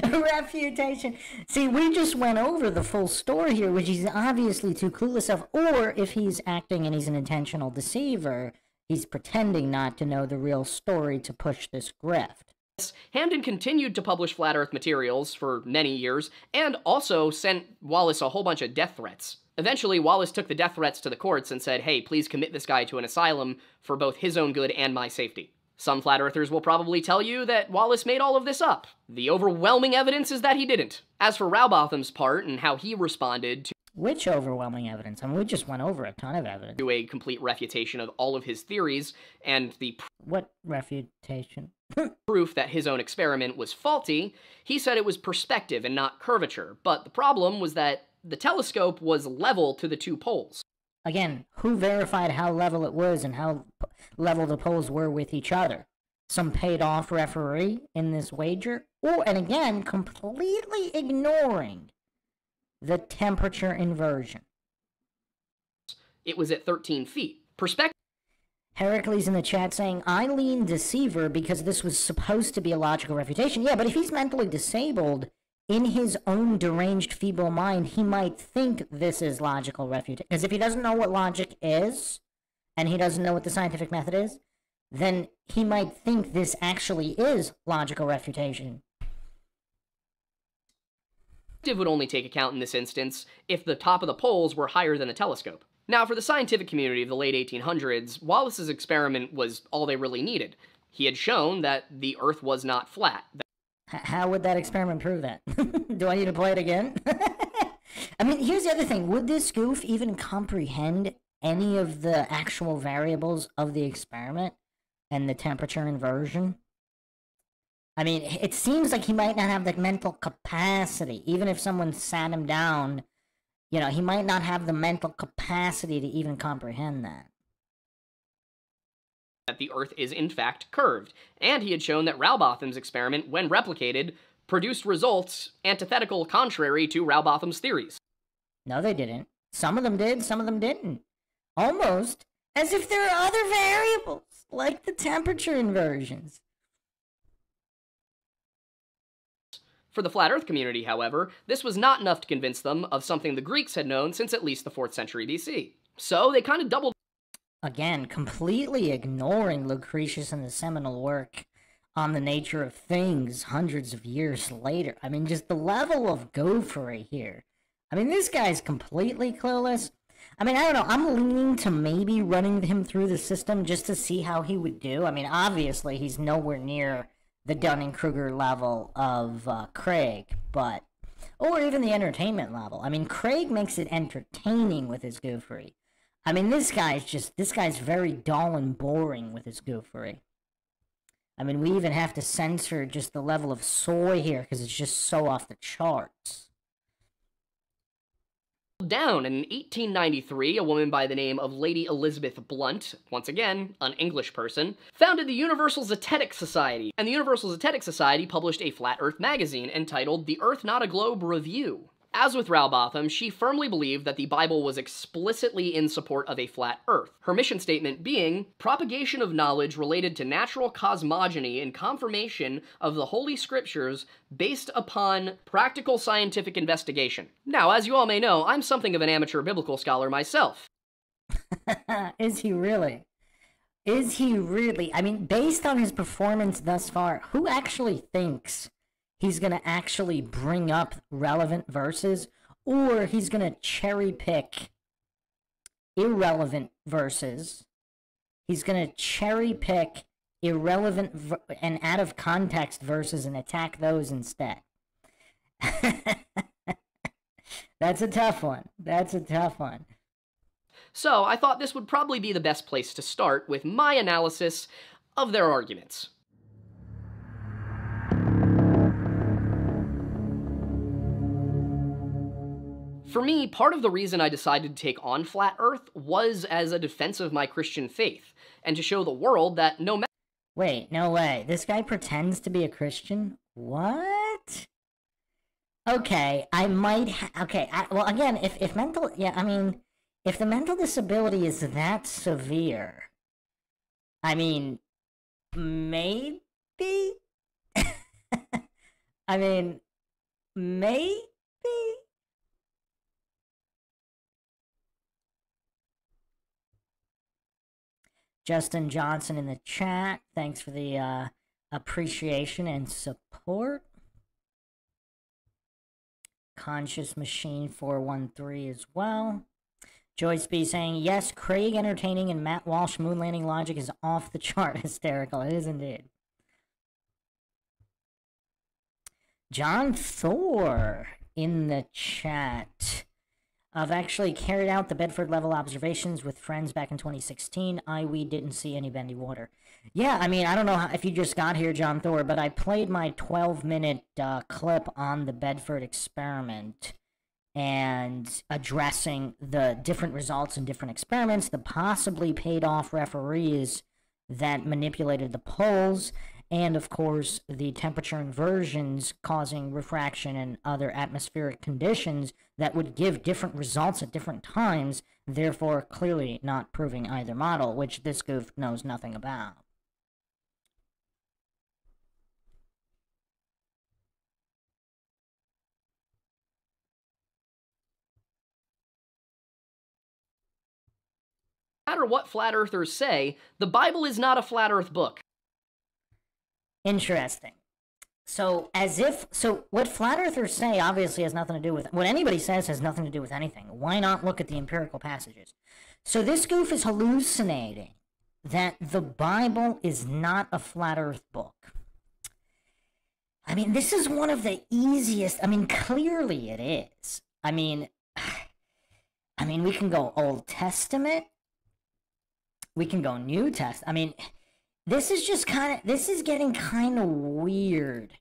Refutation. See, we just went over the full story here, which he's obviously too clueless of, or if he's acting and he's an intentional deceiver, he's pretending not to know the real story to push this grift. Hamden continued to publish flat Earth materials for many years, and also sent Wallace a whole bunch of death threats. Eventually, Wallace took the death threats to the courts and said, hey, please commit this guy to an asylum for both his own good and my safety. Some flat earthers will probably tell you that Wallace made all of this up. The overwhelming evidence is that he didn't. As for Rowbotham's part and how he responded to... Which overwhelming evidence? I mean, we just went over a ton of evidence. ...to a complete refutation of all of his theories, and the... What refutation? ...proof that his own experiment was faulty, he said it was perspective and not curvature. But the problem was that the telescope was level to the two poles. Again, who verified how level it was and how level the poles were with each other? Some paid-off referee in this wager? Or, and again, completely ignoring the temperature inversion. It was at 13 feet. Perspective... Heracles in the chat saying, I lean deceiver because this was supposed to be a logical refutation. Yeah, but if he's mentally disabled... in his own deranged, feeble mind, he might think this is logical refutation. Because if he doesn't know what logic is, and he doesn't know what the scientific method is, then he might think this actually is logical refutation. It would only take account in this instance if the top of the poles were higher than the telescope. Now, for the scientific community of the late 1800s, Wallace's experiment was all they really needed. He had shown that the Earth was not flat. How would that experiment prove that? Do I need to play it again? I mean, here's the other thing. Would this goof even comprehend any of the actual variables of the experiment and the temperature inversion? I mean, it seems like he might not have the mental capacity. Even if someone sat him down, you know, he might not have the mental capacity to even comprehend that. That the Earth is in fact curved, and he had shown that Rowbotham's experiment, when replicated, produced results antithetical contrary to Rowbotham's theories. No, they didn't. Some of them did, some of them didn't. Almost as if there are other variables, like the temperature inversions. For the Flat Earth community, however, this was not enough to convince them of something the Greeks had known since at least the 4th century BC. So they kind of doubled. Again, completely ignoring Lucretius and the seminal work on the nature of things hundreds of years later. I mean, just the level of gophery here. I mean, this guy's completely clueless. I mean, I don't know, I'm leaning to maybe running him through the system just to see how he would do. I mean, obviously, he's nowhere near the dunning-kruger level of Craig, but... or even the entertainment level. I mean, Craig makes it entertaining with his goofery. I mean, this guy's very dull and boring with his goofery. I mean, we even have to censor just the level of soy here because it's just so off the charts. Down in 1893, a woman by the name of Lady Elizabeth Blunt, once again, an English person, founded the Universal Zetetic Society, and the Universal Zetetic Society published a Flat Earth magazine entitled The Earth Not a Globe Review. As with Rowbotham, she firmly believed that the Bible was explicitly in support of a flat Earth, her mission statement being propagation of knowledge related to natural cosmogony and confirmation of the Holy Scriptures based upon practical scientific investigation. Now, as you all may know, I'm something of an amateur biblical scholar myself. Is he really? Is he really? I mean, based on his performance thus far, who actually thinks he's going to actually bring up relevant verses, or he's going to cherry pick irrelevant verses? He's going to cherry pick irrelevant and out of context verses and attack those instead. That's a tough one. That's a tough one. So I thought this would probably be the best place to start with my analysis of their arguments. For me, part of the reason I decided to take on Flat Earth was as a defense of my Christian faith, and to show the world that no matter— Wait, no way. This guy pretends to be a Christian? What? Okay, I might well, again, if mental, yeah, I mean, if the mental disability is that severe, I mean, maybe? I mean, maybe? Justin Johnson in the chat, thanks for the appreciation and support. Conscious Machine 413 as well. Joyce B saying, yes, Craig entertaining and Matt Walsh moon landing logic is off the chart hysterical. It is indeed. John Thor in the chat. I've actually carried out the Bedford level observations with friends back in 2016. We didn't see any bendy water. Yeah, I mean, I don't know if you just got here, John Thor, but I played my 12-minute clip on the Bedford experiment and addressing the different results in different experiments, the possibly paid-off referees that manipulated the polls, and, of course, the temperature inversions causing refraction and other atmospheric conditions that would give different results at different times, therefore clearly not proving either model, which this goof knows nothing about. No matter what flat earthers say, the Bible is not a flat earth book. Interesting. So, what flat earthers say obviously has nothing to do with, what anybody says has nothing to do with anything. Why not look at the empirical passages? So this goof is hallucinating that the Bible is not a flat earth book. I mean, this is one of the easiest, I mean, clearly it is. I mean, we can go Old Testament, we can go New Testament. I mean, this is just this is getting kind of weird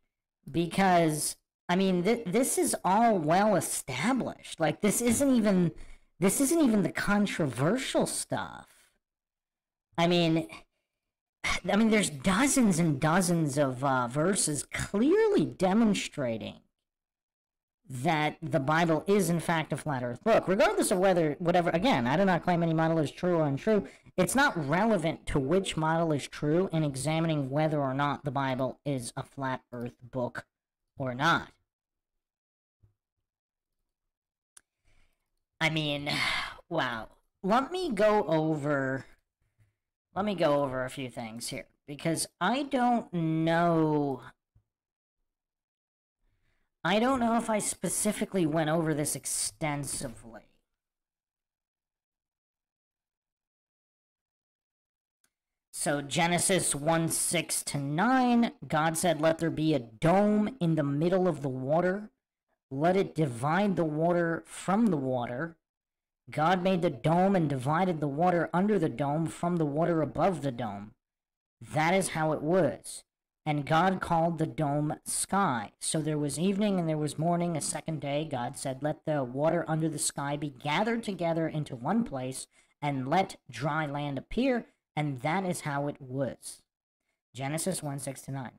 because, I mean, this is all well established. Like, this isn't even the controversial stuff. I mean, there's dozens and dozens of verses clearly demonstrating that the Bible is in fact a flat earth book, regardless of whatever, again, I do not claim any model is true or untrue. It's not relevant to which model is true in examining whether or not the Bible is a flat earth book or not. I mean, wow. Let me go over a few things here, because I don't know if I specifically went over this extensively. So Genesis 1:6-9, God said, let there be a dome in the middle of the water. Let it divide the water from the water. God made the dome and divided the water under the dome from the water above the dome. That is how it was. And God called the dome sky. So there was evening and there was morning, a second day. God said, let the water under the sky be gathered together into one place, and let dry land appear. And that is how it was. Genesis 1:6-9.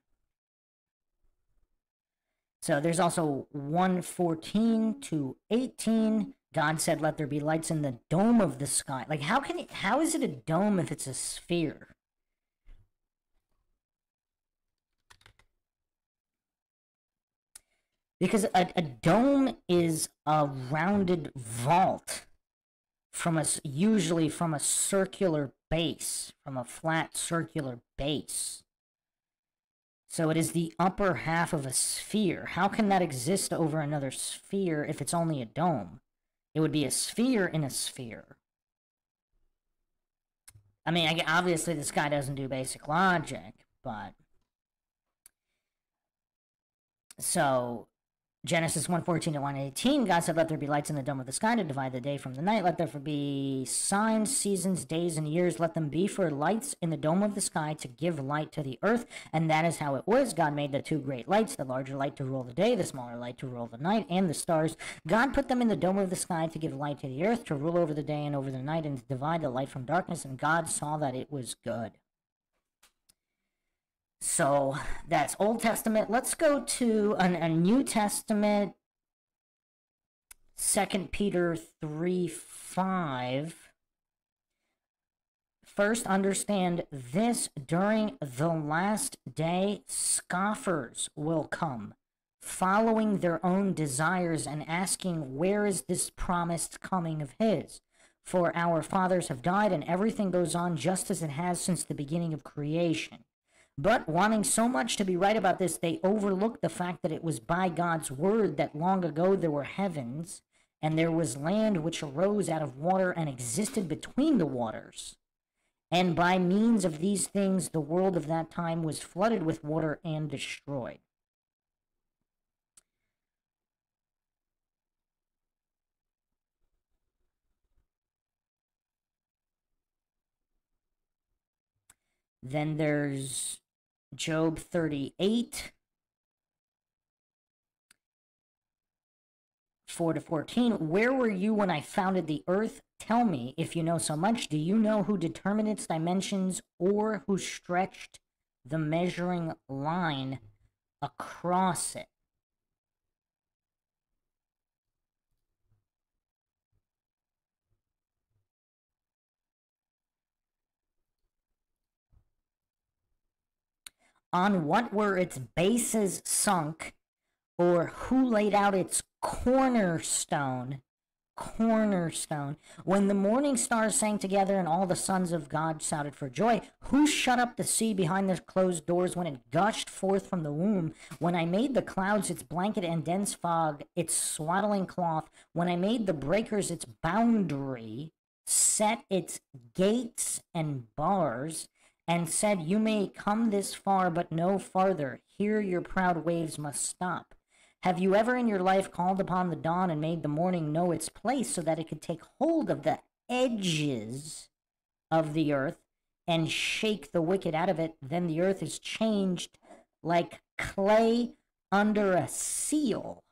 So there's also 1:14 to 18. God said, "Let there be lights in the dome of the sky." Like, how is it a dome if it's a sphere? Because a dome is a rounded vault usually from a circular base, from a flat circular base. So it is the upper half of a sphere. How can that exist over another sphere if it's only a dome? It would be a sphere in a sphere. I mean, obviously this guy doesn't do basic logic, but... So, Genesis 1:14 to 1:18, God said, "Let there be lights in the dome of the sky to divide the day from the night. Let there be signs, seasons, days, and years. Let them be for lights in the dome of the sky to give light to the earth." And that is how it was. God made the two great lights, the larger light to rule the day, the smaller light to rule the night, and the stars. God put them in the dome of the sky to give light to the earth, to rule over the day and over the night, and to divide the light from darkness. And God saw that it was good. So that's Old Testament. Let's go to a New Testament, 2 Peter 3:5. First, understand this: during the last day, scoffers will come, following their own desires and asking, "Where is this promised coming of his? For our fathers have died, and everything goes on just as it has since the beginning of creation." But wanting so much to be right about this, they overlook the fact that it was by God's word that long ago there were heavens, and there was land which arose out of water and existed between the waters. And by means of these things, the world of that time was flooded with water and destroyed. Then there's Job 38, 4 to 14. "Where were you when I founded the earth? Tell me, if you know so much. Do you know who determined its dimensions, or who stretched the measuring line across it?" "On what were its bases sunk, or who laid out its cornerstone?" Cornerstone. "When the morning stars sang together and all the sons of God shouted for joy, who shut up the sea behind the closed doors when it gushed forth from the womb? When I made the clouds its blanket and dense fog its swaddling cloth, when I made the breakers its boundary, set its gates and bars, and said, you may come this far, but no farther. Here your proud waves must stop. Have you ever in your life called upon the dawn and made the morning know its place so that it could take hold of the edges of the earth and shake the wicked out of it? Then the earth is changed like clay under a seal,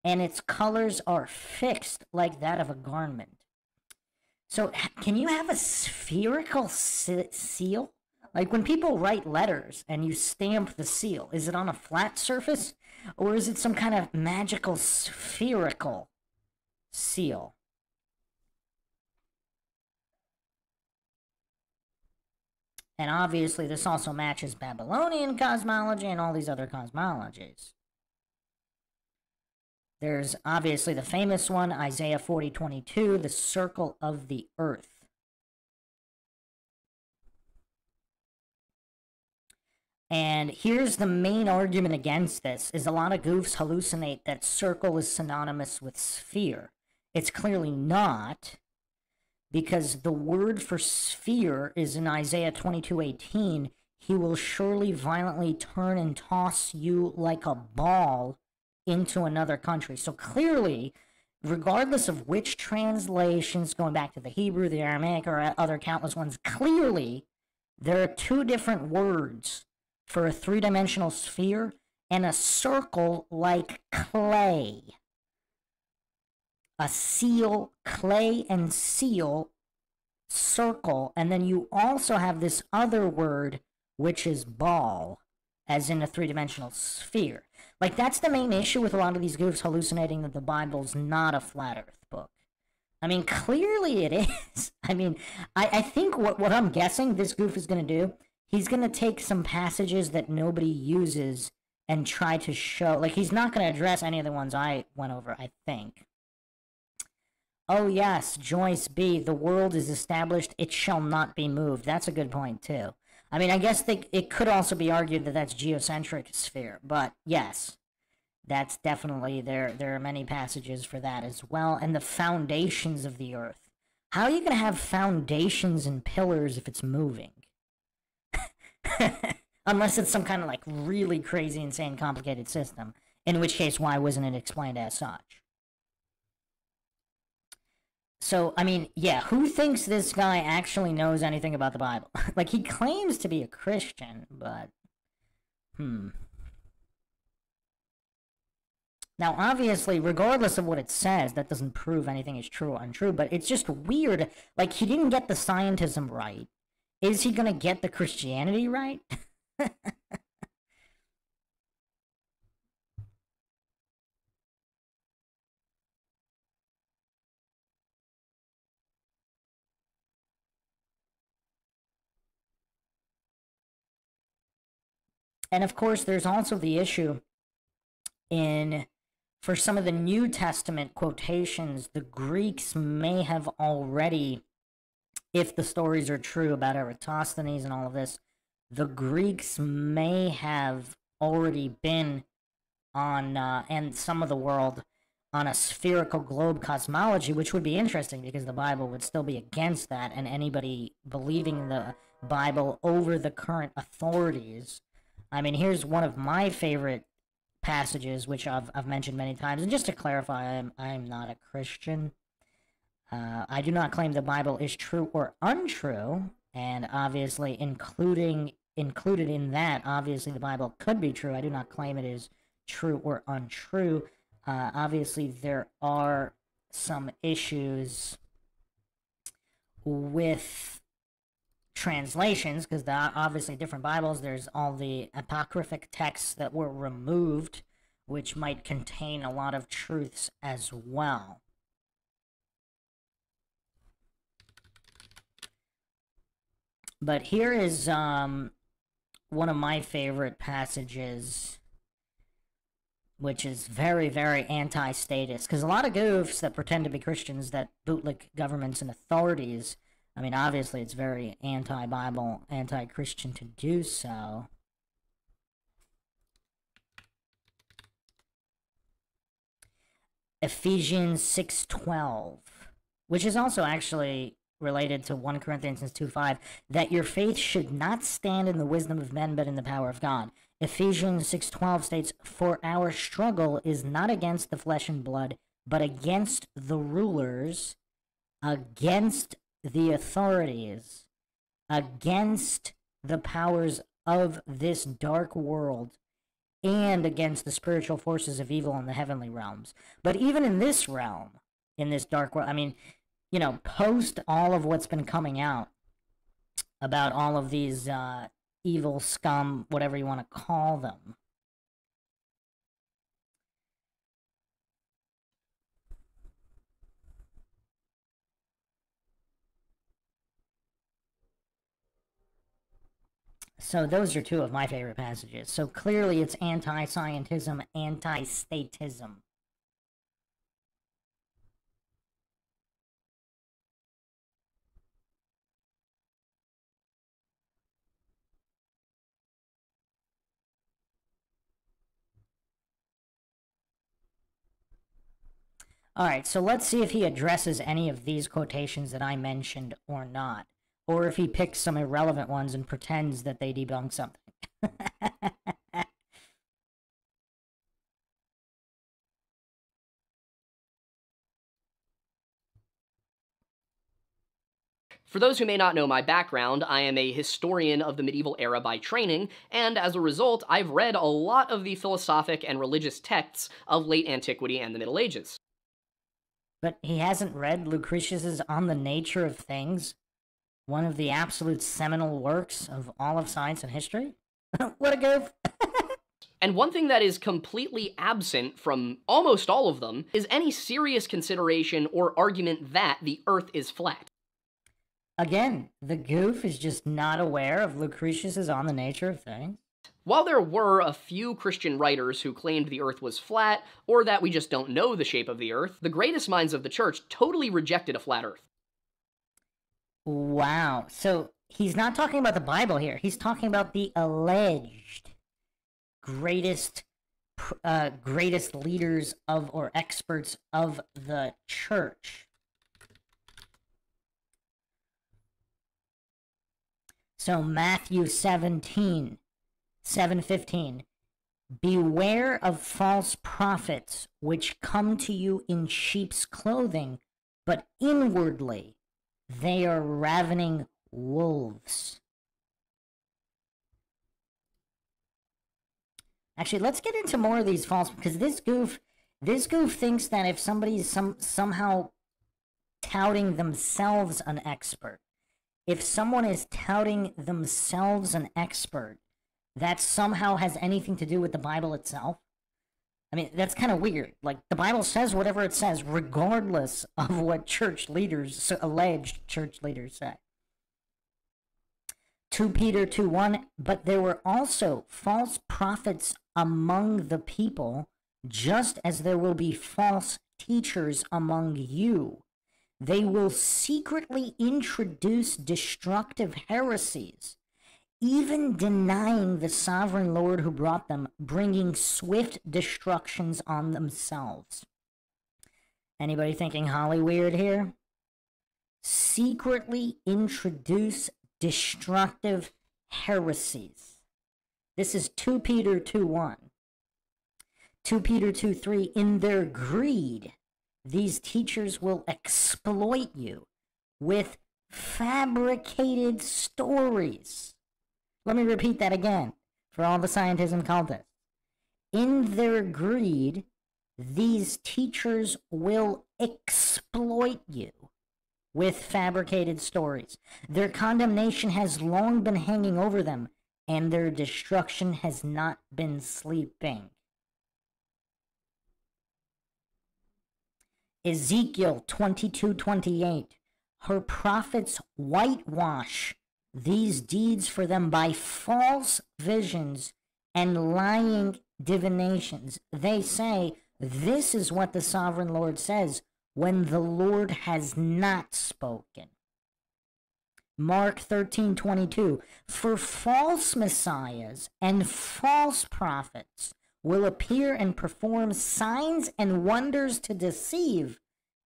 and its colors are fixed like that of a garment. So can you have a spherical seal? Like when people write letters and you stamp the seal, is it on a flat surface? Or is it some kind of magical spherical seal? And obviously this also matches Babylonian cosmology and all these other cosmologies. There's obviously the famous one, Isaiah 40:22, the circle of the earth. And here's the main argument against this, is a lot of goofs hallucinate that circle is synonymous with sphere. It's clearly not, because the word for sphere is in Isaiah 22:18. He will surely violently turn and toss you like a ball into another country. So clearly, regardless of which translations, going back to the Hebrew, the Aramaic, or other countless ones, clearly there are two different words for a three-dimensional sphere and a circle like clay. A seal, clay and seal, circle, and then you also have this other word, which is ball, as in a three-dimensional sphere. Like, that's the main issue with a lot of these goofs hallucinating that the Bible's not a flat Earth book. I mean, clearly it is. I mean, I think what I'm guessing this goof is going to do, he's going to take some passages that nobody uses and try to show, like, he's not going to address any of the ones I went over, I think. Oh, yes, Joyce B., the world is established, it shall not be moved. That's a good point, too. I mean, I guess it could also be argued that that's geocentric sphere, but yes, that's definitely, there are many passages for that as well, and the foundations of the earth. How are you going to have foundations and pillars if it's moving? Unless it's some kind of, like, really crazy, insane, complicated system, in which case, why wasn't it explained as such? So, I mean, yeah, who thinks this guy actually knows anything about the Bible? Like, he claims to be a Christian, but, Now, obviously, regardless of what it says, that doesn't prove anything is true or untrue, but it's just weird. Like, he didn't get the scientism right. Is he gonna get the Christianity right? And of course, there's also the issue for some of the New Testament quotations, the Greeks may have already, if the stories are true about Eratosthenes and all of this, the Greeks may have already been on, and some of the world, on a spherical globe cosmology, which would be interesting because the Bible would still be against that, and anybody believing the Bible over the current authorities. I mean, here's one of my favorite passages, which I've mentioned many times, and just to clarify, I'm not a Christian. I do not claim the Bible is true or untrue, and obviously included in that, obviously the Bible could be true. I do not claim it is true or untrue. Obviously, there are some issues with translations, because there are obviously different Bibles. There's all the apocryphic texts that were removed, which might contain a lot of truths as well. But here is one of my favorite passages, which is very, very anti-statist, because a lot of goofs that pretend to be Christians that bootlick governments and authorities, I mean, obviously it's very anti-Bible, anti-Christian to do so. Ephesians 6:12, which is also actually related to 1 Corinthians 2:5, that your faith should not stand in the wisdom of men, but in the power of God. Ephesians 6:12 states, for our struggle is not against the flesh and blood, but against the rulers, against the authorities, against the powers of this dark world, and against the spiritual forces of evil in the heavenly realms. But even in this realm, in this dark world, I mean, you know, post all of what's been coming out about all of these evil scum, whatever you want to call them, so those are two of my favorite passages. So clearly it's anti-scientism, anti-statism. Alright, so let's see if he addresses any of these quotations that I mentioned or not. Or if he picks some irrelevant ones and pretends that they debunk something. For those who may not know my background, I am a historian of the medieval era by training, and as a result, I've read a lot of the philosophic and religious texts of late antiquity and the Middle Ages. But he hasn't read Lucretius's On the Nature of Things, one of the absolute seminal works of all of science and history? What a goof! And one thing that is completely absent from almost all of them is any serious consideration or argument that the Earth is flat. Again, the goof is just not aware of Lucretius's On the Nature of Things. While there were a few Christian writers who claimed the Earth was flat, or that we just don't know the shape of the Earth, the greatest minds of the church totally rejected a flat Earth. Wow. So he's not talking about the Bible here. He's talking about the alleged greatest leaders of or experts of the church. So Matthew 7:15. Beware of false prophets which come to you in sheep's clothing, but inwardly they are ravening wolves. Actually, let's get into more of these false, because this goof thinks that if somebody's somehow touting themselves an expert, if someone is touting themselves an expert, that somehow has anything to do with the Bible itself. I mean, that's kind of weird. Like, the Bible says whatever it says, regardless of what church leaders, alleged church leaders say. 2 Peter 2:1, but there were also false prophets among the people, just as there will be false teachers among you. They will secretly introduce destructive heresies, even denying the sovereign Lord who brought them, bringing swift destructions on themselves. Anybody thinking Holly weird here? Secretly introduce destructive heresies. This is 2 Peter 2:1. 2 Peter 2:3, in their greed, these teachers will exploit you with fabricated stories. Let me repeat that again for all the scientism cultists. In their greed, these teachers will exploit you with fabricated stories. Their condemnation has long been hanging over them, and their destruction has not been sleeping. Ezekiel 22:28. Her prophets whitewash these deeds for them by false visions and lying divinations. They say, this is what the sovereign Lord says, when the Lord has not spoken. Mark 13:22. For false messiahs and false prophets will appear and perform signs and wonders to deceive,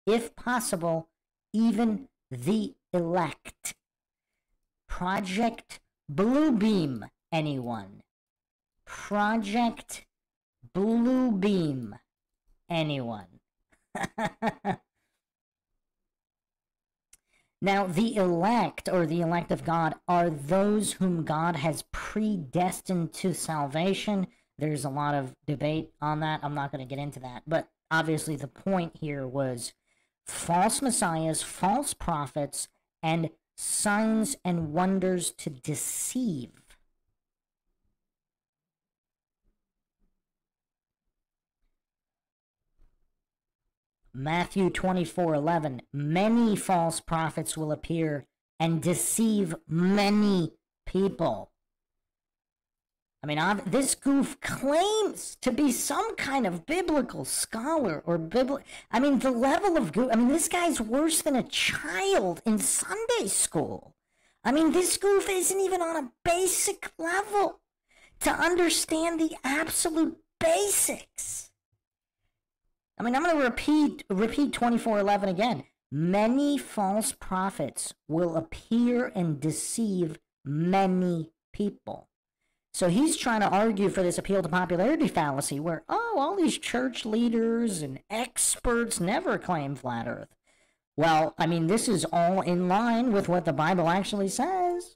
if possible, even the elect. Project Bluebeam, anyone? Project Bluebeam, anyone? Now, the elect, or the elect of God, are those whom God has predestined to salvation. There's a lot of debate on that. I'm not going to get into that. But obviously the point here was false messiahs, false prophets, and signs and wonders to deceive. Matthew 24:11, many false prophets will appear and deceive many people. I mean, this goof claims to be some kind of biblical scholar or I mean, the level of goof. I mean, this guy's worse than a child in Sunday school. I mean, this goof isn't even on a basic level to understand the absolute basics. I mean, I'm going to repeat 24:11 again. Many false prophets will appear and deceive many people. So he's trying to argue for this appeal to popularity fallacy where, all these church leaders and experts never claim flat earth. Well, I mean, this is all in line with what the Bible actually says.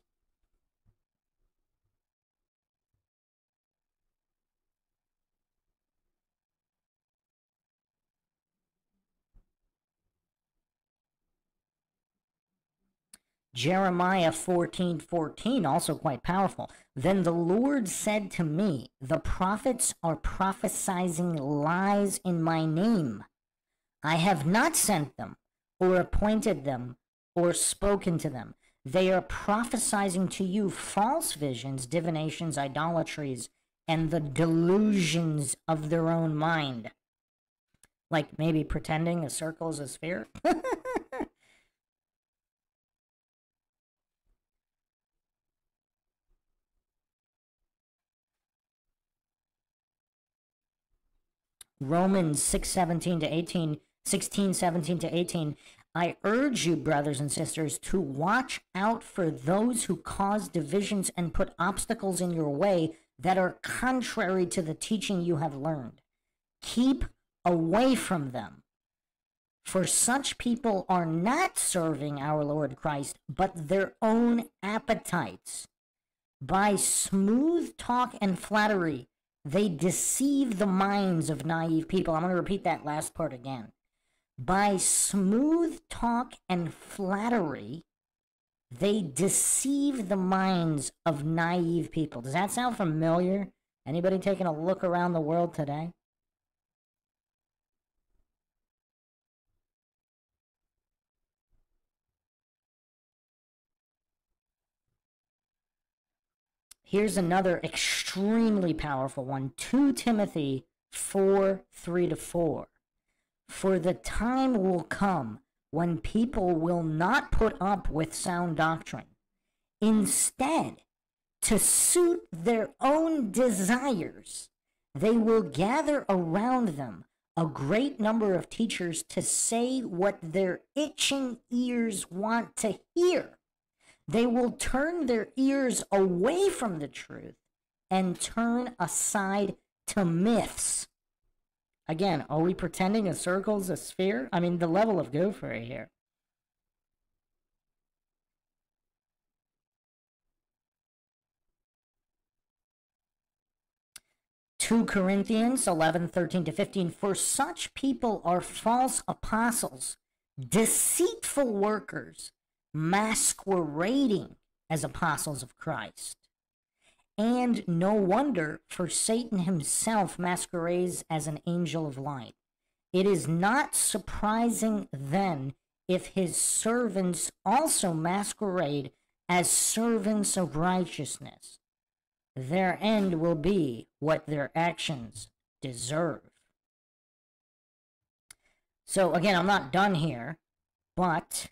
Jeremiah 14:14, also quite powerful. Then the Lord said to me, the prophets are prophesying lies in my name. I have not sent them, or appointed them, or spoken to them. They are prophesying to you false visions, divinations, idolatries, and the delusions of their own mind. Like maybe pretending a circle is a sphere. Romans 6:17 to 18, 16, 17 to 18. I urge you, brothers and sisters, to watch out for those who cause divisions and put obstacles in your way that are contrary to the teaching you have learned. Keep away from them. For such people are not serving our Lord Christ, but their own appetites. By smooth talk and flattery, they deceive the minds of naive people. I'm going to repeat that last part again. By smooth talk and flattery, they deceive the minds of naive people. Does that sound familiar? Anybody taking a look around the world today? Here's another extremely powerful one. 2 Timothy 4:3-4. For the time will come when people will not put up with sound doctrine. Instead, to suit their own desires, they will gather around them a great number of teachers to say what their itching ears want to hear. They will turn their ears away from the truth and turn aside to myths. Again, are we pretending a circle's a sphere? I mean, the level of goofery here. Two Corinthians 11:13-15. For such people are false apostles, deceitful workers, masquerading as apostles of Christ. And no wonder, for Satan himself masquerades as an angel of light. It is not surprising then if his servants also masquerade as servants of righteousness. Their end will be what their actions deserve. So again, I'm not done here, but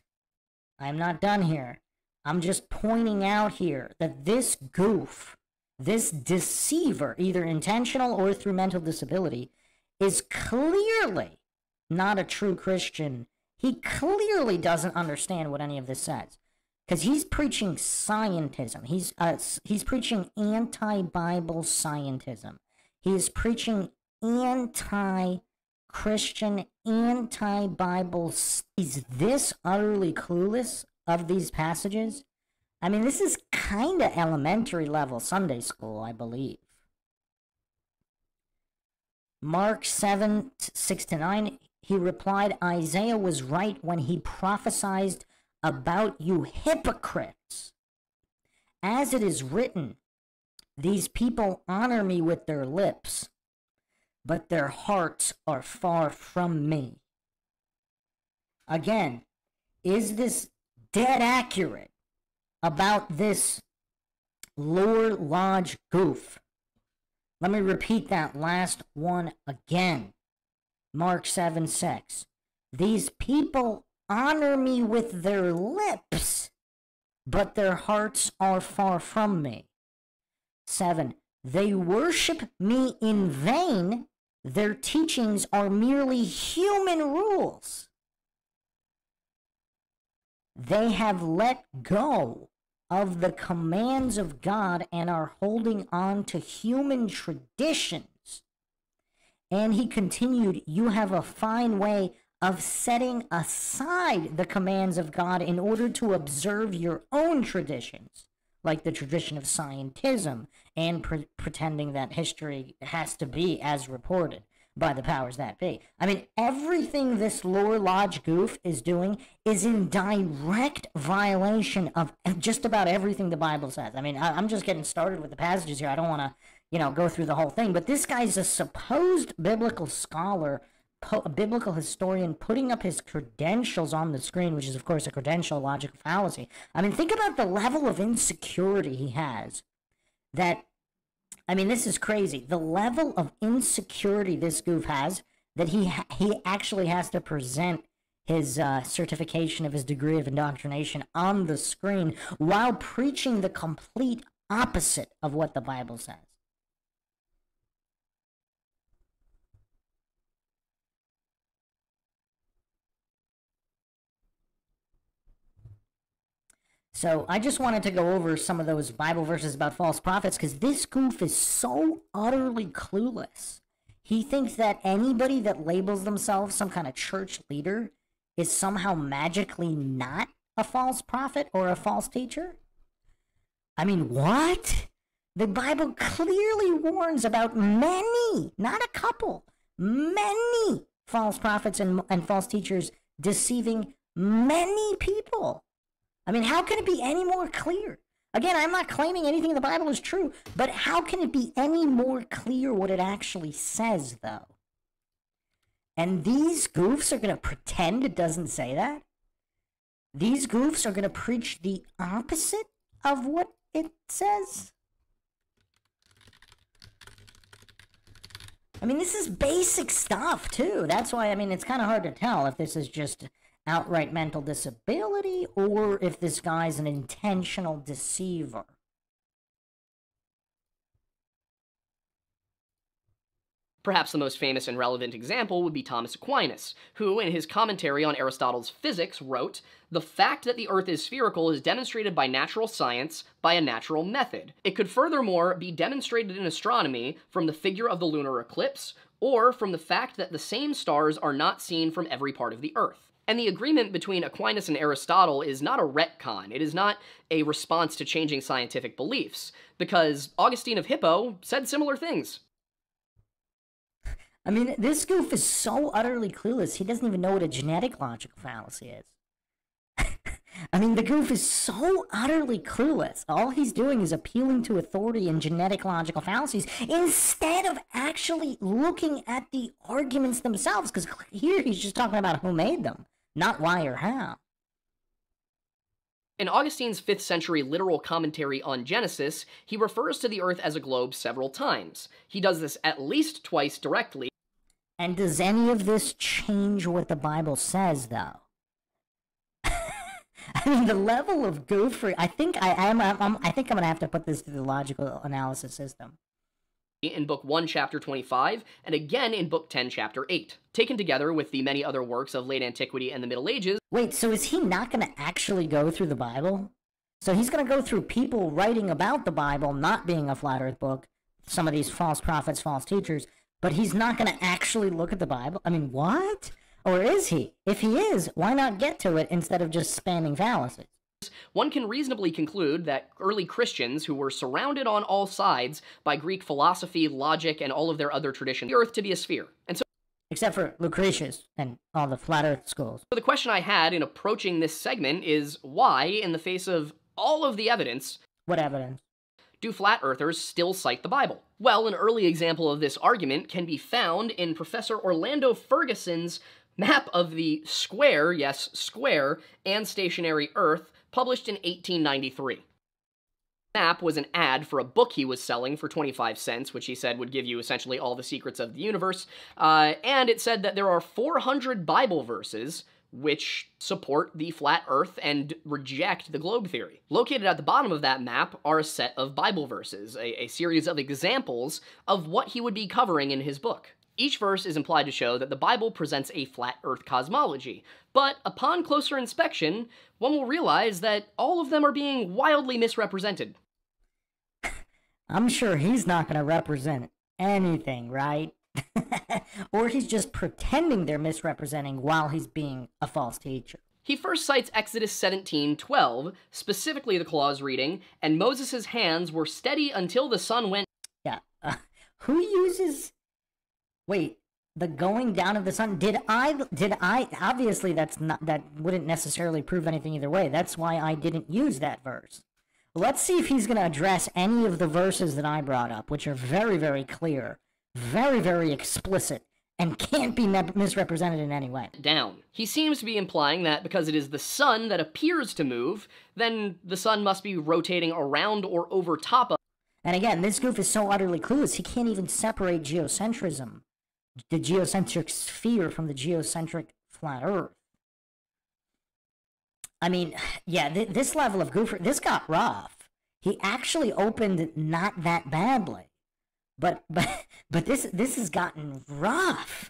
I'm not done here. I'm just pointing out here that this goof, this deceiver, either intentional or through mental disability, is clearly not a true Christian. He clearly doesn't understand what any of this says, because he's preaching scientism. He's preaching anti-Bible scientism. He is preaching anti-Christian, anti-Bible. Is this utterly clueless of these passages? I mean, this is kind of elementary level Sunday school, I believe. Mark 7:6-9, he replied, Isaiah was right when he prophesied about you hypocrites. As it is written, these people honor me with their lips, but their hearts are far from me. Again, is this dead accurate about this Lower Lodge goof? Let me repeat that last one again. Mark 7:6. These people honor me with their lips, but their hearts are far from me. 7. They worship me in vain. Their teachings are merely human rules. They have let go of the commands of God and are holding on to human traditions. And he continued, you have a fine way of setting aside the commands of God in order to observe your own traditions, like the tradition of scientism and pretending that history has to be as reported. by the powers that be. I mean, everything this Lore Lodge goof is doing is in direct violation of just about everything the Bible says. I mean, I'm just getting started with the passages here. I don't want to, go through the whole thing. But this guy's a supposed biblical scholar, a biblical historian, putting up his credentials on the screen, which is, of course, a credential logical fallacy. I mean, think about the level of insecurity he has. This is crazy. The level of insecurity this goof has, that he actually has to present his certification of his degree of indoctrination on the screen while preaching the complete opposite of what the Bible says. So I just wanted to go over some of those Bible verses about false prophets because this goof is so utterly clueless. He thinks that anybody that labels themselves some kind of church leader is somehow magically not a false prophet or a false teacher. I mean, what? The Bible clearly warns about many, not a couple, many false prophets and false teachers deceiving many people. I mean, how can it be any more clear? Again, I'm not claiming anything in the Bible is true, but how can it be any more clear what it actually says, though? And these goofs are going to pretend it doesn't say that? These goofs are going to preach the opposite of what it says? I mean, this is basic stuff, too. That's why, it's kind of hard to tell if this is just outright mental disability or if this guy's an intentional deceiver. Perhaps the most famous and relevant example would be Thomas Aquinas, who, in his commentary on Aristotle's Physics, wrote, "The fact that the Earth is spherical is demonstrated by natural science by a natural method. It could furthermore be demonstrated in astronomy from the figure of the lunar eclipse, or from the fact that the same stars are not seen from every part of the Earth." And the agreement between Aquinas and Aristotle is not a retcon. It is not a response to changing scientific beliefs, because Augustine of Hippo said similar things. This goof is so utterly clueless, he doesn't even know what a genetic logical fallacy is. The goof is so utterly clueless. All he's doing is appealing to authority in genetic logical fallacies instead of actually looking at the arguments themselves, because here he's just talking about who made them, not why or how. In Augustine's 5th century literal commentary on Genesis, he refers to the Earth as a globe several times. He does this at least twice directly. And does any of this change what the Bible says, though? The level of goofery. I think I'm gonna have to put this through the logical analysis system. In Book 1, Chapter 25, and again in Book 10, Chapter 8, taken together with the many other works of late antiquity and the Middle Ages. Wait, so is he not going to actually go through the Bible? So he's going to go through people writing about the Bible not being a flat earth book, some of these false prophets, false teachers, but he's not going to actually look at the Bible? What? Or is he? If he is, why not get to it instead of just spamming fallacies? One can reasonably conclude that early Christians, who were surrounded on all sides by Greek philosophy, logic, and all of their other traditions, the Earth to be a sphere. And so, except for Lucretius and all the flat earth schools. So the question I had in approaching this segment is why, in the face of all of the evidence... What evidence? Do flat earthers still cite the Bible? Well, an early example of this argument can be found in Professor Orlando Ferguson's map of the square, yes, square, and stationary Earth, published in 1893. The map was an ad for a book he was selling for 25 cents, which he said would give you essentially all the secrets of the universe, and it said that there are 400 Bible verses which support the flat Earth and reject the globe theory. Located at the bottom of that map are a set of Bible verses, a series of examples of what he would be covering in his book. Each verse is implied to show that the Bible presents a flat Earth cosmology, but upon closer inspection, one will realize that all of them are being wildly misrepresented. I'm sure he's not going to represent anything, right? Or he's just pretending they're misrepresenting while he's being a false teacher. He first cites Exodus 17:12, specifically the clause reading, "And Moses' hands were steady until the sun went..." Yeah, who uses... Wait, the going down of the sun. Did I, obviously that wouldn't necessarily prove anything either way. That's why I didn't use that verse. Let's see if he's going to address any of the verses that I brought up, which are very, very clear, very, very explicit, and can't be misrepresented in any way. Down. He seems to be implying that because it is the sun that appears to move, then the sun must be rotating around or over top of. And again, this goof is so utterly clueless, he can't even separate geocentrism, the geocentric sphere, from the geocentric flat Earth. I mean, yeah, this level of goofer, this got rough. He actually opened not that badly, but this has gotten rough.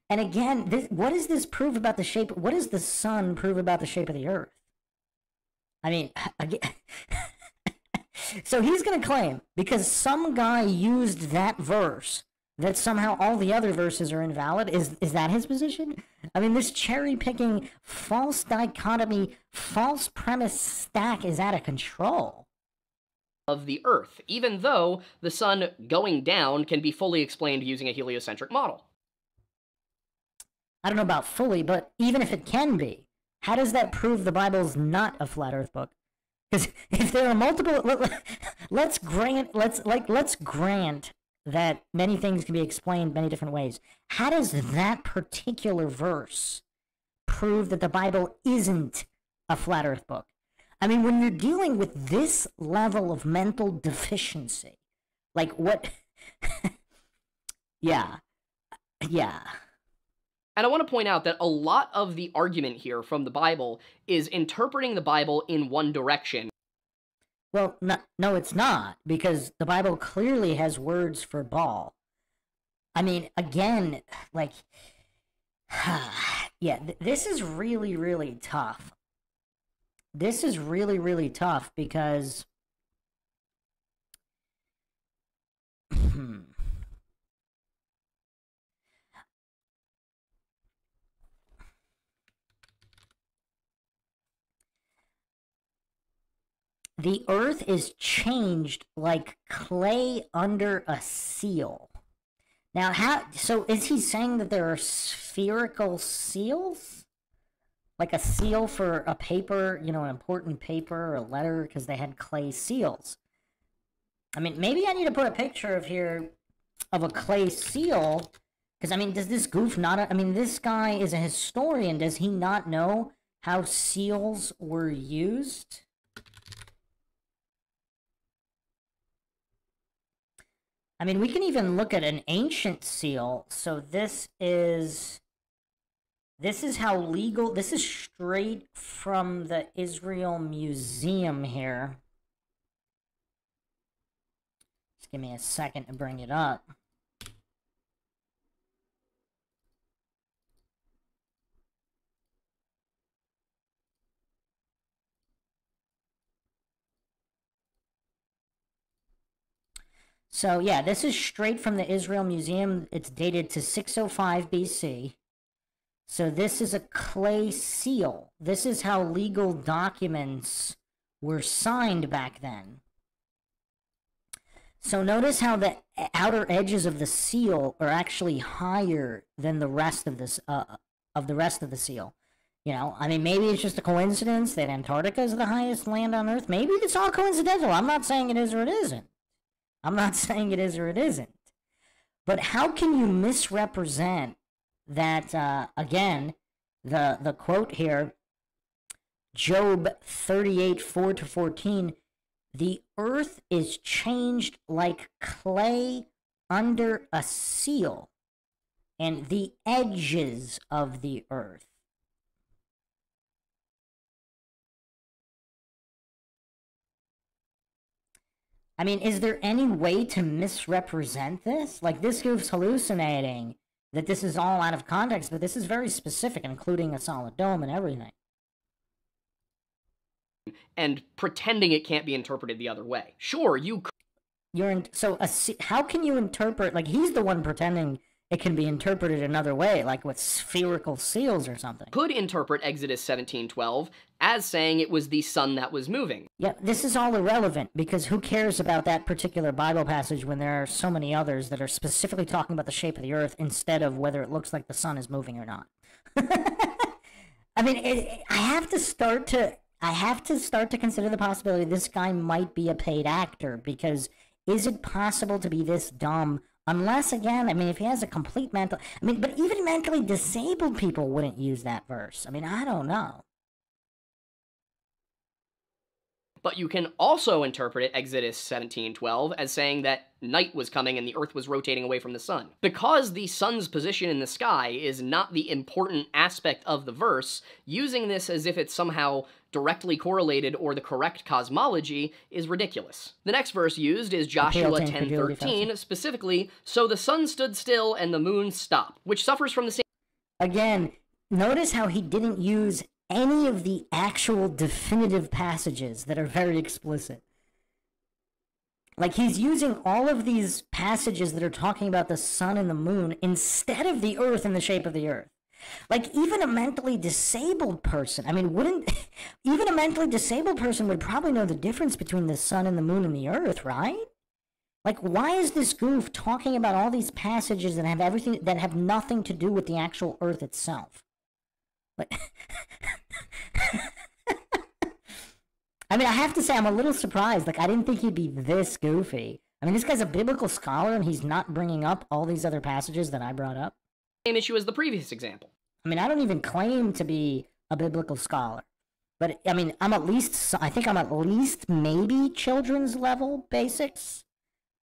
And again, what does this prove about the shape? What does the sun prove about the shape of the Earth? I mean, again, so he's going to claim, because some guy used that verse, that somehow all the other verses are invalid. Is that his position? I mean, this cherry-picking, false dichotomy, false premise stack is out of control. Of the Earth, even though the sun going down can be fully explained using a heliocentric model. I don't know about fully, but even if it can be, how does that prove the Bible's not a flat Earth book? Because if there are multiple, let's grant that many things can be explained many different ways. How does that particular verse prove that the Bible isn't a flat Earth book? I mean, when you're dealing with this level of mental deficiency, like what? Yeah. And I want to point out that a lot of the argument here from the Bible is interpreting the Bible in one direction. Well, no, it's not, because the Bible clearly has words for ball. I mean, again, like, yeah, this is really, really tough. This is really, really tough because the Earth is changed like clay under a seal. Now, so is he saying that there are spherical seals? Like a seal for a paper, you know, an important paper or a letter, because they had clay seals. I mean, maybe I need to put a picture of a clay seal, because, I mean, does this goof not, I mean, this guy is a historian. Does he not know how seals were used? I mean, we can even look at an ancient seal. So this is how legal, this is straight from the Israel Museum here. Just give me a second to bring it up. So yeah, this is straight from the Israel Museum. It's dated to 605 BC. So this is a clay seal. This is how legal documents were signed back then. So notice how the outer edges of the seal are actually higher than the rest of this of the rest of the seal. You know, I mean, maybe it's just a coincidence that Antarctica is the highest land on Earth. Maybe it's all coincidental. I'm not saying it is or it isn't. I'm not saying it is or it isn't. But how can you misrepresent that, again, the quote here, Job 38, 4-14, the earth is changed like clay under a seal, and the edges of the earth. I mean, is there any way to misrepresent this? Like, this goof's hallucinating that this is all out of context, but this is very specific, including a solid dome and everything. And pretending it can't be interpreted the other way. Sure, you could. How can you interpret, like, he's the one pretending it can be interpreted another way, like with spherical seals or something. Could interpret Exodus 17:12 as saying it was the sun that was moving. Yeah, this is all irrelevant, because who cares about that particular Bible passage when there are so many others that are specifically talking about the shape of the earth instead of whether it looks like the sun is moving or not. I mean, I have to start to consider the possibility this guy might be a paid actor, because is it possible to be this dumb? Unless, again, I mean, if he has a complete mental... I mean, but even mentally disabled people wouldn't use that verse. I mean, I don't know. But you can also interpret it, Exodus 17:12, as saying that night was coming and the earth was rotating away from the sun. Because the sun's position in the sky is not the important aspect of the verse, using this as if it's somehow directly correlated or the correct cosmology is ridiculous. The next verse used is Joshua 10:13, specifically, so the sun stood still and the moon stopped, which suffers from the same... Again, notice how he didn't use any of the actual definitive passages that are very explicit. Like, he's using all of these passages that are talking about the sun and the moon instead of the earth and the shape of the earth. Like, even a mentally disabled person, I mean, even a mentally disabled person would probably know the difference between the sun and the moon and the earth, right? Like, why is this goof talking about all these passages that have nothing to do with the actual earth itself? Like, I mean, I have to say, I'm a little surprised. Like, I didn't think he'd be this goofy. I mean, this guy's a biblical scholar, and he's not bringing up all these other passages that I brought up. Same issue as the previous example. I mean, I don't even claim to be a biblical scholar. But, I mean, I think I'm at least maybe children's level basics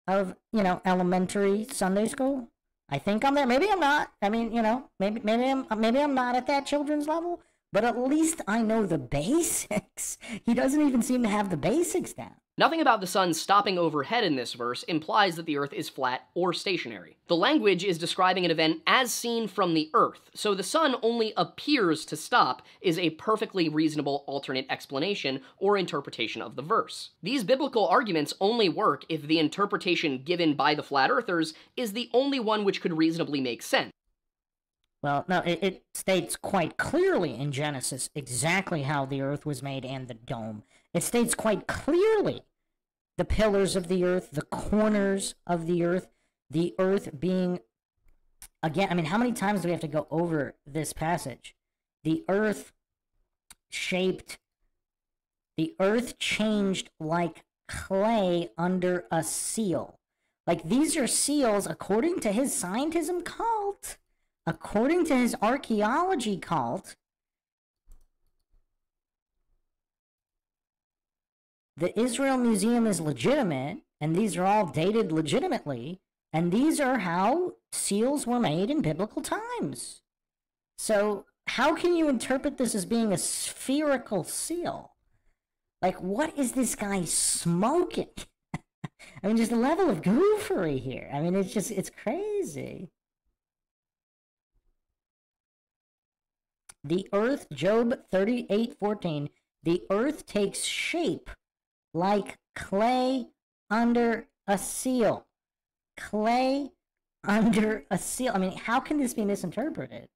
of, elementary Sunday school. I think I'm there. Maybe I'm not. I mean, maybe I'm not at that children's level, but at least I know the basics. He doesn't even seem to have the basics down. Nothing about the sun stopping overhead in this verse implies that the earth is flat or stationary. The language is describing an event as seen from the earth, so the sun only appears to stop is a perfectly reasonable alternate explanation or interpretation of the verse. These biblical arguments only work if the interpretation given by the flat earthers is the only one which could reasonably make sense. Well, no, it states quite clearly in Genesis exactly how the earth was made and the dome. It states quite clearly the pillars of the earth, the corners of the earth being, again, I mean, how many times do we have to go over this passage? The earth changed like clay under a seal. Like, these are seals, according to his scientism cult, according to his archaeology cult. The Israel Museum is legitimate, and these are all dated legitimately, and these are how seals were made in biblical times. So, how can you interpret this as being a spherical seal? Like, what is this guy smoking? I mean, just the level of goofery here. I mean, it's crazy. The earth, Job 38:14, the earth takes shape like clay under a seal. Clay under a seal. I mean, how can this be misinterpreted?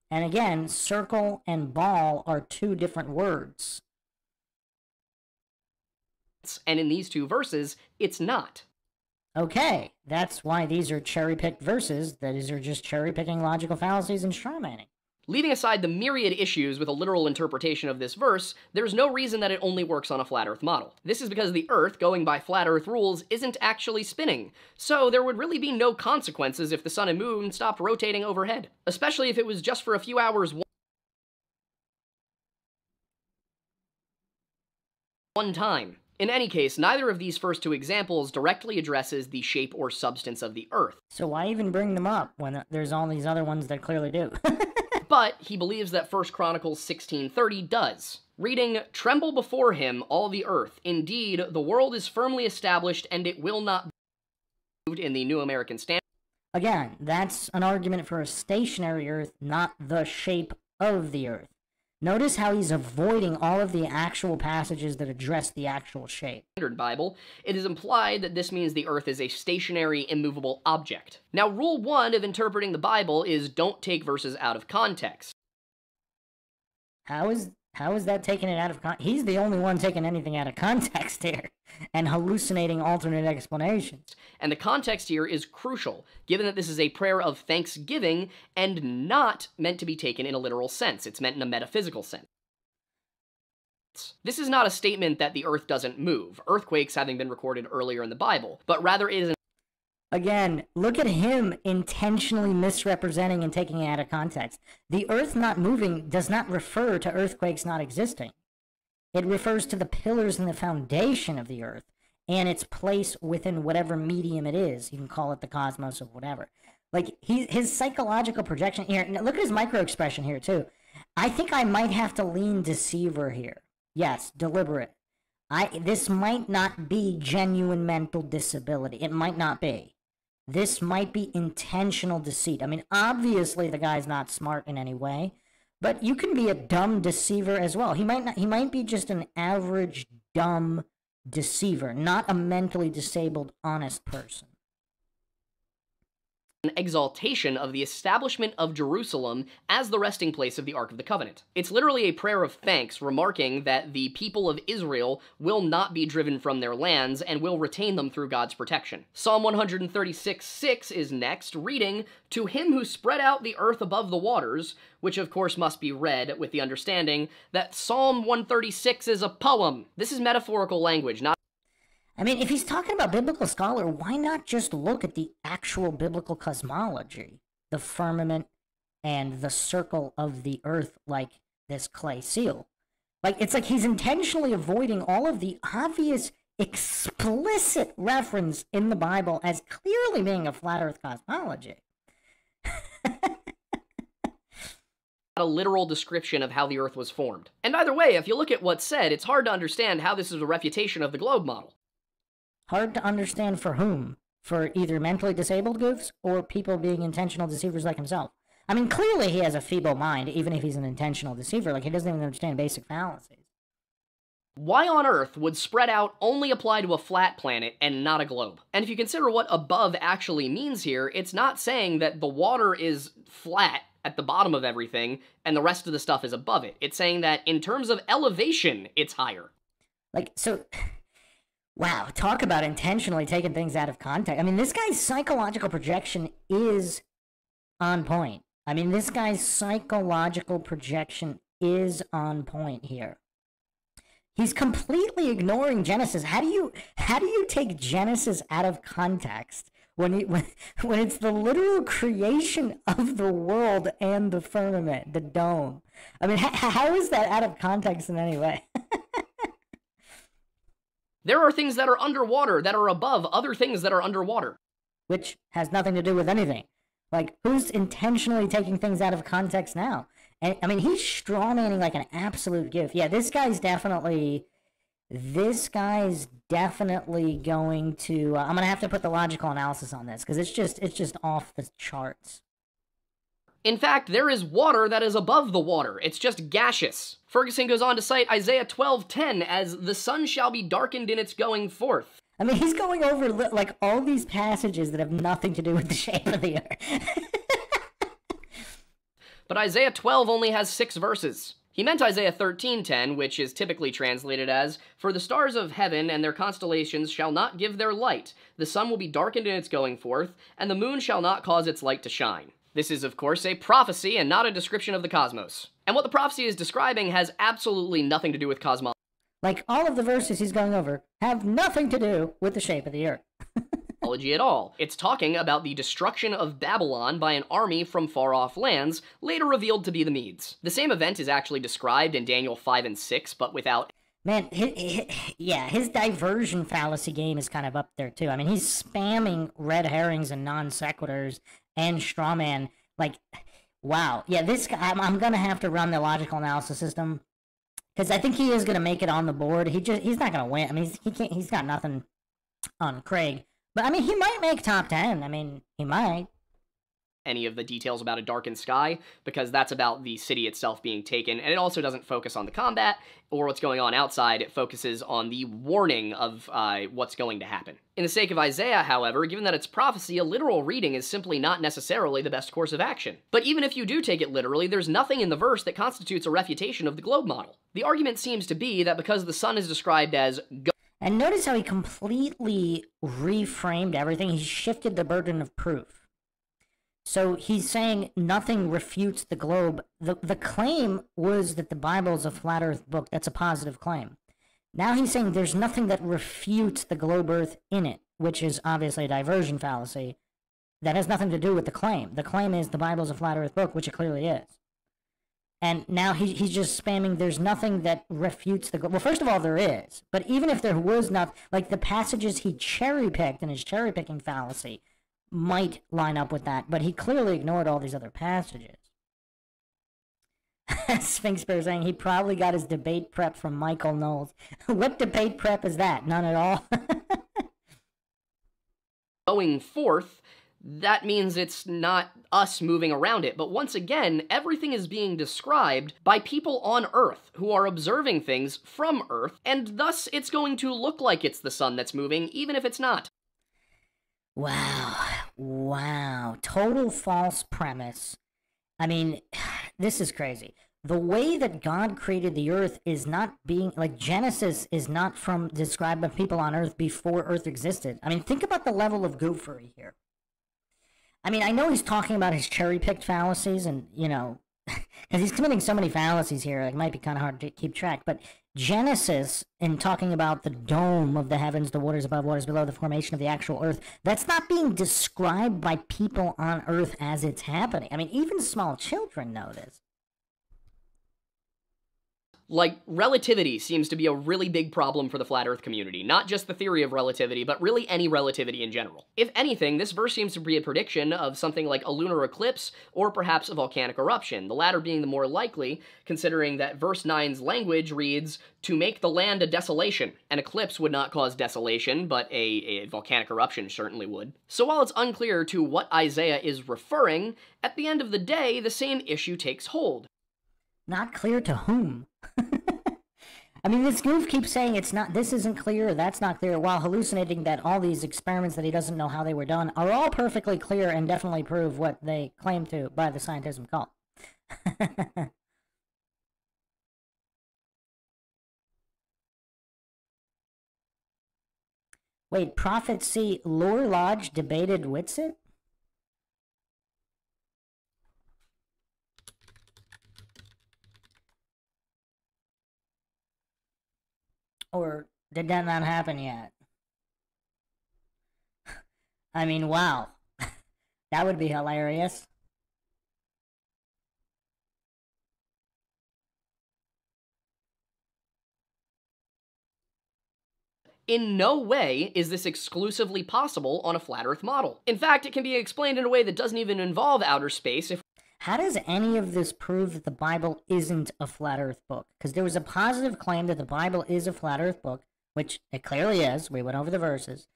And again, circle and ball are two different words. And in these two verses, it's not. Okay, that's why these are cherry-picked verses. These are just cherry-picking logical fallacies and strawmanning. Leaving aside the myriad issues with a literal interpretation of this verse, there's no reason that it only works on a flat Earth model. This is because the Earth, going by flat Earth rules, isn't actually spinning, so there would really be no consequences if the sun and moon stopped rotating overhead, especially if it was just for a few hours one time. In any case, neither of these first two examples directly addresses the shape or substance of the Earth. So why even bring them up when there's all these other ones that clearly do? But he believes that 1 Chronicles 16:30 does. Reading, "Tremble before him, all the earth. Indeed, the world is firmly established, and it will not be moved," in the New American Standard. Again, that's an argument for a stationary Earth, not the shape of the Earth. Notice how he's avoiding all of the actual passages that address the actual shape. Standard Bible, it is implied that this means the earth is a stationary, immovable object. Now, rule 1 of interpreting the Bible is don't take verses out of context. How is that taking it out of context? He's the only one taking anything out of context here and hallucinating alternate explanations. And the context here is crucial, given that this is a prayer of thanksgiving and not meant to be taken in a literal sense. It's meant in a metaphysical sense. This is not a statement that the earth doesn't move, earthquakes having been recorded earlier in the Bible, but rather it is an Again, look at him intentionally misrepresenting and taking it out of context. The earth not moving does not refer to earthquakes not existing. It refers to the pillars and the foundation of the earth and its place within whatever medium it is. You can call it the cosmos or whatever. Like, his psychological projection here, look at his micro-expression here, too. I think I might have to lean deceiver here. Yes, deliberate. This might not be genuine mental disability. It might not be. This might be intentional deceit. I mean, obviously the guy's not smart in any way, but you can be a dumb deceiver as well. He might be just an average dumb deceiver, not a mentally disabled honest person. An exaltation of the establishment of Jerusalem as the resting place of the Ark of the Covenant. It's literally a prayer of thanks, remarking that the people of Israel will not be driven from their lands and will retain them through God's protection. Psalm 136:6 is next, reading, "To him who spread out the earth above the waters," which of course must be read with the understanding that Psalm 136 is a poem. This is metaphorical language, not I mean, if he's talking about biblical scholar, why not just look at the actual biblical cosmology? The firmament and the circle of the earth like this clay seal. Like, it's like he's intentionally avoiding all of the obvious, explicit reference in the Bible as clearly being a flat earth cosmology. a literal description of how the earth was formed. And either way, if you look at what's said, it's hard to understand how this is a refutation of the globe model. Hard to understand for whom? For either mentally disabled goofs or people being intentional deceivers like himself. I mean, clearly he has a feeble mind, even if he's an intentional deceiver. Like, he doesn't even understand basic fallacies. Why on earth would spread out only apply to a flat planet and not a globe? And if you consider what above actually means here, it's not saying that the water is flat at the bottom of everything and the rest of the stuff is above it. It's saying that in terms of elevation, it's higher. Like, so... Wow, talk about intentionally taking things out of context. I mean, this guy's psychological projection is on point. I mean, this guy's psychological projection is on point here. He's completely ignoring Genesis. How do you take Genesis out of context when it's the literal creation of the world and the firmament, the dome? I mean, how is that out of context in any way? There are things that are underwater that are above other things that are underwater. Which has nothing to do with anything. Like, who's intentionally taking things out of context now? And I mean, he's strawmanning like an absolute gift. Yeah, this guy's definitely going to... I'm going to have to put the logical analysis on this, because it's just off the charts. In fact, there is water that is above the water. It's just gaseous. Ferguson goes on to cite Isaiah 12:10 as the sun shall be darkened in its going forth. I mean, he's going over like all these passages that have nothing to do with the shape of the earth. But Isaiah 12 only has 6 verses. He meant Isaiah 13:10, which is typically translated as, "For the stars of heaven and their constellations shall not give their light. The sun will be darkened in its going forth, and the moon shall not cause its light to shine." This is, of course, a prophecy and not a description of the cosmos. And what the prophecy is describing has absolutely nothing to do with cosmology. Like, all of the verses he's going over have nothing to do with the shape of the earth. At all. It's talking about the destruction of Babylon by an army from far-off lands, later revealed to be the Medes. The same event is actually described in Daniel 5 and 6, but without... Man, his diversion fallacy game is kind of up there, too. I mean, he's spamming red herrings and non sequiturs and strawman. Like, wow. Yeah, this guy, I'm going to have to run the logical analysis system, because I think he is going to make it on the board. He's not going to win. I mean, he's got nothing on Craig. But, I mean, he might make top 10. I mean, he might. any of the details about a darkened sky, because that's about the city itself being taken, and it also doesn't focus on the combat or what's going on outside. It focuses on the warning of what's going to happen. In the sake of Isaiah, however, given that it's prophecy, a literal reading is simply not necessarily the best course of action. But even if you do take it literally, there's nothing in the verse that constitutes a refutation of the globe model. The argument seems to be that because the sun is described as and notice how he completely reframed everything. He shifted the burden of proof. So he's saying nothing refutes the globe. The claim was that the Bible is a flat earth book. That's a positive claim. Now he's saying there's nothing that refutes the globe earth in it, which is obviously a diversion fallacy. That has nothing to do with the claim. The claim is the Bible is a flat earth book, which it clearly is. And now he's just spamming, there's nothing that refutes the globe. Well, first of all, there is. But even if there was not, like the passages he cherry-picked in his cherry-picking fallacy might line up with that, but he clearly ignored all these other passages. Sphinx Bear saying he probably got his debate prep from Michael Knowles. What debate prep is that? None at all? going forth, that means it's not us moving around it. But once again, everything is being described by people on Earth who are observing things from Earth, and thus it's going to look like it's the sun that's moving, even if it's not. Wow. Total false premise. I mean, this is crazy. The way that God created the earth is not being, like, Genesis is not from described by people on earth before earth existed. I mean, think about the level of goofery here. I mean, I know he's talking about his cherry-picked fallacies and, you know, because he's committing so many fallacies here, it might be kind of hard to keep track, but Genesis, in talking about the dome of the heavens, the waters above, waters below, the formation of the actual earth, that's not being described by people on earth as it's happening. I mean, even small children know this. Like, relativity seems to be a really big problem for the flat earth community. Not just the theory of relativity, but really any relativity in general. If anything, this verse seems to be a prediction of something like a lunar eclipse, or perhaps a volcanic eruption, the latter being the more likely, considering that verse 9's language reads, "To make the land a desolation." An eclipse would not cause desolation, but a volcanic eruption certainly would. So while it's unclear to what Isaiah is referring, at the end of the day, the same issue takes hold. Not clear to whom? I mean, this goof keeps saying it's not, this isn't clear, or that's not clear, while hallucinating that all these experiments that he doesn't know how they were done are all perfectly clear and definitely prove what they claim to by the scientism cult. Wait, Prophet C. Lore Lodge debated Whitsitt? Or did that not happen yet? I mean, wow. That would be hilarious. In no way is this exclusively possible on a flat Earth model. In fact, it can be explained in a way that doesn't even involve outer space if How does any of this prove that the Bible isn't a flat earth book? Because there was a positive claim that the Bible is a flat earth book, which it clearly is. We went over the verses.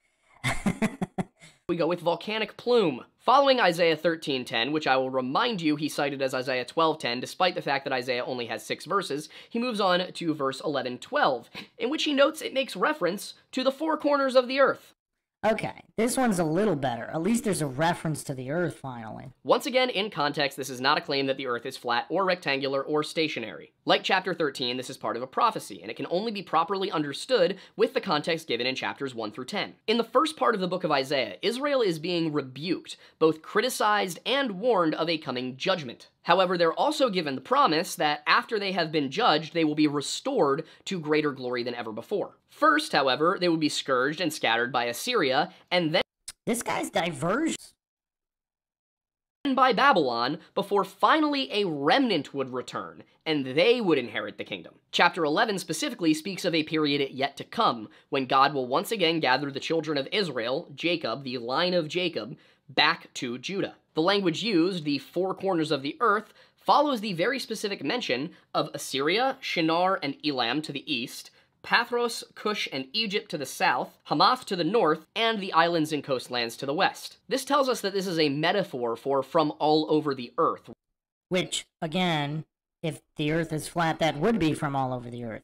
we go with volcanic plume. Following Isaiah 13:10, which I will remind you he cited as Isaiah 12:10, despite the fact that Isaiah only has 6 verses, he moves on to verse 11:12, in which he notes it makes reference to the 4 corners of the earth. Okay, this one's a little better. At least there's a reference to the earth, finally. Once again, in context, this is not a claim that the earth is flat or rectangular or stationary. Like chapter 13, this is part of a prophecy, and it can only be properly understood with the context given in chapters 1 through 10. In the first part of the book of Isaiah, Israel is being rebuked, both criticized and warned of a coming judgment. However, they're also given the promise that after they have been judged, they will be restored to greater glory than ever before. First, however, they will be scourged and scattered by Assyria, and then This guy's diversion. by Babylon, before finally a remnant would return, and they would inherit the kingdom. Chapter 11 specifically speaks of a period yet to come, when God will once again gather the children of Israel, Jacob, the line of Jacob, back to Judah. The language used, the 4 corners of the earth, follows the very specific mention of Assyria, Shinar, and Elam to the east, Pathros, Cush, and Egypt to the south, Hamath to the north, and the islands and coastlands to the west. This tells us that this is a metaphor for from all over the earth. Which, again, if the earth is flat, that would be from all over the earth.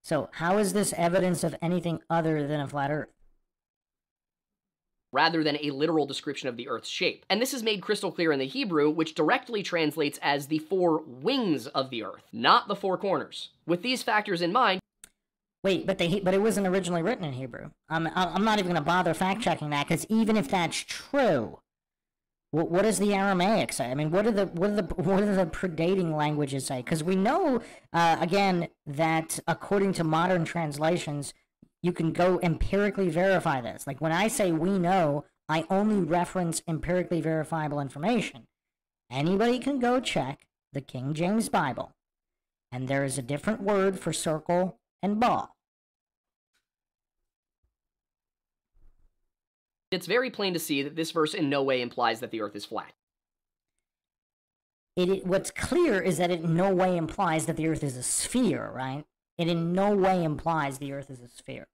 So how is this evidence of anything other than a flat earth? Rather than a literal description of the Earth's shape. And this is made crystal clear in the Hebrew, which directly translates as the four wings of the Earth, not the four corners. With these factors in mind... Wait, but it wasn't originally written in Hebrew. I'm not even going to bother fact-checking that, because even if that's true, what does the Aramaic say? I mean, what do the predating languages say? Because we know, again, that according to modern translations, you can go empirically verify this. Like, when I say we know, I only reference empirically verifiable information. Anybody can go check the King James Bible, and there is a different word for circle and ball. It's very plain to see that this verse in no way implies that the Earth is flat. What's clear is that it in no way implies that the Earth is a sphere, right? It in no way implies the Earth is a sphere.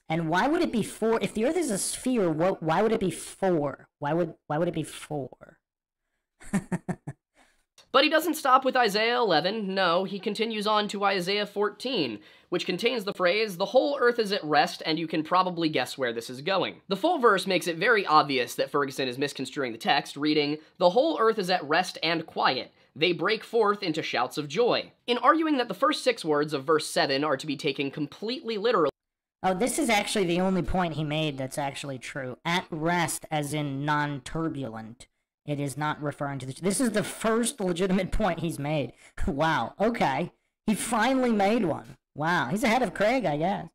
And why would it be four? If the Earth is a sphere, why would it be four? Why would it be four? But he doesn't stop with Isaiah 11. No, he continues on to Isaiah 14, which contains the phrase, "The whole earth is at rest," and you can probably guess where this is going. The full verse makes it very obvious that Ferguson is misconstruing the text, reading, "The whole earth is at rest and quiet. They break forth into shouts of joy." In arguing that the first 6 words of verse 7 are to be taken completely literally. Oh, this is actually the only point he made that's actually true. At rest, as in non-turbulent. It is not referring to this. This is the first legitimate point he's made. Wow, okay. He finally made one. Wow, he's ahead of Craig, I guess.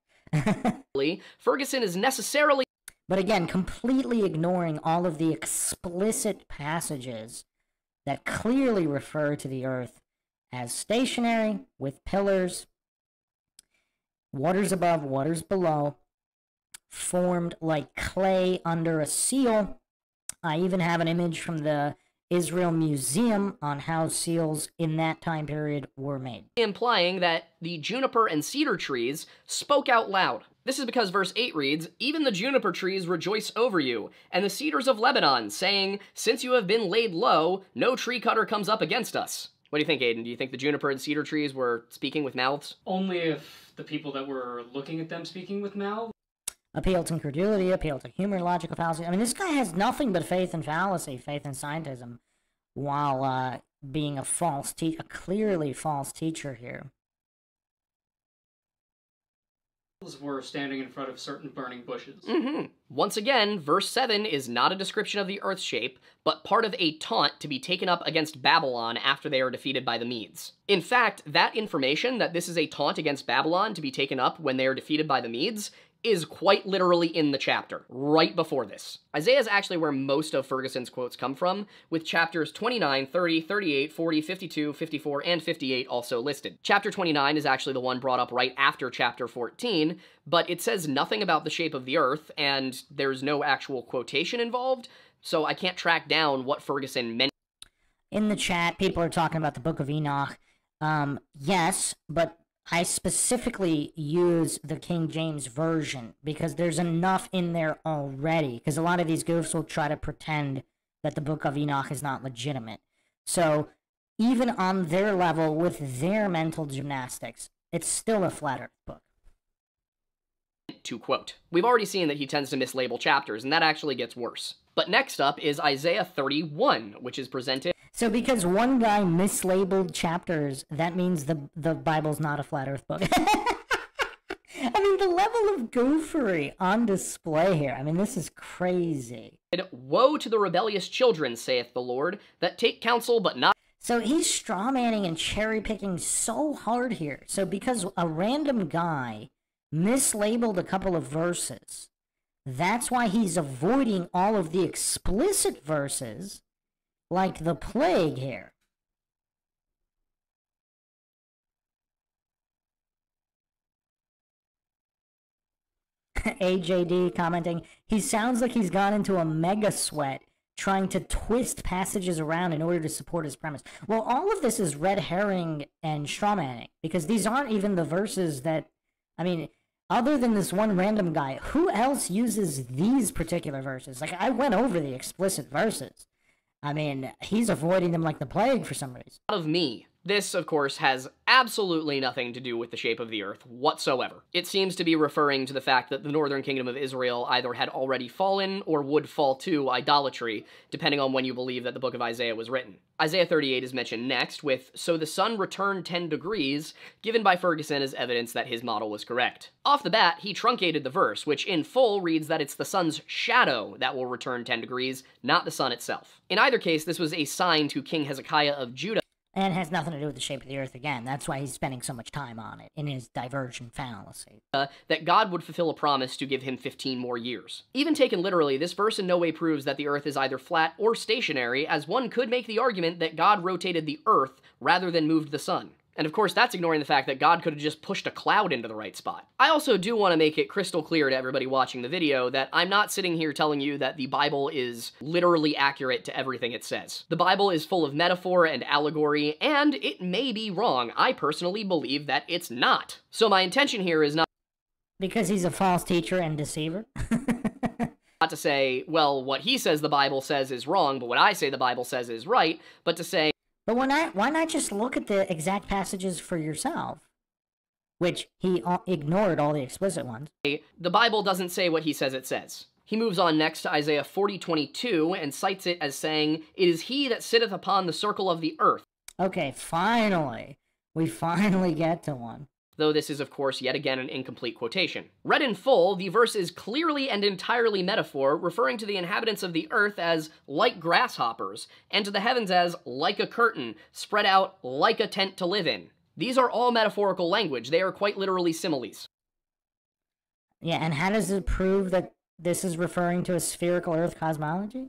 Ferguson is necessarily... But again, completely ignoring all of the explicit passages that clearly refer to the earth as stationary, with pillars, waters above, waters below, formed like clay under a seal. I even have an image from the Israel Museum on how seals in that time period were made. Implying that the juniper and cedar trees spoke out loud. This is because verse 8 reads, "Even the juniper trees rejoice over you, and the cedars of Lebanon, saying, since you have been laid low, no tree cutter comes up against us." What do you think, Aiden? Do you think the juniper and cedar trees were speaking with mouths? Only if the people that were looking at them speaking with mouths. Appeal to incredulity, appeal to humor, logical fallacy. I mean, this guy has nothing but faith and fallacy, faith and scientism, while being a clearly false teacher here. Were standing in front of certain burning bushes. Once again, verse 7 is not a description of the Earth's shape, but part of a taunt to be taken up against Babylon after they are defeated by the Medes. In fact, that information, that this is a taunt against Babylon to be taken up when they are defeated by the Medes, is quite literally in the chapter, right before this. Isaiah is actually where most of Ferguson's quotes come from, with chapters 29, 30, 38, 40, 52, 54, and 58 also listed. Chapter 29 is actually the one brought up right after chapter 14, but it says nothing about the shape of the earth, and there's no actual quotation involved, so I can't track down what Ferguson meant. In the chat, people are talking about the Book of Enoch. Yes, but I specifically use the King James Version because there's enough in there already. Because a lot of these goofs will try to pretend that the Book of Enoch is not legitimate. So even on their level with their mental gymnastics, it's still a flat earth book. To quote. We've already seen that he tends to mislabel chapters, and that actually gets worse. But next up is Isaiah 31, which is presented... So because one guy mislabeled chapters, that means the Bible's not a flat earth book. I mean, the level of goofery on display here. I mean, this is crazy. "Woe to the rebellious children, saith the Lord, that take counsel but not..." So he's strawmanning and cherry-picking so hard here. So because a random guy mislabeled a couple of verses, that's why he's avoiding all of the explicit verses, like the plague here. AJD commenting, he sounds like he's gone into a mega sweat trying to twist passages around in order to support his premise. Well, all of this is red herring and strawmanning, because these aren't even the verses that I mean, other than this one random guy, who else uses these particular verses? Like, I went over the explicit verses. I mean, he's avoiding them like the plague for some reason. Of me. This, of course, has absolutely nothing to do with the shape of the earth whatsoever. It seems to be referring to the fact that the northern kingdom of Israel either had already fallen or would fall to idolatry, depending on when you believe that the book of Isaiah was written. Isaiah 38 is mentioned next with, "So the sun returned 10 degrees, given by Ferguson as evidence that his model was correct. Off the bat, he truncated the verse, which in full reads that it's the sun's shadow that will return 10 degrees, not the sun itself. In either case, this was a sign to King Hezekiah of Judah, And it has nothing to do with the shape of the earth again. That's why he's spending so much time on it in his divergent fallacy. that God would fulfill a promise to give him 15 more years. Even taken literally, this verse in no way proves that the earth is either flat or stationary, as one could make the argument that God rotated the earth rather than moved the sun. And of course, that's ignoring the fact that God could have just pushed a cloud into the right spot. I also do want to make it crystal clear to everybody watching the video that I'm not sitting here telling you that the Bible is literally accurate to everything it says. The Bible is full of metaphor and allegory, and it may be wrong. I personally believe that it's not. So my intention here is not Because he's a false teacher and deceiver? to say, well, what he says the Bible says is wrong, but what I say the Bible says is right, but to say, But why not just look at the exact passages for yourself? Which he ignored all the explicit ones. the Bible doesn't say what he says it says. He moves on next to Isaiah 40:22 and cites it as saying, "It is he that sitteth upon the circle of the earth." Okay, finally. We finally get to one. Though this is, of course, yet again an incomplete quotation. Read in full, the verse is clearly and entirely metaphor, referring to the inhabitants of the earth as like grasshoppers, and to the heavens as like a curtain, spread out like a tent to live in. These are all metaphorical language. They are quite literally similes. Yeah, and how does it prove that this is referring to a spherical earth cosmology?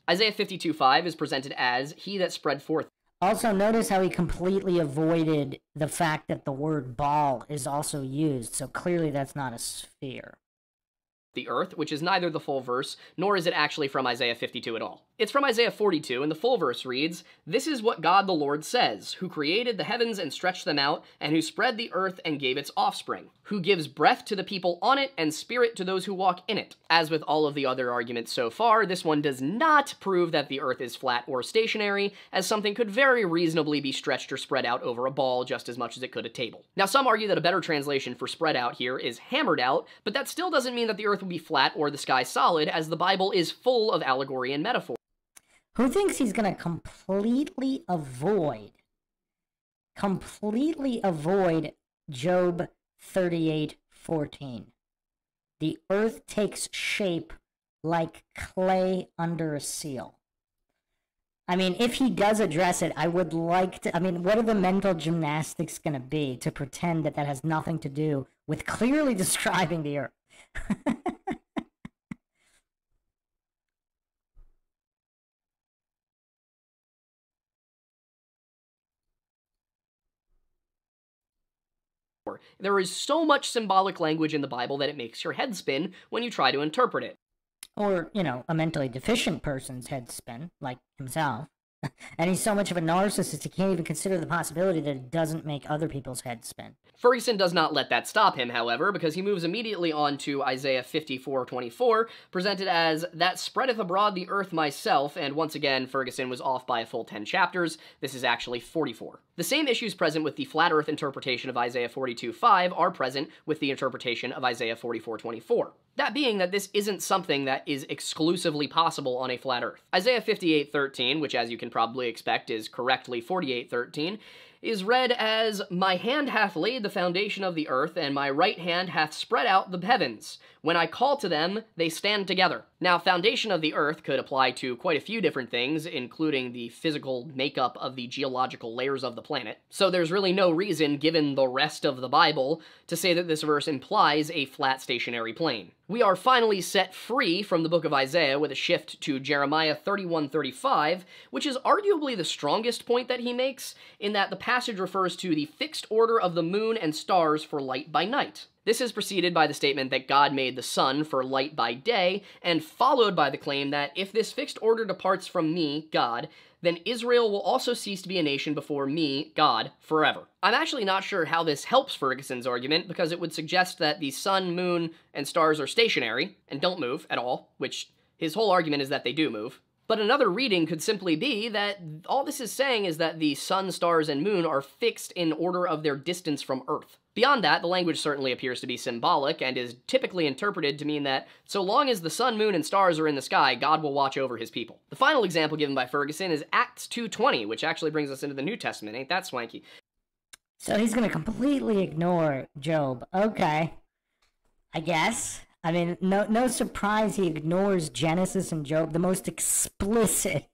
Isaiah 52:5 is presented as he that spread forth Also, notice how he completely avoided the fact that the word ball is also used, so clearly that's not a sphere. the earth, which is neither the full verse, nor is it actually from Isaiah 52 at all. It's from Isaiah 42, and the full verse reads, "This is what God the Lord says, who created the heavens and stretched them out, and who spread the earth and gave its offspring, who gives breath to the people on it and spirit to those who walk in it." As with all of the other arguments so far, this one does not prove that the earth is flat or stationary, as something could very reasonably be stretched or spread out over a ball just as much as it could a table. Now, some argue that a better translation for spread out here is hammered out, but that still doesn't mean that the earth will be flat or the sky solid, as the Bible is full of allegory and metaphor. Who thinks he's going to completely avoid Job 38:14? The earth takes shape like clay under a seal. I mean, if he does address it, I would like to... I mean, what are the mental gymnastics going to be to pretend that that has nothing to do with clearly describing the earth? There is so much symbolic language in the Bible that it makes your head spin when you try to interpret it. Or, you know, a mentally deficient person's head spin, like himself. And he's so much of a narcissist, he can't even consider the possibility that it doesn't make other people's heads spin. Ferguson does not let that stop him, however, because he moves immediately on to Isaiah 54:24, presented as, "That spreadeth abroad the earth myself," and once again, Ferguson was off by a full 10 chapters. This is actually 44. The same issues present with the flat earth interpretation of Isaiah 42:5 are present with the interpretation of Isaiah 44:24. That being that this isn't something that is exclusively possible on a flat earth. Isaiah 58:13, which as you can probably expect is correctly 48:13, is read as, "My hand hath laid the foundation of the earth, and my right hand hath spread out the heavens. When I call to them, they stand together." Now, foundation of the earth could apply to quite a few different things, including the physical makeup of the geological layers of the planet. So there's really no reason, given the rest of the Bible, to say that this verse implies a flat stationary plane. We are finally set free from the book of Isaiah with a shift to Jeremiah 31:35, which is arguably the strongest point that he makes, in that the passage refers to the fixed order of the moon and stars for light by night. This is preceded by the statement that God made the sun for light by day, and followed by the claim that if this fixed order departs from me, God, then Israel will also cease to be a nation before me, God, forever. I'm actually not sure how this helps Ferguson's argument, because it would suggest that the sun, moon, and stars are stationary, and don't move at all, which his whole argument is that they do move. But another reading could simply be that all this is saying is that the sun, stars, and moon are fixed in order of their distance from Earth. Beyond that, the language certainly appears to be symbolic, and is typically interpreted to mean that so long as the sun, moon, and stars are in the sky, God will watch over his people. The final example given by Ferguson is Acts 2:20, which actually brings us into the New Testament. Ain't that swanky? So he's going to completely ignore Job. Okay. I guess. I mean, no surprise he ignores Genesis and Job, the most explicit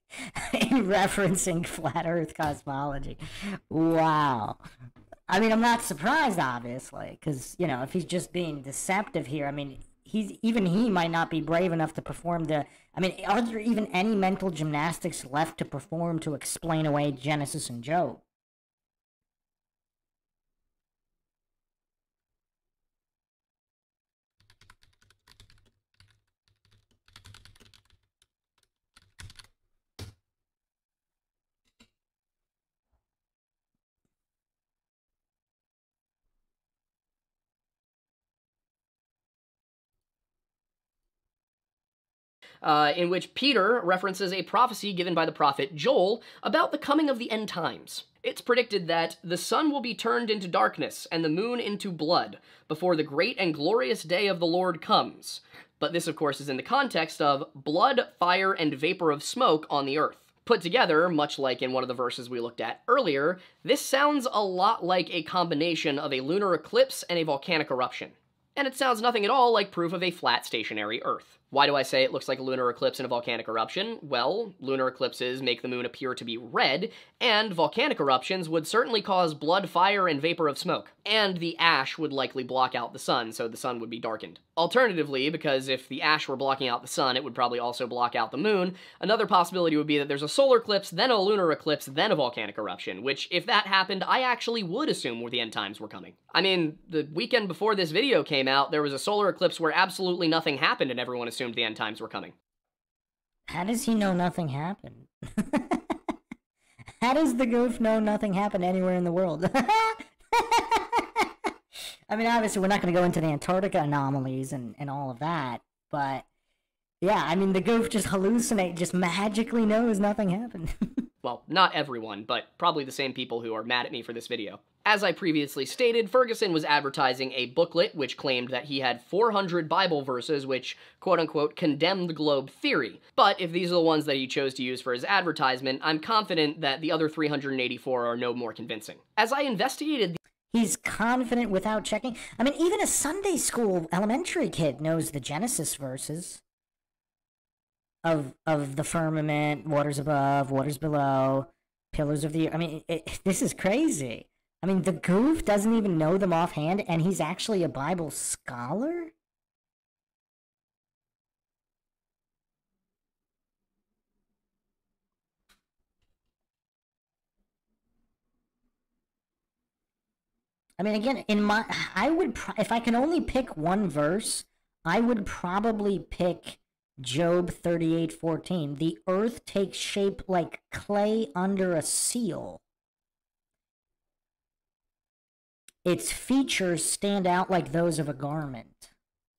in referencing flat Earth cosmology. Wow. I mean, I'm not surprised, obviously, because, you know, if he's just being deceptive here, I mean, even he might not be brave enough to perform I mean, are there even any mental gymnastics left to perform to explain away Genesis and Job? In which Peter references a prophecy given by the prophet Joel about the coming of the end times. It's predicted that the sun will be turned into darkness and the moon into blood before the great and glorious day of the Lord comes. But this, of course, is in the context of blood, fire, and vapor of smoke on the earth. Put together, much like in one of the verses we looked at earlier, this sounds a lot like a combination of a lunar eclipse and a volcanic eruption. And it sounds nothing at all like proof of a flat, stationary Earth. Why do I say it looks like a lunar eclipse and a volcanic eruption? Well, lunar eclipses make the moon appear to be red, and volcanic eruptions would certainly cause blood, fire, and vapor of smoke. And the ash would likely block out the sun, so the sun would be darkened. Alternatively, because if the ash were blocking out the sun, it would probably also block out the moon, another possibility would be that there's a solar eclipse, then a lunar eclipse, then a volcanic eruption, which, if that happened, I actually would assume where the end times were coming. I mean, the weekend before this video came out, there was a solar eclipse where absolutely nothing happened and everyone assumed the end times were coming. How does he know nothing happened? How does the goof know nothing happened anywhere in the world? I mean, obviously, we're not going to go into the Antarctica anomalies and all of that, but yeah, I mean, the goof just just magically knows nothing happened. Well, not everyone, but probably the same people who are mad at me for this video. As I previously stated, Ferguson was advertising a booklet which claimed that he had 400 Bible verses which, quote-unquote, condemned globe theory. But if these are the ones that he chose to use for his advertisement, I'm confident that the other 384 are no more convincing. As I investigated He's confident without checking. I mean, even a Sunday school elementary kid knows the Genesis verses of the firmament, waters above, waters below, pillars of the earth. I mean, this is crazy. I mean, the goof doesn't even know them offhand, and he's actually a Bible scholar? I mean, again, if I can only pick one verse, I would probably pick Job 38:14. The earth takes shape like clay under a seal. Its features stand out like those of a garment.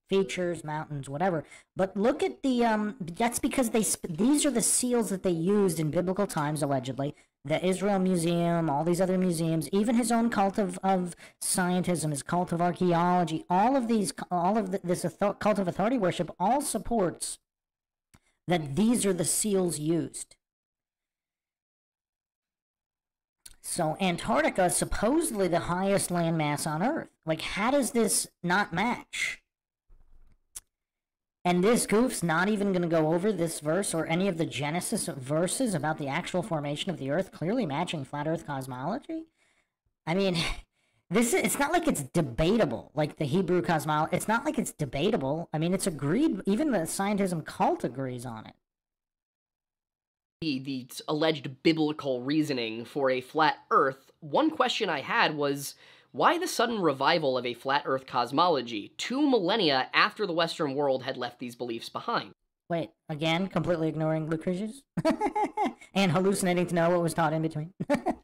Features, mountains, whatever. But look at the, that's because these are the seals that they used in biblical times, allegedly. The Israel Museum, all these other museums, even his own cult of scientism, his cult of archaeology, this cult of authority worship all supports that these are the seals used. So Antarctica is supposedly the highest landmass on Earth. Like, how does this not match? And this goof's not even going to go over this verse or any of the Genesis verses about the actual formation of the Earth, clearly matching flat Earth cosmology. I mean, it's not like it's debatable, like the Hebrew cosmology. It's not like it's debatable. I mean, it's agreed. Even the scientism cult agrees on it. The alleged biblical reasoning for a flat Earth, one question I had was, Why the sudden revival of a flat Earth cosmology 2 millennia after the Western world had left these beliefs behind? Wait, again, completely ignoring Lucretius? And hallucinating to know what was taught in between?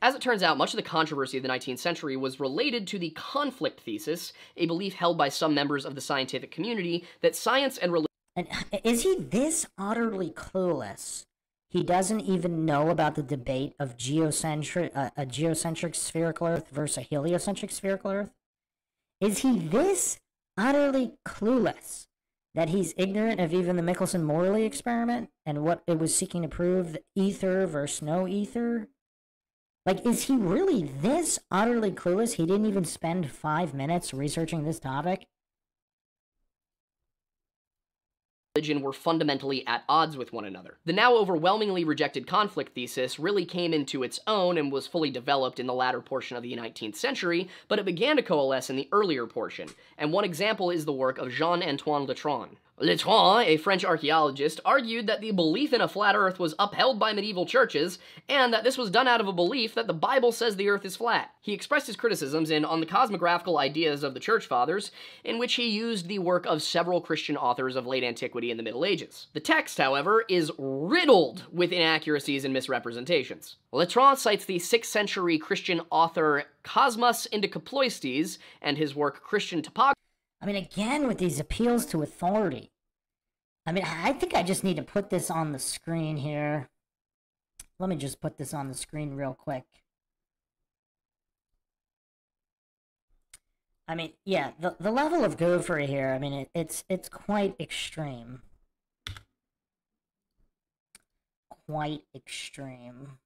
As it turns out, much of the controversy of the 19th century was related to the conflict thesis, a belief held by some members of the scientific community that science and religion... And is he this utterly clueless? He doesn't even know about the debate of a geocentric spherical Earth versus a heliocentric spherical Earth? Is he this utterly clueless that he's ignorant of even the Michelson-Morley experiment and what it was seeking to prove, the ether versus no ether? Like, is he really this utterly clueless he didn't even spend 5 minutes researching this topic? Were fundamentally at odds with one another. The now overwhelmingly rejected conflict thesis really came into its own and was fully developed in the latter portion of the 19th century, but it began to coalesce in the earlier portion, and one example is the work of Jean-Antoine Letron. Letron, a French archaeologist, argued that the belief in a flat Earth was upheld by medieval churches, and that this was done out of a belief that the Bible says the Earth is flat. He expressed his criticisms in On the Cosmographical Ideas of the Church Fathers, in which he used the work of several Christian authors of late antiquity and the Middle Ages. The text, however, is riddled with inaccuracies and misrepresentations. Letron cites the 6th century Christian author Cosmas Indicoploistes and his work Christian Topography. I mean, again, with these appeals to authority. I mean, I think I just need to put this on the screen here. Let me just put this on the screen real quick. I mean, yeah, the level of gopher here, I mean, it's quite extreme. Quite extreme.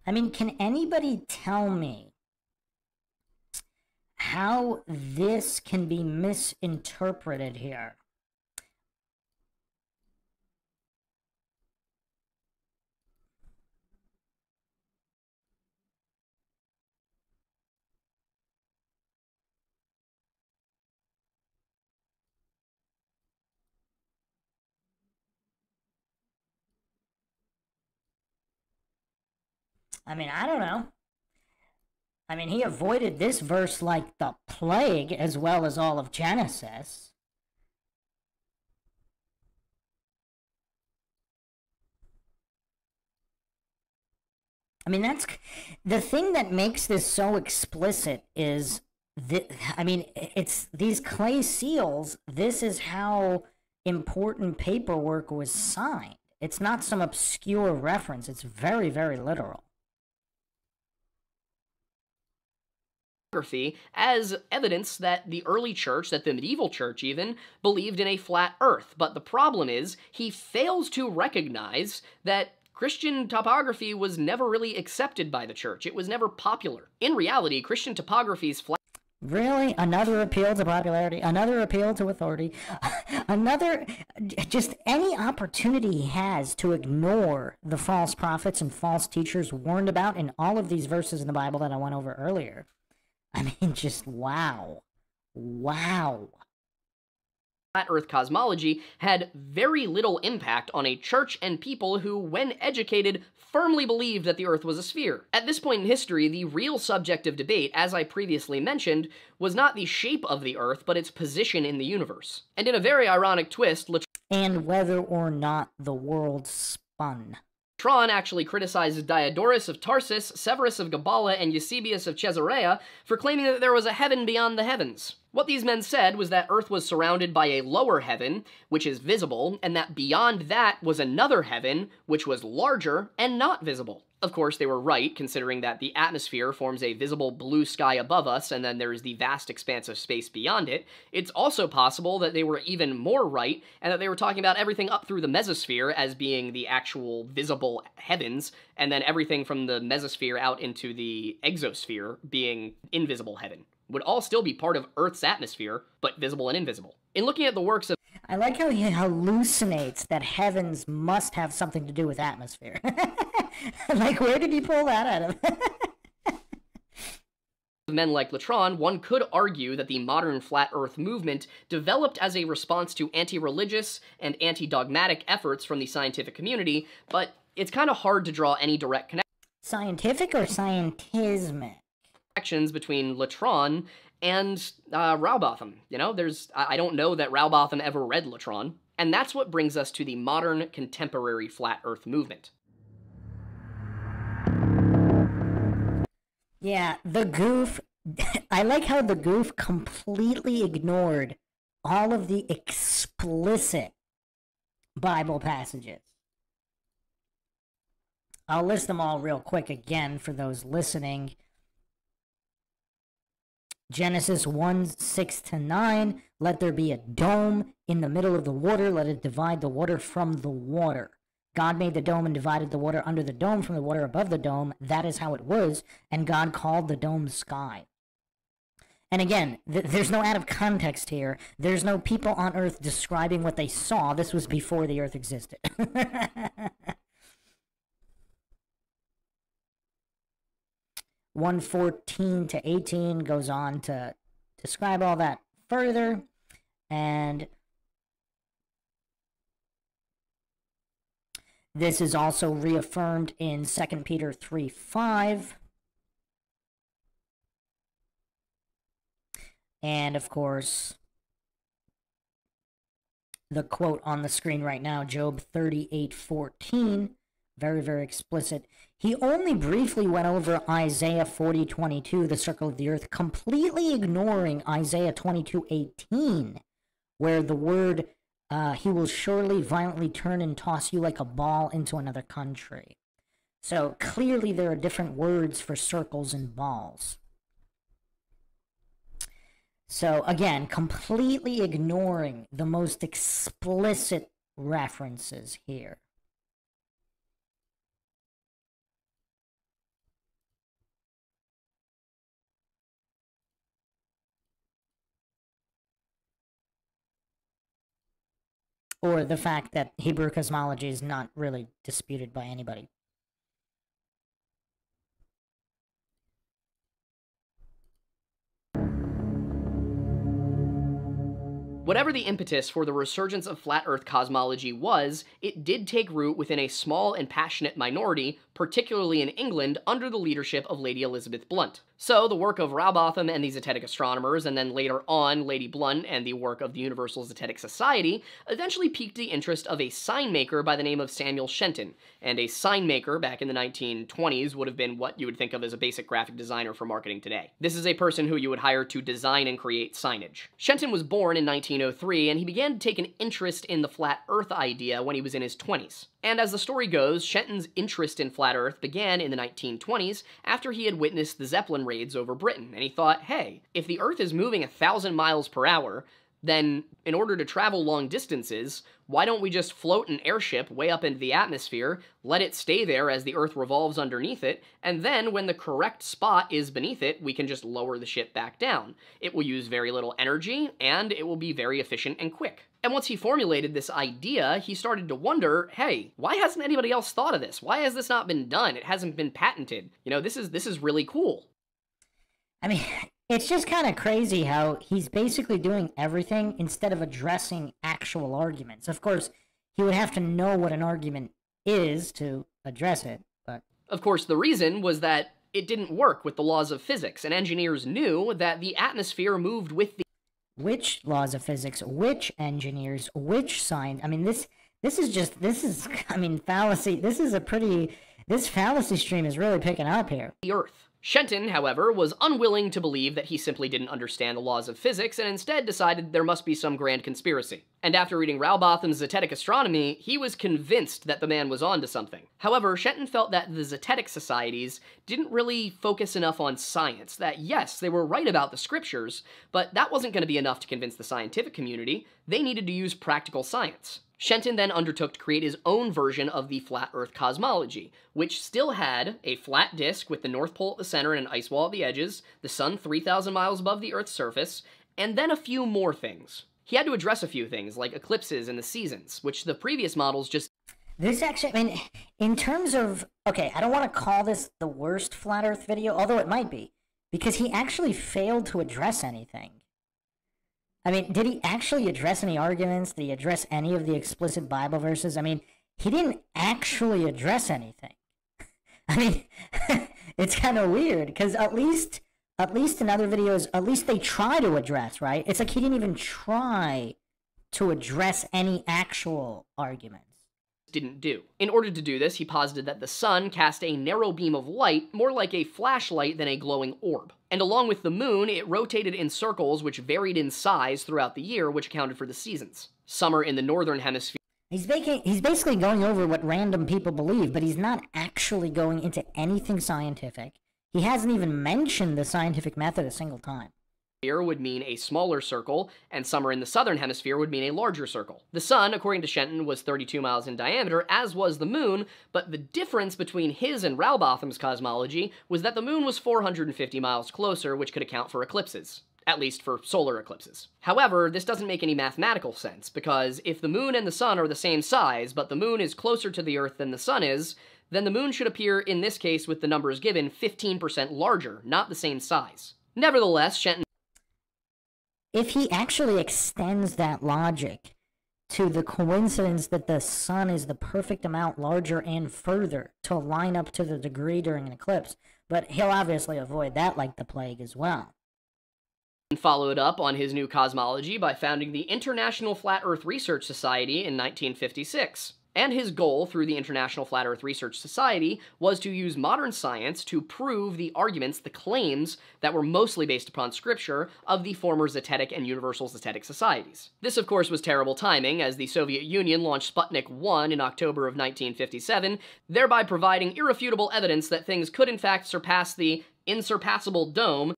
I mean, can anybody tell me how this can be misinterpreted here? I mean, I don't know. I mean, he avoided this verse like the plague as well as all of Genesis. I mean, that's the thing that makes this so explicit is I mean, it's these clay seals. This is how important paperwork was signed. It's not some obscure reference. It's very, very literal. As evidence that the early church, that the medieval church even, believed in a flat earth. But the problem is, he fails to recognize that Christian topography was never really accepted by the church. It was never popular. In reality, Christian topography's flat... Really? Another appeal to popularity? Another appeal to authority? Another... Just any opportunity he has to ignore the false prophets and false teachers warned about in all of these verses in the Bible that I went over earlier. I mean, just wow. Wow. Flat Earth cosmology had very little impact on a church and people who, when educated, firmly believed that the Earth was a sphere. At this point in history, the real subject of debate, as I previously mentioned, was not the shape of the Earth, but its position in the universe. And in a very ironic twist, and whether or not the world spun. Letron actually criticizes Diodorus of Tarsus, Severus of Gabala, and Eusebius of Caesarea for claiming that there was a heaven beyond the heavens. What these men said was that Earth was surrounded by a lower heaven, which is visible, and that beyond that was another heaven, which was larger and not visible. Of course, they were right, considering that the atmosphere forms a visible blue sky above us, and then there is the vast expanse of space beyond it. It's also possible that they were even more right, and that they were talking about everything up through the mesosphere as being the actual visible heavens, and then everything from the mesosphere out into the exosphere being invisible heaven. Would all still be part of Earth's atmosphere, but visible and invisible. In looking at the works of... I like how he hallucinates that heavens must have something to do with atmosphere. Like, where did he pull that out of? Men like Latron, one could argue that the modern flat Earth movement developed as a response to anti-religious and anti-dogmatic efforts from the scientific community, but it's kind of hard to draw any direct Scientific or scientismic? connections between Latron and Rowbotham. You know, I don't know that Rowbotham ever read Latron, and that's what brings us to the modern contemporary flat Earth movement. Yeah, the goof, I like how the goof completely ignored all of the explicit Bible passages. I'll list them all real quick again for those listening. Genesis 1:6-9, let there be a dome in the middle of the water, let it divide the water from the water. God made the dome and divided the water under the dome from the water above the dome. That is how it was, and God called the dome sky. And again, there's no out of context here. There's no people on earth describing what they saw. This was before the earth existed. 1:14-18 goes on to describe all that further, and this is also reaffirmed in 2 Peter 3:5. And of course, the quote on the screen right now, Job 38:14, very, very explicit. He only briefly went over Isaiah 40:22, the circle of the earth, completely ignoring Isaiah 22:18, where the word, he will surely violently turn and toss you like a ball into another country. So clearly there are different words for circles and balls. So again, completely ignoring the most explicit references here. Or the fact that Hebrew cosmology is not really disputed by anybody. Whatever the impetus for the resurgence of flat Earth cosmology was, it did take root within a small and passionate minority, particularly in England, under the leadership of Lady Elizabeth Blunt. So, the work of Rowbotham and the Zetetic astronomers, and then later on Lady Blunt and the work of the Universal Zetetic Society, eventually piqued the interest of a sign maker by the name of Samuel Shenton. And a sign maker back in the 1920s would have been what you would think of as a basic graphic designer for marketing today. This is a person who you would hire to design and create signage. Shenton was born in 1903, and he began to take an interest in the flat Earth idea when he was in his 20s. And as the story goes, Shenton's interest in flat Earth began in the 1920s after he had witnessed the Zeppelin raids over Britain, and he thought, hey, if the Earth is moving 1,000 miles per hour, then in order to travel long distances, why don't we just float an airship way up into the atmosphere, let it stay there as the Earth revolves underneath it, and then when the correct spot is beneath it, we can just lower the ship back down. It will use very little energy, and it will be very efficient and quick. And once he formulated this idea, he started to wonder, hey, why hasn't anybody else thought of this? Why has this not been done? It hasn't been patented. You know, this is really cool. I mean, it's just kind of crazy how he's basically doing everything instead of addressing actual arguments. Of course, he would have to know what an argument is to address it, but... Of course, the reason was that it didn't work with the laws of physics, and engineers knew that the atmosphere moved with the... Which laws of physics, which engineers, which science? I mean, this is fallacy. This fallacy stream is really picking up here. The Earth. Shenton, however, was unwilling to believe that he simply didn't understand the laws of physics and instead decided there must be some grand conspiracy. And after reading Rowbotham's Zetetic Astronomy, he was convinced that the man was onto something. However, Shenton felt that the Zetetic societies didn't really focus enough on science, that yes, they were right about the scriptures, but that wasn't going to be enough to convince the scientific community. They needed to use practical science. Shenton then undertook to create his own version of the flat Earth cosmology, which still had a flat disk with the North Pole at the center and an ice wall at the edges, the sun 3,000 miles above the Earth's surface, and then a few more things. He had to address a few things, like eclipses and the seasons, which the previous models just... This actually, I mean, in terms of, okay, I don't want to call this the worst flat Earth video, although it might be, because he actually failed to address anything. I mean, did he actually address any arguments? Did he address any of the explicit Bible verses? I mean, he didn't actually address anything. I mean, it's kind of weird, because at least in other videos, at least they try to address, right? It's like he didn't even try to address any actual arguments. Didn't do. In order to do this, he posited that the sun cast a narrow beam of light, more like a flashlight than a glowing orb. And along with the moon, it rotated in circles which varied in size throughout the year, which accounted for the seasons. Summer in the northern hemisphere. He's basically going over what random people believe, but he's not actually going into anything scientific. He hasn't even mentioned the scientific method a single time. Would mean a smaller circle, and summer in the southern hemisphere would mean a larger circle. The sun, according to Shenton, was 32 miles in diameter, as was the moon, but the difference between his and Rowbotham's cosmology was that the moon was 450 miles closer, which could account for eclipses. At least for solar eclipses. However, this doesn't make any mathematical sense, because if the moon and the sun are the same size, but the moon is closer to the Earth than the sun is, then the moon should appear, in this case with the numbers given, 15% larger, not the same size. Nevertheless, Shenton... If he actually extends that logic to the coincidence that the sun is the perfect amount larger and further to line up to the degree during an eclipse, but he'll obviously avoid that like the plague as well. Followed up on his new cosmology by founding the International Flat Earth Research Society in 1956. And his goal through the International Flat Earth Research Society was to use modern science to prove the arguments, the claims, that were mostly based upon scripture of the former Zetetic and Universal Zetetic societies. This, of course, was terrible timing, as the Soviet Union launched Sputnik 1 in October of 1957, thereby providing irrefutable evidence that things could in fact surpass the insurpassable dome.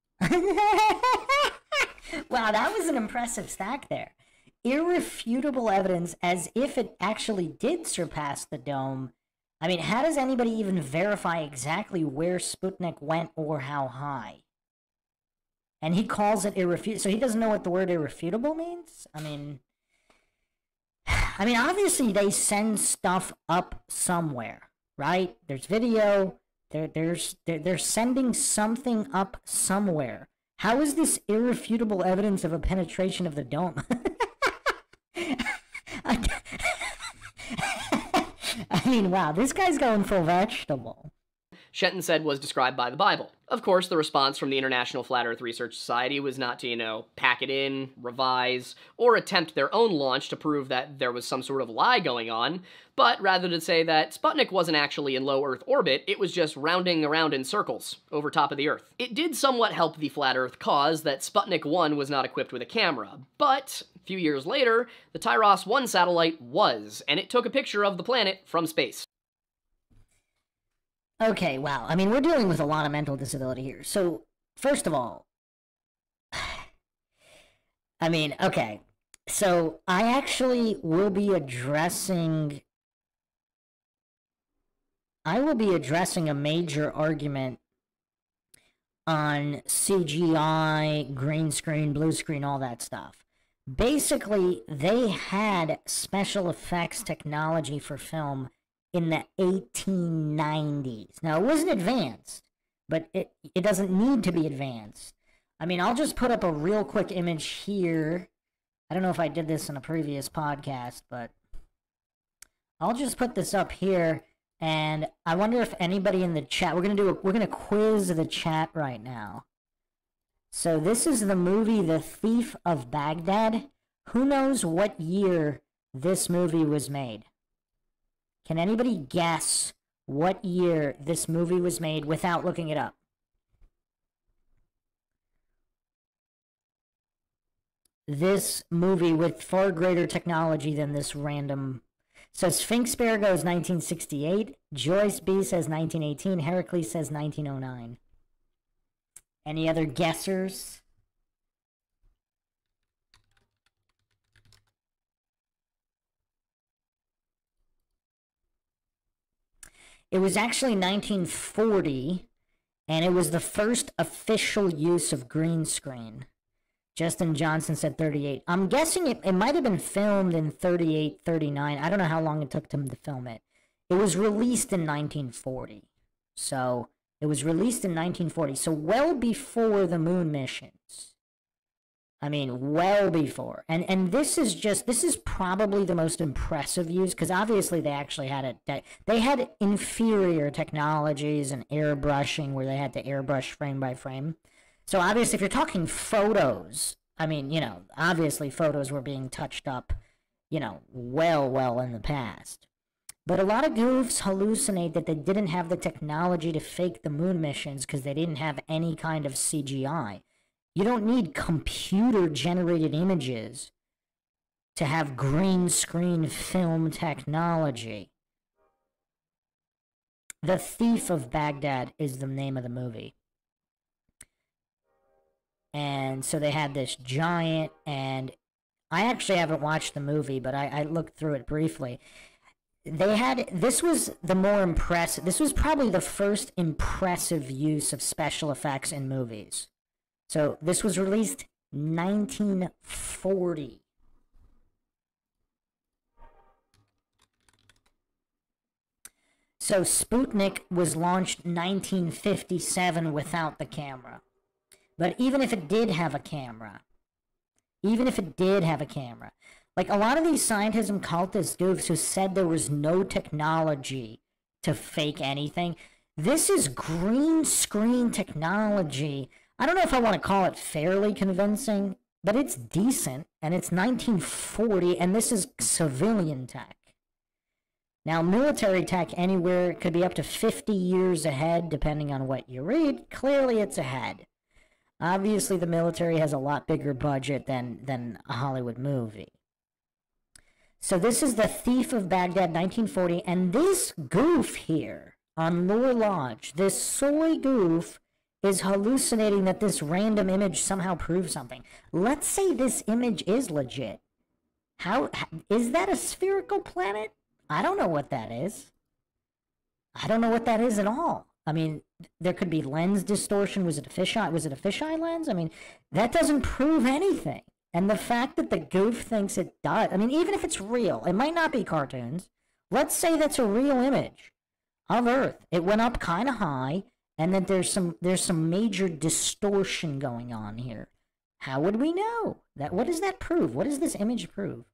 Wow, that was an impressive stack there. Irrefutable evidence as if it actually did surpass the dome. I mean, how does anybody even verify exactly where Sputnik went or how high? And he calls it irrefutable. So he doesn't know what the word irrefutable means? I mean, obviously they send stuff up somewhere, right? There's video. They're sending something up somewhere. How is this irrefutable evidence of a penetration of the dome? I mean, wow, this guy's going full vegetable. Shenton said was described by the Bible. Of course, the response from the International Flat Earth Research Society was not to, pack it in, revise, or attempt their own launch to prove that there was some sort of lie going on, but rather to say that Sputnik wasn't actually in low Earth orbit, it was just rounding around in circles over top of the Earth. It did somewhat help the Flat Earth cause that Sputnik 1 was not equipped with a camera, but a few years later, the Tyros 1 satellite was, and it took a picture of the planet from space. Okay, wow. I mean, we're dealing with a lot of mental disability here. So, first of all, I mean, okay. So, I actually will be addressing a major argument on CGI, green screen, blue screen, all that stuff. Basically, they had special effects technology for film in the 1890s. Now, it wasn't advanced, but it doesn't need to be advanced. I mean, I'll just put up a real quick image here. I don't know if I did this in a previous podcast, but I'll just put this up here, and I wonder if anybody in the chat, we're gonna quiz the chat right now. So this is the movie The Thief of Baghdad. Who knows what year this movie was made? Can anybody guess what year this movie was made without looking it up? this movie with far greater technology than this random. So Sphinx Bear goes 1968. Joyce B says 1918. Heracles says 1909. Any other guessers? It was actually 1940, and it was the first official use of green screen. Justin Johnson said 38. I'm guessing it might have been filmed in 38, 39. I don't know how long it took them to film it. It was released in 1940. So, it was released in 1940. So, well before the moon missions. I mean, well before. And this is probably the most impressive use, because obviously they actually had it. They had inferior technologies and airbrushing where they had to airbrush frame by frame. So obviously, if you're talking photos, I mean, you know, obviously photos were being touched up, you know, well in the past. But a lot of goofs hallucinate that they didn't have the technology to fake the moon missions because they didn't have any kind of CGI. You don't need computer-generated images to have green screen film technology. The Thief of Baghdad is the name of the movie. And so they had this giant, and I actually haven't watched the movie, but I looked through it briefly. This was the more impressive, this was probably the first impressive use of special effects in movies. So this was released 1940. So Sputnik was launched 1957 without the camera. But even if it did have a camera, like a lot of these scientism cultist goofs who said there was no technology to fake anything, this is green screen technology. I don't know if I want to call it fairly convincing, but it's decent, and it's 1940, and this is civilian tech. Now, military tech anywhere could be up to 50 years ahead, depending on what you read. Clearly, it's ahead. Obviously, the military has a lot bigger budget than a Hollywood movie. So this is The Thief of Baghdad, 1940, and this goof here on Lore Lodge, this soy goof, is hallucinating that this random image somehow proves something. Let's say this image is legit. How is that a spherical planet? I don't know what that is. I don't know what that is at all. I mean, there could be lens distortion. Was it a fisheye lens? I mean, that doesn't prove anything. And the fact that the goof thinks it does, I mean, even if it's real, it might not be cartoons. Let's say that's a real image of Earth. It went up kind of high, and that there's some major distortion going on here. How would we know that? What does that prove? What does this image prove?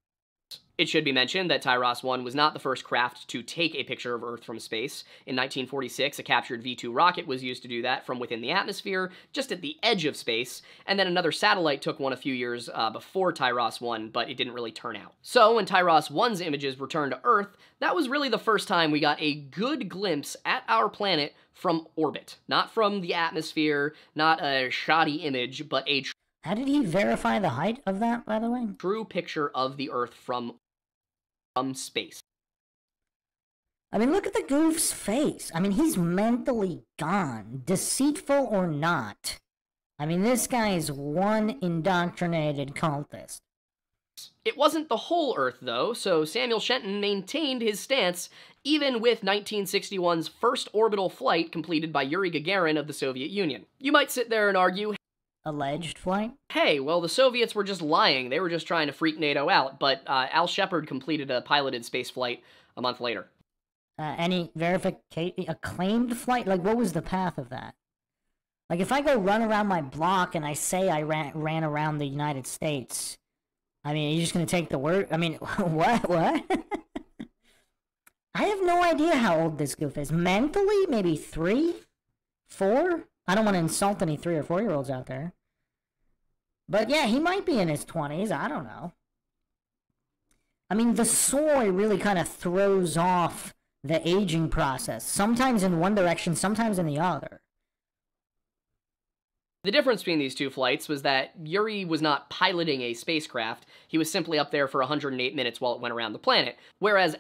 It should be mentioned that Tyros 1 was not the first craft to take a picture of Earth from space. In 1946, a captured V-2 rocket was used to do that from within the atmosphere, just at the edge of space, and then another satellite took one a few years before Tyros 1, but it didn't really turn out. So when Tyros 1's images returned to Earth, that was really the first time we got a good glimpse at our planet from orbit. Not from the atmosphere, not a shoddy image, but a How did he verify the height of that, by the way? true picture of the Earth from space. I mean, look at the goof's face. I mean, he's mentally gone, deceitful or not. I mean, this guy is one indoctrinated cultist. It wasn't the whole Earth, though, so Samuel Shenton maintained his stance even with 1961's first orbital flight completed by Yuri Gagarin of the Soviet Union. You might sit there and argue, Alleged flight? hey, well, the Soviets were just lying. They were just trying to freak NATO out, but Al Shepard completed a piloted space flight a month later. Any verification, a claimed flight? Like, what was the path of that? Like, if I go run around my block and I say I ran around the United States, I mean, are you just going to take the word? I mean, what? I have no idea how old this goof is. Mentally, maybe 3? 4? I don't want to insult any 3 or 4-year-olds out there. But yeah, he might be in his 20s. I don't know. I mean, the soy really kind of throws off the aging process. Sometimes in one direction, sometimes in the other. The difference between these two flights was that Yuri was not piloting a spacecraft, he was simply up there for 108 minutes while it went around the planet, whereas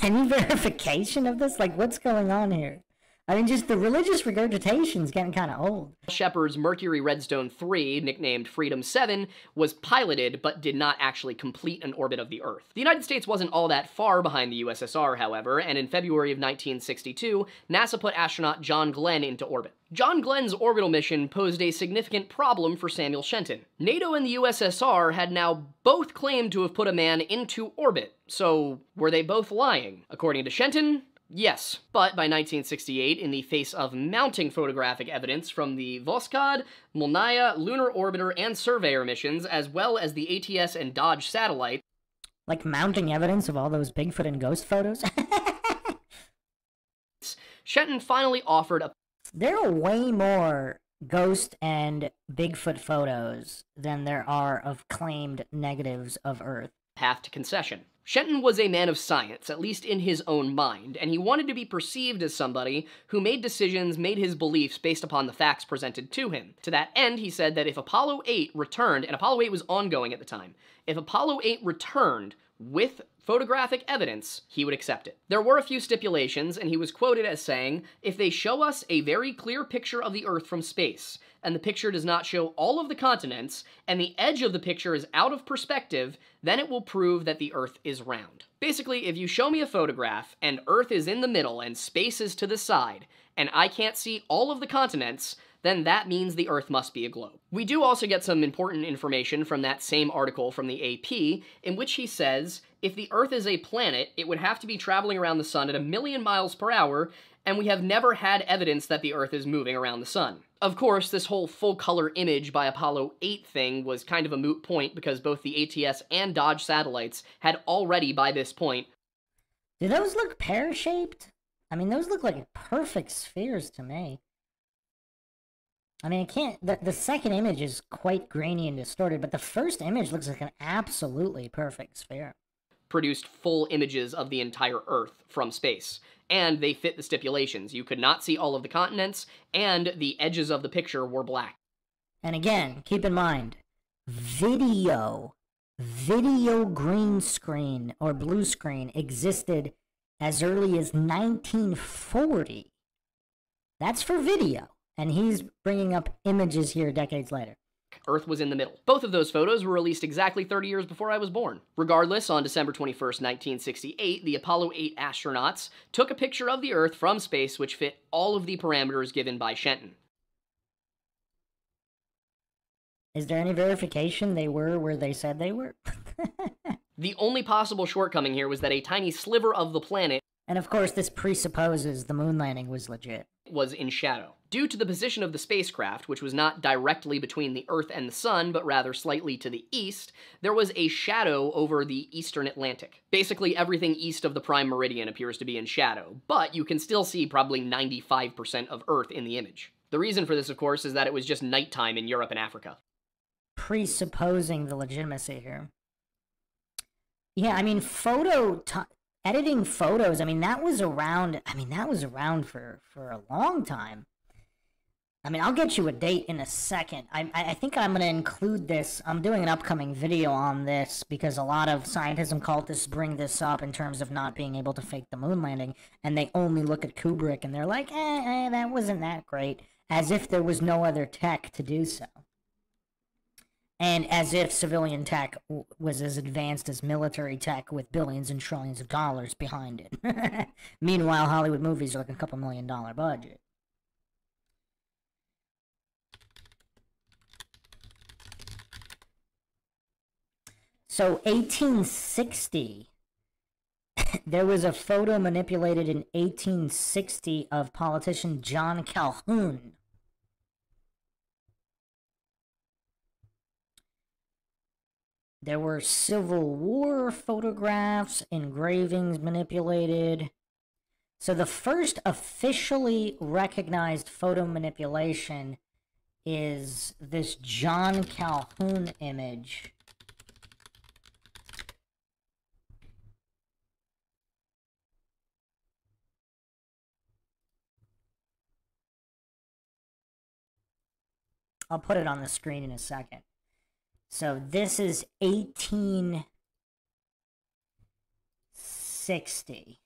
Any verification of this? Like, what's going on here? I mean, just the religious regurgitation's getting kind of old. Shepard's Mercury Redstone 3, nicknamed Freedom 7, was piloted but did not actually complete an orbit of the Earth. The United States wasn't all that far behind the USSR, however, and in February of 1962, NASA put astronaut John Glenn into orbit. John Glenn's orbital mission posed a significant problem for Samuel Shenton. NATO and the USSR had now both claimed to have put a man into orbit, so were they both lying? According to Shenton, yes, but by 1968, in the face of mounting photographic evidence from the Voskhod, Molniya lunar orbiter and surveyor missions, as well as the ATS and Dodge satellites, like mounting evidence of all those Bigfoot and ghost photos? Shenton finally offered a There are way more ghost and Bigfoot photos than there are of claimed negatives of Earth. path to concession. Shenton was a man of science, at least in his own mind, and he wanted to be perceived as somebody who made decisions, made his beliefs based upon the facts presented to him. To that end, he said that if Apollo 8 returned, and Apollo 8 was ongoing at the time, if Apollo 8 returned with photographic evidence, he would accept it. There were a few stipulations, and he was quoted as saying, "If they show us a very clear picture of the Earth from space, and the picture does not show all of the continents, and the edge of the picture is out of perspective, then it will prove that the Earth is round." Basically, if you show me a photograph, and Earth is in the middle, and space is to the side, and I can't see all of the continents, then that means the Earth must be a globe. We do also get some important information from that same article from the AP, in which he says, if the Earth is a planet, it would have to be traveling around the sun at 1,000,000 miles per hour, and we have never had evidence that the Earth is moving around the sun. Of course, this whole full-color image by Apollo 8 thing was kind of a moot point because both the ATS and Dodge satellites had already, by this point... Do those look pear-shaped? I mean, those look like perfect spheres to me. I mean, the second image is quite grainy and distorted, but the first image looks like an absolutely perfect sphere. Produced full images of the entire Earth from space, and they fit the stipulations. You could not see all of the continents, and the edges of the picture were black. And again, keep in mind, video green screen or blue screen existed as early as 1940. That's for video. And he's bringing up images here decades later. Earth was in the middle. Both of those photos were released exactly 30 years before I was born. Regardless, on December 21st, 1968, the Apollo 8 astronauts took a picture of the Earth from space which fit all of the parameters given by Shenton. Is there any verification they were where they said they were? The only possible shortcoming here was that a tiny sliver of the planet, and of course this presupposes the moon landing was legit, was in shadow. Due to the position of the spacecraft, which was not directly between the Earth and the Sun, but rather slightly to the east, there was a shadow over the eastern Atlantic. Basically, everything east of the prime meridian appears to be in shadow, but you can still see probably 95% of Earth in the image. The reason for this, of course, is that it was just nighttime in Europe and Africa. Presupposing the legitimacy here. Yeah, I mean, editing photos, I mean, that was around for a long time. I mean, I'll get you a date in a second. I think I'm going to include this. I'm doing an upcoming video on this because a lot of scientism cultists bring this up in terms of not being able to fake the moon landing, and they only look at Kubrick and they're like, that wasn't that great, as if there was no other tech to do so. And as if civilian tech was as advanced as military tech with billions and trillions of dollars behind it. Meanwhile, Hollywood movies are like a couple $1 million budget. So 1860, there was a photo manipulated in 1860 of politician John Calhoun. There were Civil War photographs, engravings manipulated. So the first officially recognized photo manipulation is this John Calhoun image. I'll put it on the screen in a second. So this is 1860.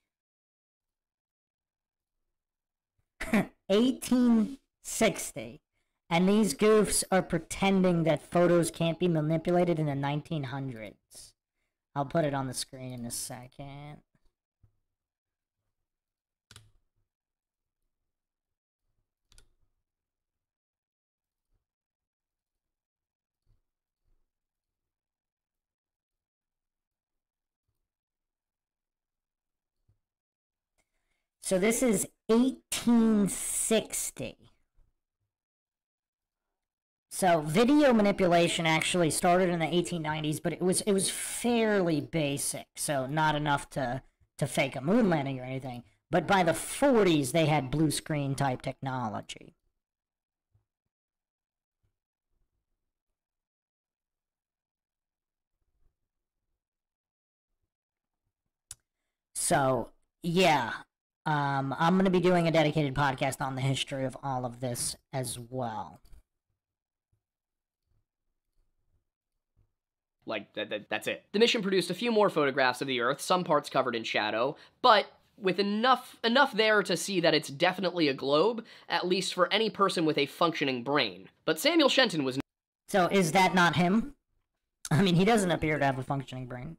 1860. And these goofs are pretending that photos can't be manipulated in the 1900s. I'll put it on the screen in a second. So this is 1860. So video manipulation actually started in the 1890s, but it was fairly basic, so not enough to fake a moon landing or anything. But by the 40s, they had blue screen type technology. So, yeah. I'm going to be doing a dedicated podcast on the history of all of this as well. Like, that's it. The mission produced a few more photographs of the Earth, some parts covered in shadow, but with enough there to see that it's definitely a globe, at least for any person with a functioning brain. But Samuel Shenton was... So, is that not him? I mean, he doesn't appear to have a functioning brain.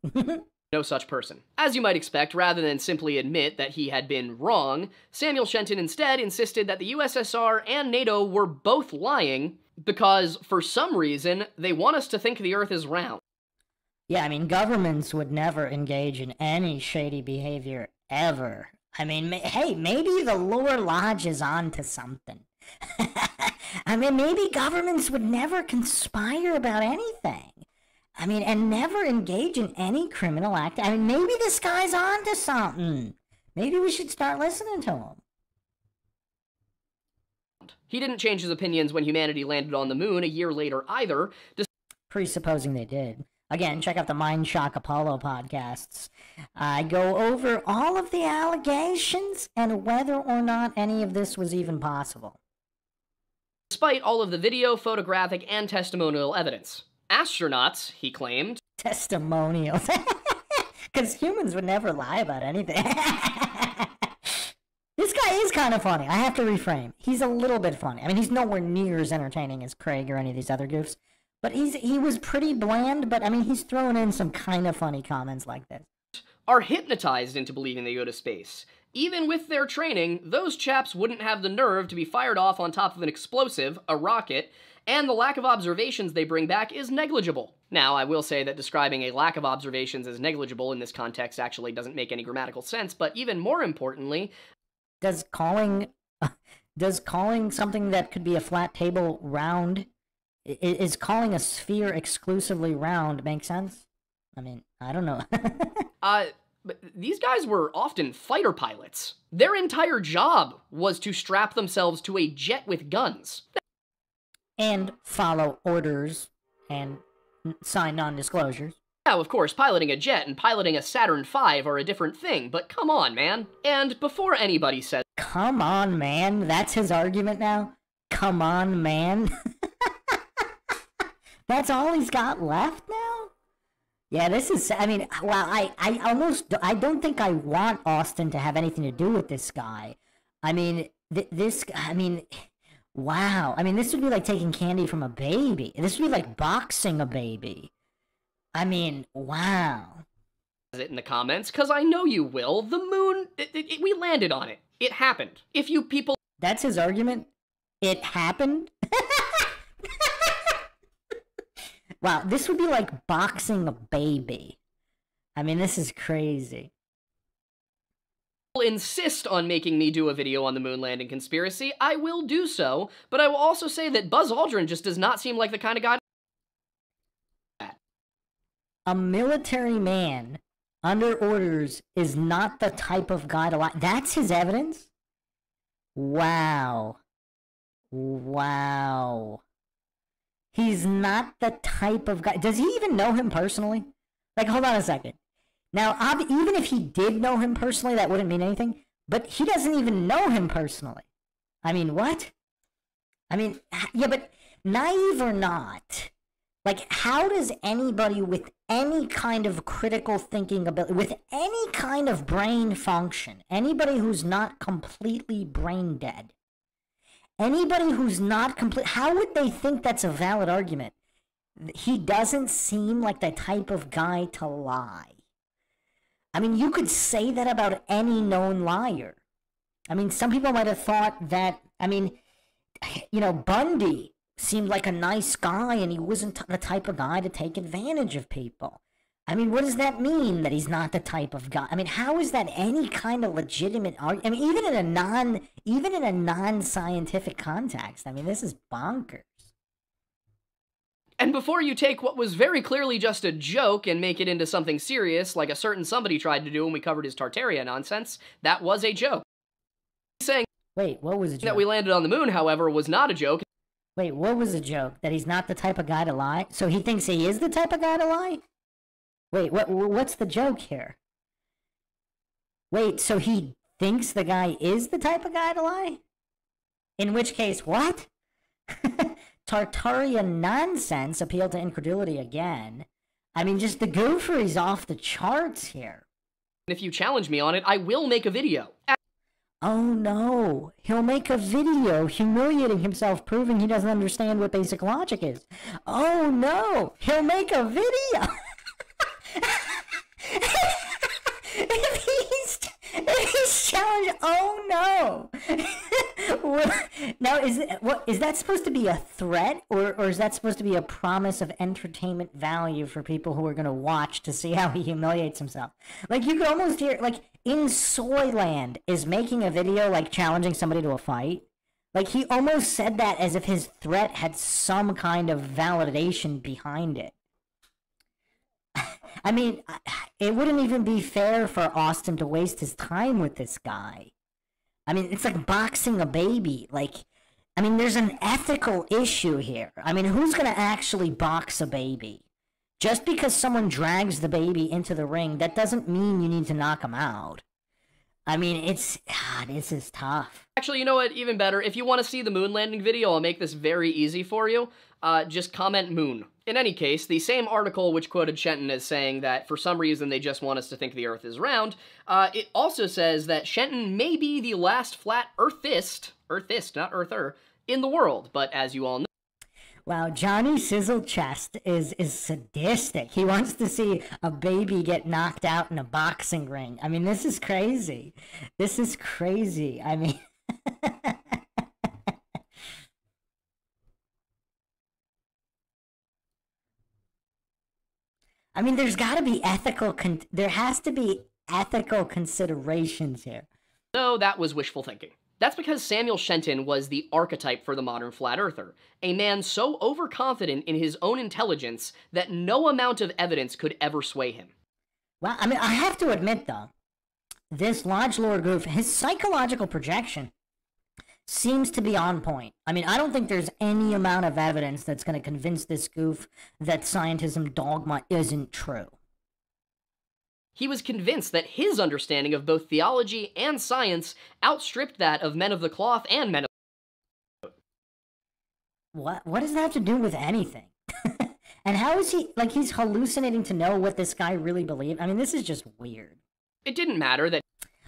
no such person. As you might expect, rather than simply admit that he had been wrong, Samuel Shenton instead insisted that the USSR and NATO were both lying because, for some reason, they want us to think the Earth is round. Yeah, I mean, governments would never engage in any shady behavior, ever. I mean, hey, maybe the Lower Lodge is onto something. I mean, maybe governments would never conspire about anything. I mean, and never engage in any criminal act. I mean, maybe this guy's onto something. Maybe we should start listening to him. He didn't change his opinions when humanity landed on the moon a year later either. Presupposing they did. Again, check out the MINDSHOCK Apollo podcasts. I go over all of the allegations and whether or not any of this was even possible. Despite all of the video, photographic, and testimonial evidence. Astronauts, he claimed. Testimonials. Because humans would never lie about anything. This guy is kind of funny. I have to reframe. He's a little bit funny. I mean, he's nowhere near as entertaining as Craig or any of these other goofs. But he was pretty bland, but I mean, he's throwing in some kind of funny comments like this. Are hypnotized into believing they go to space. Even with their training, those chaps wouldn't have the nerve to be fired off on top of an explosive, a rocket, and the lack of observations they bring back is negligible. Now, I will say that describing a lack of observations as negligible in this context actually doesn't make any grammatical sense, but even more importantly... Does calling something that could be a flat table round... Is calling a sphere exclusively round make sense? I mean, I don't know. But these guys were often fighter pilots. Their entire job was to strap themselves to a jet with guns. And follow orders and sign non-disclosures. Now, of course, piloting a jet and piloting a Saturn V are a different thing, but come on, man. And before anybody says... Come on, man? That's his argument now? Come on, man? That's all he's got left now? Yeah, this is, I mean, well, I don't think I want Austin to have anything to do with this guy. I mean, wow. I mean, this would be like taking candy from a baby. This would be like boxing a baby. I mean, wow. It in the comments, because I know you will. The moon, we landed on it. It happened. If you people... That's his argument? It happened? Wow, this would be like boxing a baby. I mean, this is crazy. Insist on making me do a video on the moon landing conspiracy, I will do so, but I will also say that Buzz Aldrin just does not seem like the kind of guy... A military man under orders is not the type of guy to lie. That's his evidence? Wow. Wow. He's not the type of guy... Does he even know him personally? Like, hold on a second. Now, even if he did know him personally, that wouldn't mean anything. But he doesn't even know him personally. I mean, what? I mean, yeah, but naive or not, like, how does anybody with any kind of critical thinking ability, with any kind of brain function, anybody who's not completely brain dead, anybody who's not complete, how would they think that's a valid argument? He doesn't seem like the type of guy to lie. I mean, you could say that about any known liar. I mean, some people might have thought that, I mean, you know, Bundy seemed like a nice guy and he wasn't the type of guy to take advantage of people. I mean, what does that mean, that he's not the type of guy? I mean, how is that any kind of legitimate argument? I mean, even in a non-scientific context, I mean, this is bonkers. And before you take what was very clearly just a joke and make it into something serious, like a certain somebody tried to do when we covered his Tartaria nonsense, that was a joke. Saying Wait, what was a joke? that we landed on the moon, however, was not a joke. Wait, what was a joke? That he's not the type of guy to lie? So he thinks he is the type of guy to lie? Wait, what's the joke here? Wait, so he thinks the guy is the type of guy to lie? In which case, what? Tartaria nonsense appealed to incredulity again. I mean, just the goofery's off the charts here. If you challenge me on it, I will make a video. Oh no, he'll make a video humiliating himself, proving he doesn't understand what basic logic is. Oh no, he'll make a video. if he's challenged, oh no. Now, is that supposed to be a threat, or is that supposed to be a promise of entertainment value for people who are going to watch to see how he humiliates himself? Like, you could almost hear, like, in Soyland is making a video, like, challenging somebody to a fight. Like, he almost said that as if his threat had some kind of validation behind it. I mean, it wouldn't even be fair for Austin to waste his time with this guy. I mean, it's like boxing a baby. Like, I mean, there's an ethical issue here. I mean, who's going to actually box a baby? Just because someone drags the baby into the ring, that doesn't mean you need to knock him out. I mean, this is tough. Actually, you know what? Even better. If you want to see the moon landing video, I'll make this very easy for you. Just comment moon. In any case, the same article which quoted Shenton as saying that for some reason they just want us to think the Earth is round, it also says that Shenton may be the last flat earthist, not earther, in the world. But as you all know, wow, Johnny Sizzle Chest is sadistic. He wants to see a baby get knocked out in a boxing ring. I mean, this is crazy. This is crazy. I mean... I mean, there's got to be there has to be ethical considerations here. no, that was wishful thinking. That's because Samuel Shenton was the archetype for the modern flat earther, a man so overconfident in his own intelligence that no amount of evidence could ever sway him. Well, I mean, I have to admit, though, this Lodge Lord goof, his psychological projection seems to be on point. I mean, I don't think there's any amount of evidence that's going to convince this goof that scientism dogma isn't true. He was convinced that his understanding of both theology and science outstripped that of men of the cloth and men of... What does that have to do with anything? And how is he, like, he's hallucinating to know what this guy really believed? I mean, this is just weird. It didn't matter that...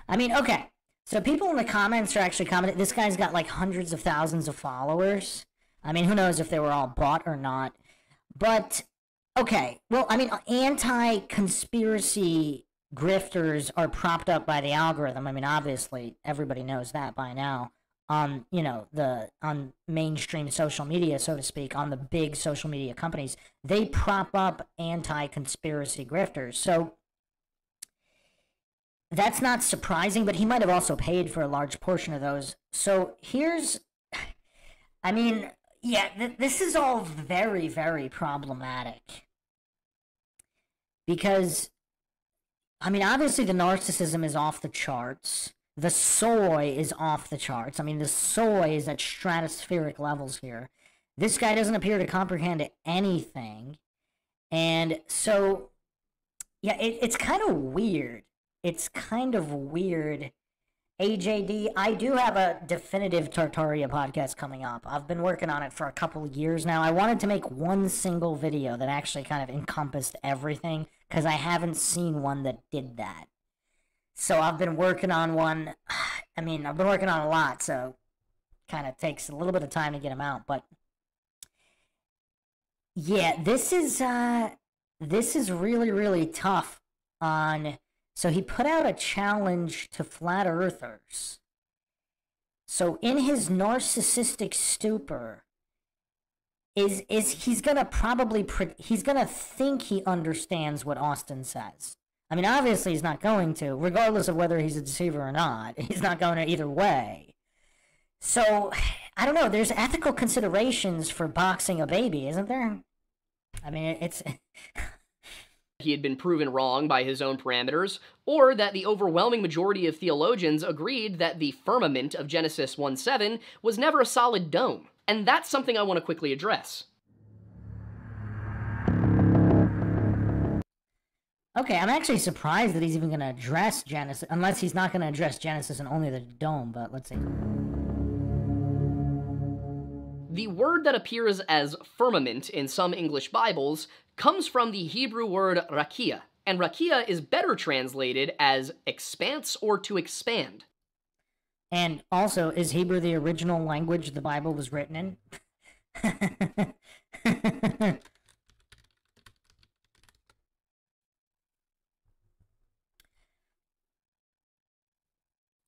I mean, okay, so people in the comments are actually commenting, this guy's got, like, hundreds of thousands of followers. I mean, who knows if they were all bought or not. But, okay, well, I mean, anti-conspiracy grifters are propped up by the algorithm. I mean, obviously, everybody knows that by now. On, you know, on mainstream social media, so to speak, on the big social media companies, they prop up anti-conspiracy grifters. So that's not surprising, but he might have also paid for a large portion of those. So here's, I mean, yeah, this is all very, very problematic. Because, I mean, obviously the narcissism is off the charts. The soy is off the charts. I mean, the soy is at stratospheric levels here. This guy doesn't appear to comprehend anything. And so, yeah, it's kind of weird. It's kind of weird AJD, I do have a definitive Tartaria podcast coming up. I've been working on it for a couple of years now. I wanted to make one single video that actually kind of encompassed everything, because I haven't seen one that did that. So I've been working on one. I mean, I've been working on a lot, so kind of takes a little bit of time to get them out. But yeah, this is really, really tough on... So he put out a challenge to flat earthers. So in his narcissistic stupor, he's gonna he's gonna think he understands what Austin says. I mean, obviously he's not going to, regardless of whether he's a deceiver or not. He's not going to either way. So I don't know. There's ethical considerations for boxing a baby, isn't there? I mean, it's. He had been proven wrong by his own parameters, or that the overwhelming majority of theologians agreed that the firmament of Genesis 1:7 was never a solid dome. And that's something I want to quickly address. Okay, I'm actually surprised that he's even going to address Genesis, unless he's not going to address Genesis and only the dome, but let's see. The word that appears as firmament in some English Bibles comes from the Hebrew word rakia, and rakia is better translated as expanse or to expand. And also, is Hebrew the original language the Bible was written in?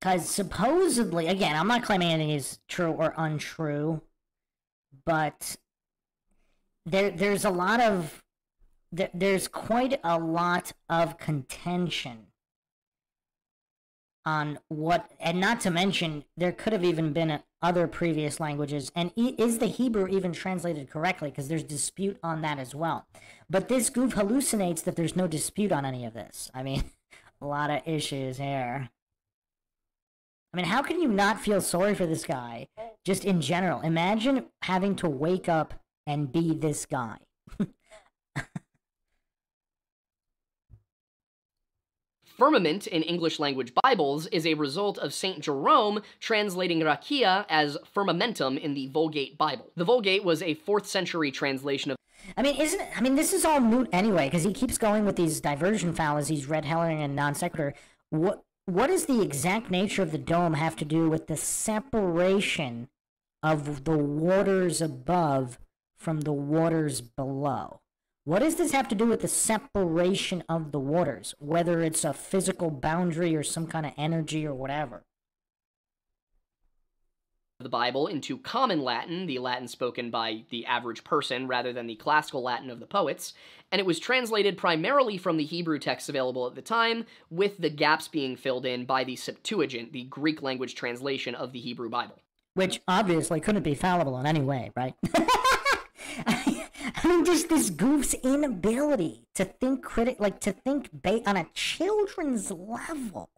Because supposedly, again, I'm not claiming anything is true or untrue, but there's a lot of... There's quite a lot of contention on what, and not to mention, there could have even been other previous languages, and is the Hebrew even translated correctly? Because there's dispute on that as well. But this goof hallucinates that there's no dispute on any of this. I mean, a lot of issues here. I mean, how can you not feel sorry for this guy, just in general? Imagine having to wake up and be this guy. Firmament in English language Bibles is a result of St. Jerome translating rakia as firmamentum in the Vulgate Bible. The Vulgate was a 4th century translation of... I mean, this is all moot anyway, because he keeps going with these diversion fallacies, red herring and non sequitur. What does the exact nature of the dome have to do with the separation of the waters above from the waters below? What does this have to do with the separation of the waters? Whether it's a physical boundary or some kind of energy or whatever. The Bible into common Latin, the Latin spoken by the average person rather than the classical Latin of the poets, and it was translated primarily from the Hebrew texts available at the time, with the gaps being filled in by the Septuagint, the Greek language translation of the Hebrew Bible. Which obviously couldn't be fallible in any way, right? I mean, just this goof's inability to think on a children's level.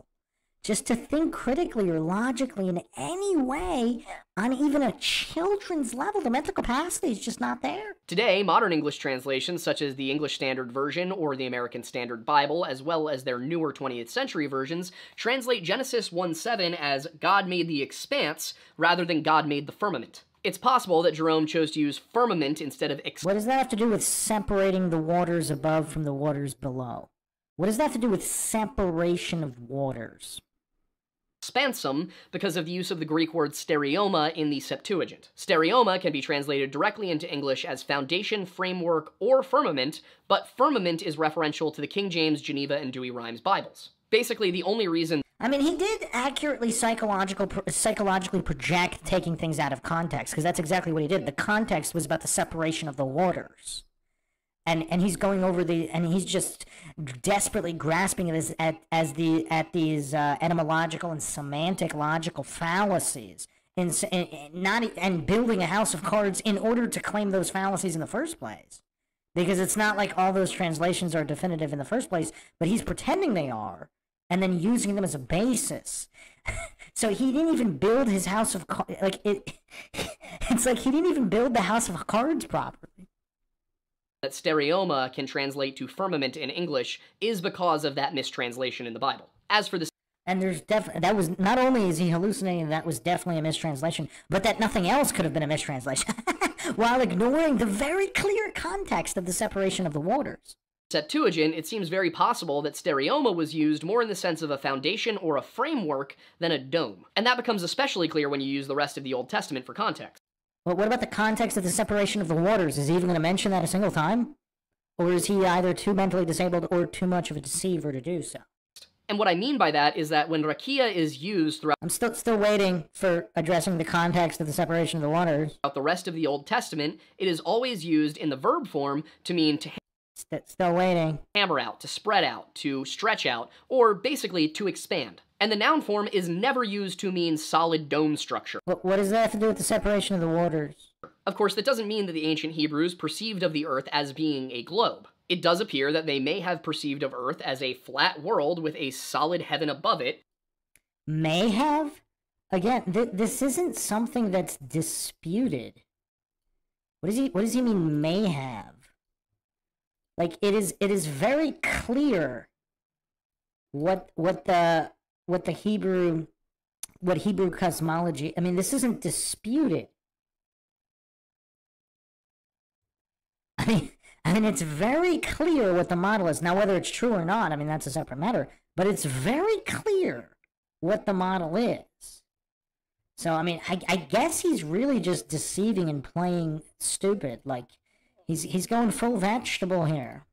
Just to think critically or logically in any way on even a children's level. The mental capacity is just not there. Today, modern English translations, such as the English Standard Version or the American Standard Bible, as well as their newer 20th century versions, translate Genesis 1:7 as God made the expanse rather than God made the firmament. It's possible that Jerome chose to use firmament instead of What does that have to do with separating the waters above from the waters below? What does that have to do with separation of waters? expansum because of the use of the Greek word stereoma in the Septuagint. Stereoma can be translated directly into English as foundation, framework, or firmament, but firmament is referential to the King James, Geneva, and Dewey Rhymes Bibles. Basically, the only reason... I mean, he did accurately psychologically project taking things out of context, because that's exactly what he did. The context was about the separation of the waters. And he's going over and he's just desperately grasping at these etymological and semantic logical fallacies, and building a house of cards in order to claim those fallacies in the first place. Because it's not like all those translations are definitive in the first place, but he's pretending they are, and then using them as a basis. So he didn't even build his house of cards. It's like he didn't even build the house of cards properly. That stereoma can translate to firmament in English is because of that mistranslation in the Bible. As for the... And there's that was, not only is he hallucinating, that was definitely a mistranslation, but that nothing else could have been a mistranslation, while ignoring the very clear context of the separation of the waters. Septuagint, it seems very possible that stereoma was used more in the sense of a foundation or a framework than a dome. And that becomes especially clear when you use the rest of the Old Testament for context. But what about the context of the separation of the waters? Is he even going to mention that a single time? Or is he either too mentally disabled or too much of a deceiver to do so? And what I mean by that is that when rakia is used throughout... I'm still waiting for addressing the context of the separation of the waters. ...throughout the rest of the Old Testament, it is always used in the verb form to mean to... Still waiting. Hammer out, to spread out, to stretch out, or basically to expand. And the noun form is never used to mean solid dome structure. What does that have to do with the separation of the waters? Of course, that doesn't mean that the ancient Hebrews perceived of the earth as being a globe. It does appear that they may have perceived of earth as a flat world with a solid heaven above it. May have? Again, this isn't something that's disputed. What does he mean, may have? Like, it is very clear what Hebrew cosmology, I mean, this isn't disputed. I mean, it's very clear what the model is. Now, whether it's true or not, I mean, that's a separate matter. But it's very clear what the model is. So, I mean, I guess he's really just deceiving and playing stupid. Like, he's going full vegetable here.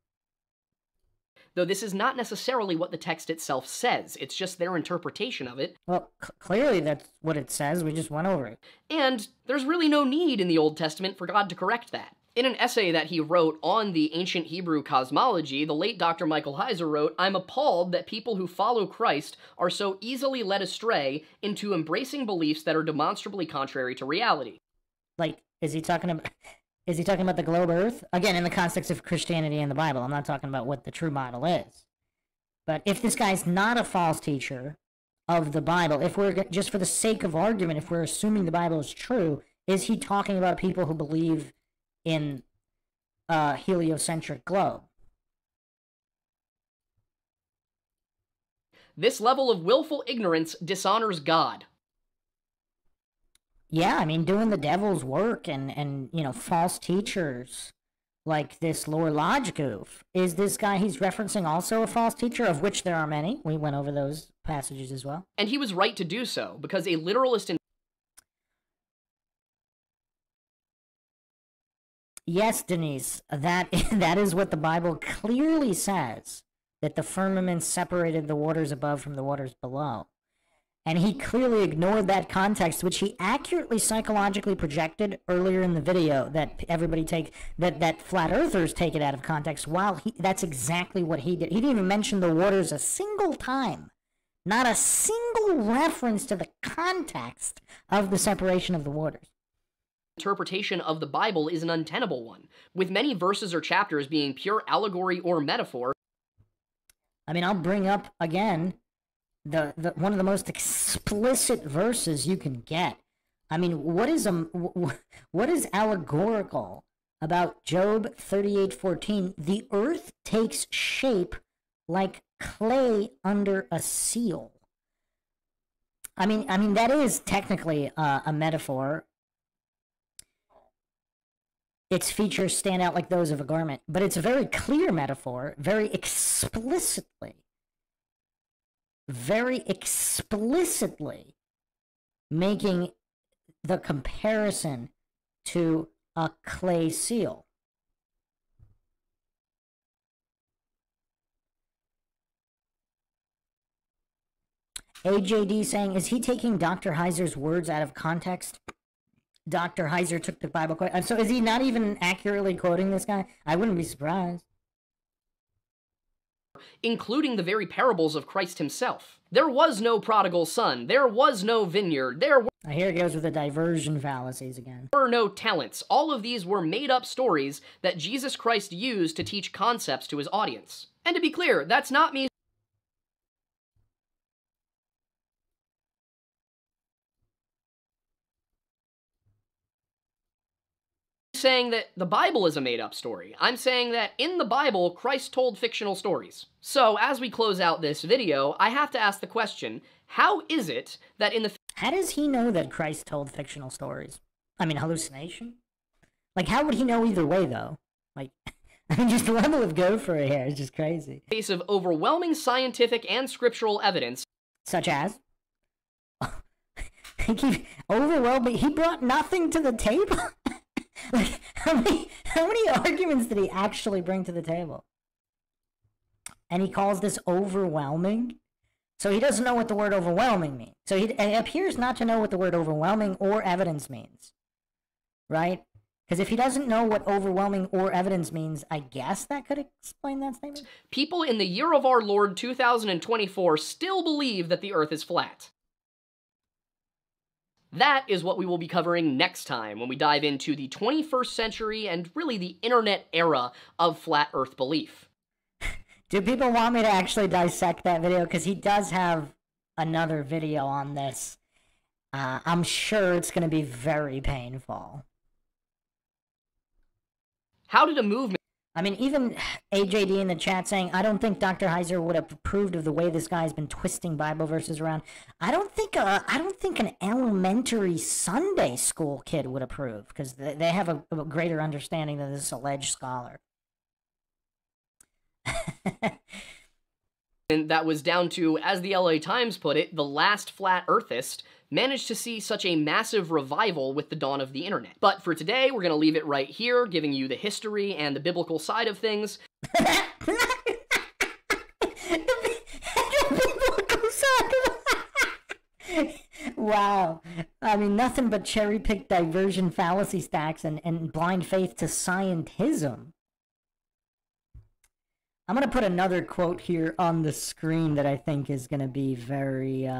Though this is not necessarily what the text itself says. It's just their interpretation of it. Well, clearly that's what it says. We just went over it. And there's really no need in the Old Testament for God to correct that. In an essay that he wrote on the ancient Hebrew cosmology, the late Dr. Michael Heiser wrote, "I'm appalled that people who follow Christ are so easily led astray into embracing beliefs that are demonstrably contrary to reality." Like, is he talking about the globe Earth? Again, in the context of Christianity and the Bible. I'm not talking about what the true model is. But if this guy's not a false teacher of the Bible, if we're, just for the sake of argument, if we're assuming the Bible is true, is he talking about people who believe in a heliocentric globe? This level of willful ignorance dishonors God. Yeah, I mean, doing the devil's work and you know, false teachers like this Lore Lodge goof. Is this guy he's referencing also a false teacher, of which there are many? We went over those passages as well. And he was right to do so, because a literalist in... Yes, Denise, that is what the Bible clearly says, that the firmament separated the waters above from the waters below. And he clearly ignored that context, which he accurately psychologically projected earlier in the video, that everybody that flat earthers take it out of context, while that's exactly what he did. He didn't even mention the waters a single time. Not a single reference to the context of the separation of the waters. Interpretation of the Bible is an untenable one, with many verses or chapters being pure allegory or metaphor. I mean, I'll bring up again the one of the most explicit verses you can get. I mean, what is allegorical about Job 38:14? The earth takes shape like clay under a seal. I mean that is technically a metaphor. Its features stand out like those of a garment, but it's a very clear metaphor, very explicitly making the comparison to a clay seal. AJD saying, is he taking Dr. Heiser's words out of context? Dr. Heiser took the Bible quote. So is he not even accurately quoting this guy? I wouldn't be surprised. Including the very parables of Christ himself. There was no prodigal son. There was no vineyard. Here it goes with the diversion fallacies again. There were no talents. All of these were made-up stories that Jesus Christ used to teach concepts to his audience. And to be clear, that's not me saying that the Bible is a made-up story. I'm saying that in the Bible, Christ told fictional stories. So, as we close out this video, I have to ask the question, how is it that in the... How does he know that Christ told fictional stories? I mean, hallucination? Like, how would he know either way, though? Like, I mean, just the level of gopher here is just crazy. face of overwhelming scientific and scriptural evidence... Such as? Overwhelming. He brought nothing to the table? Like, how many arguments did he actually bring to the table? And he calls this overwhelming? So he doesn't know what the word overwhelming means. So he appears not to know what the word overwhelming or evidence means. Right? Because if he doesn't know what overwhelming or evidence means, I guess that could explain that statement. People in the year of our Lord 2024 still believe that the Earth is flat. That is what we will be covering next time when we dive into the 21st century and really the internet era of flat Earth belief. Do people want me to actually dissect that video? Because he does have another video on this. I'm sure it's going to be very painful. How did a movement... I mean, even AJD in the chat saying, I don't think Dr. Heiser would have approved of the way this guy's been twisting Bible verses around. I don't think an elementary Sunday school kid would approve, because they have a greater understanding than this alleged scholar. And that was down to, as the LA Times put it, the last flat earthist managed to see such a massive revival with the dawn of the internet. But for today, we're going to leave it right here, giving you the history and the biblical side of things. Wow. I mean, nothing but cherry-picked diversion fallacy stacks and blind faith to scientism. I'm going to put another quote here on the screen that I think is going to be very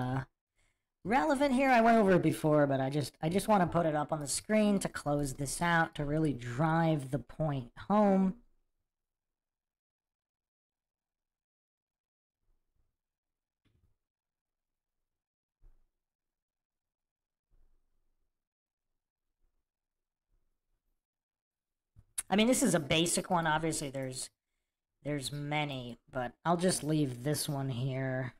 relevant here. I went over it before, but I just want to put it up on the screen to close this out, to really drive the point home. I mean, this is a basic one. Obviously, there's many, but I'll just leave this one here.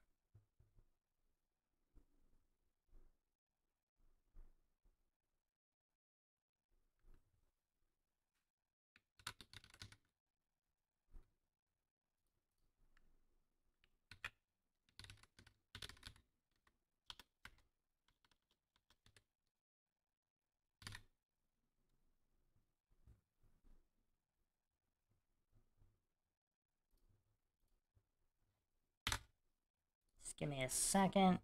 Give me a second.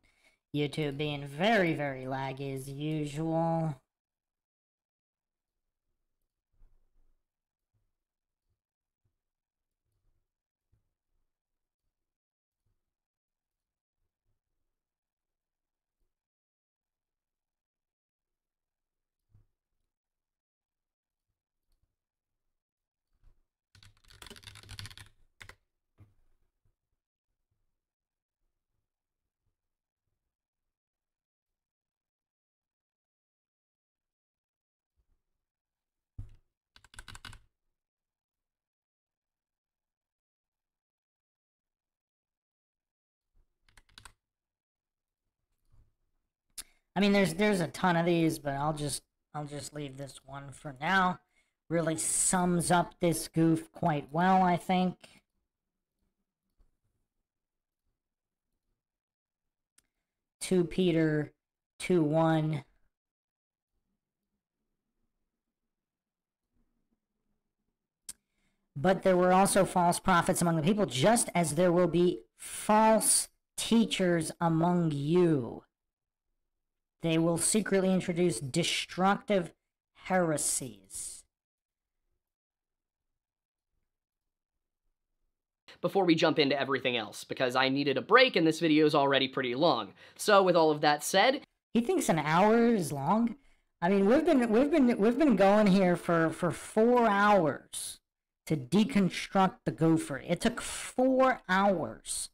YouTube being very, very laggy as usual. I mean, there's a ton of these, but I'll just leave this one for now. Really sums up this goof quite well, I think. Peter 2:1. But there were also false prophets among the people, just as there will be false teachers among you. They will secretly introduce destructive heresies. Before we jump into everything else, because I needed a break and this video is already pretty long. So with all of that said... He thinks an hour is long? I mean, we've been going here for 4 hours to deconstruct the goofery. It took 4 hours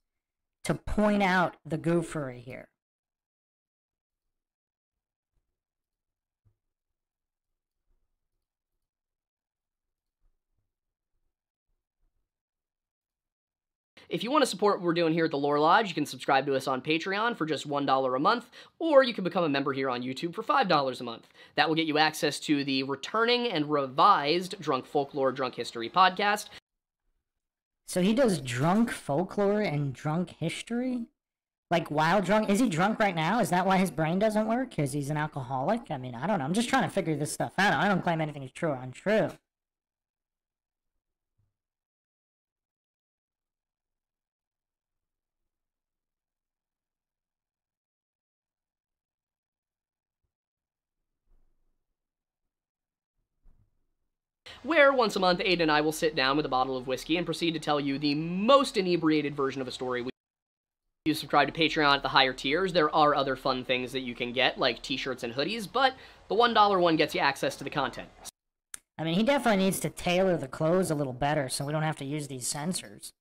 to point out the goofery here. If you want to support what we're doing here at the Lore Lodge, you can subscribe to us on Patreon for just $1 a month, or you can become a member here on YouTube for $5 a month. That will get you access to the returning and revised Drunk Folklore, Drunk History podcast. So he does drunk folklore and drunk history? Like, while drunk? Is he drunk right now? Is that why his brain doesn't work? Because he's an alcoholic? I mean, I don't know. I'm just trying to figure this stuff out. I don't claim anything is true or untrue. Where, once a month, Aiden and I will sit down with a bottle of whiskey and proceed to tell you the most inebriated version of a story. You subscribe to Patreon at the higher tiers, there are other fun things that you can get, like t-shirts and hoodies, but the $1 one gets you access to the content. I mean, he definitely needs to tailor the clothes a little better so we don't have to use these censors.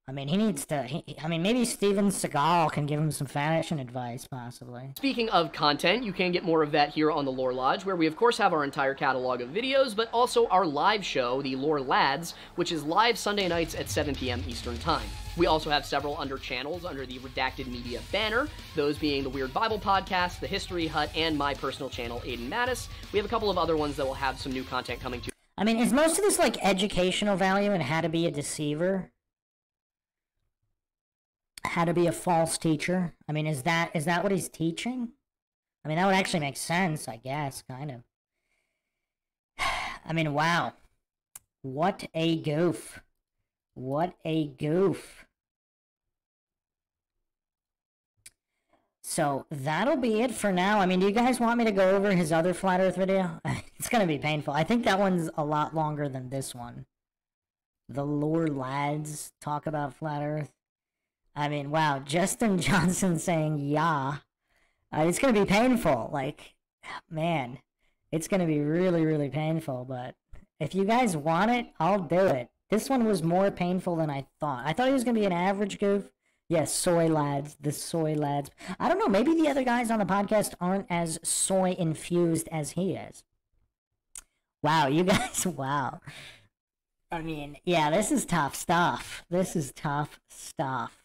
I mean, he needs to... I mean, maybe Steven Seagal can give him some fashion advice, possibly. Speaking of content, you can get more of that here on the Lore Lodge, where we of course have our entire catalog of videos, but also our live show, the Lore Lads, which is live Sunday nights at 7 p.m. Eastern Time. We also have several under channels under the Redacted Media banner, those being the Weird Bible Podcast, the History Hut, and my personal channel, Aiden Mattis. We have a couple of other ones that will have some new content coming to. I mean, is most of this, like, educational value in how to be a deceiver? How to be a false teacher? I mean, is that what he's teaching? I mean, that would actually make sense, I guess, kind of. I mean, wow. What a goof. What a goof. So, that'll be it for now. I mean, do you guys want me to go over his other Flat Earth video? It's gonna be painful. I think that one's a lot longer than this one. The Lore Lads talk about Flat Earth. I mean, wow, Justin Johnson saying, yeah. It's going to be painful. Like, man, it's going to be really, really painful. But if you guys want it, I'll do it. This one was more painful than I thought. I thought he was going to be an average goof. Yes, soy lads, the soy lads. I don't know, maybe the other guys on the podcast aren't as soy-infused as he is. Wow, you guys, wow. I mean, yeah, this is tough stuff. This is tough stuff.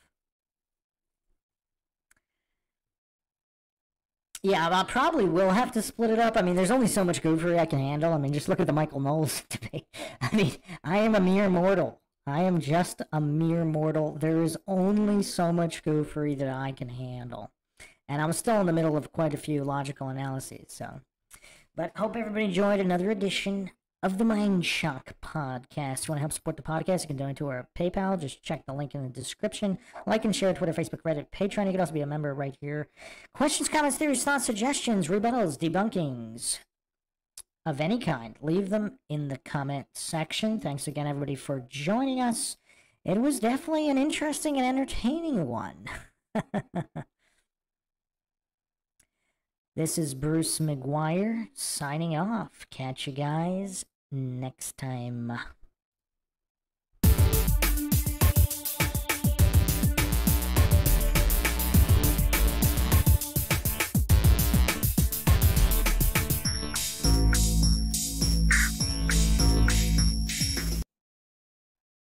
Yeah, I probably will have to split it up. I mean, there's only so much goofery I can handle. I mean, just look at the Michael Knowles debate. I mean, I am a mere mortal. I am just a mere mortal. There is only so much goofery that I can handle. And I'm still in the middle of quite a few logical analyses, so. But hope everybody enjoyed another edition of the MINDSHOCK podcast. If you want to help support the podcast, you can donate to our PayPal. Just check the link in the description. Like and share Twitter, Facebook, Reddit, Patreon. You can also be a member right here. Questions, comments, theories, thoughts, suggestions, rebuttals, debunkings of any kind. Leave them in the comment section. Thanks again, everybody, for joining us. It was definitely an interesting and entertaining one. This is Bruce McGuire signing off. Catch you guys next time.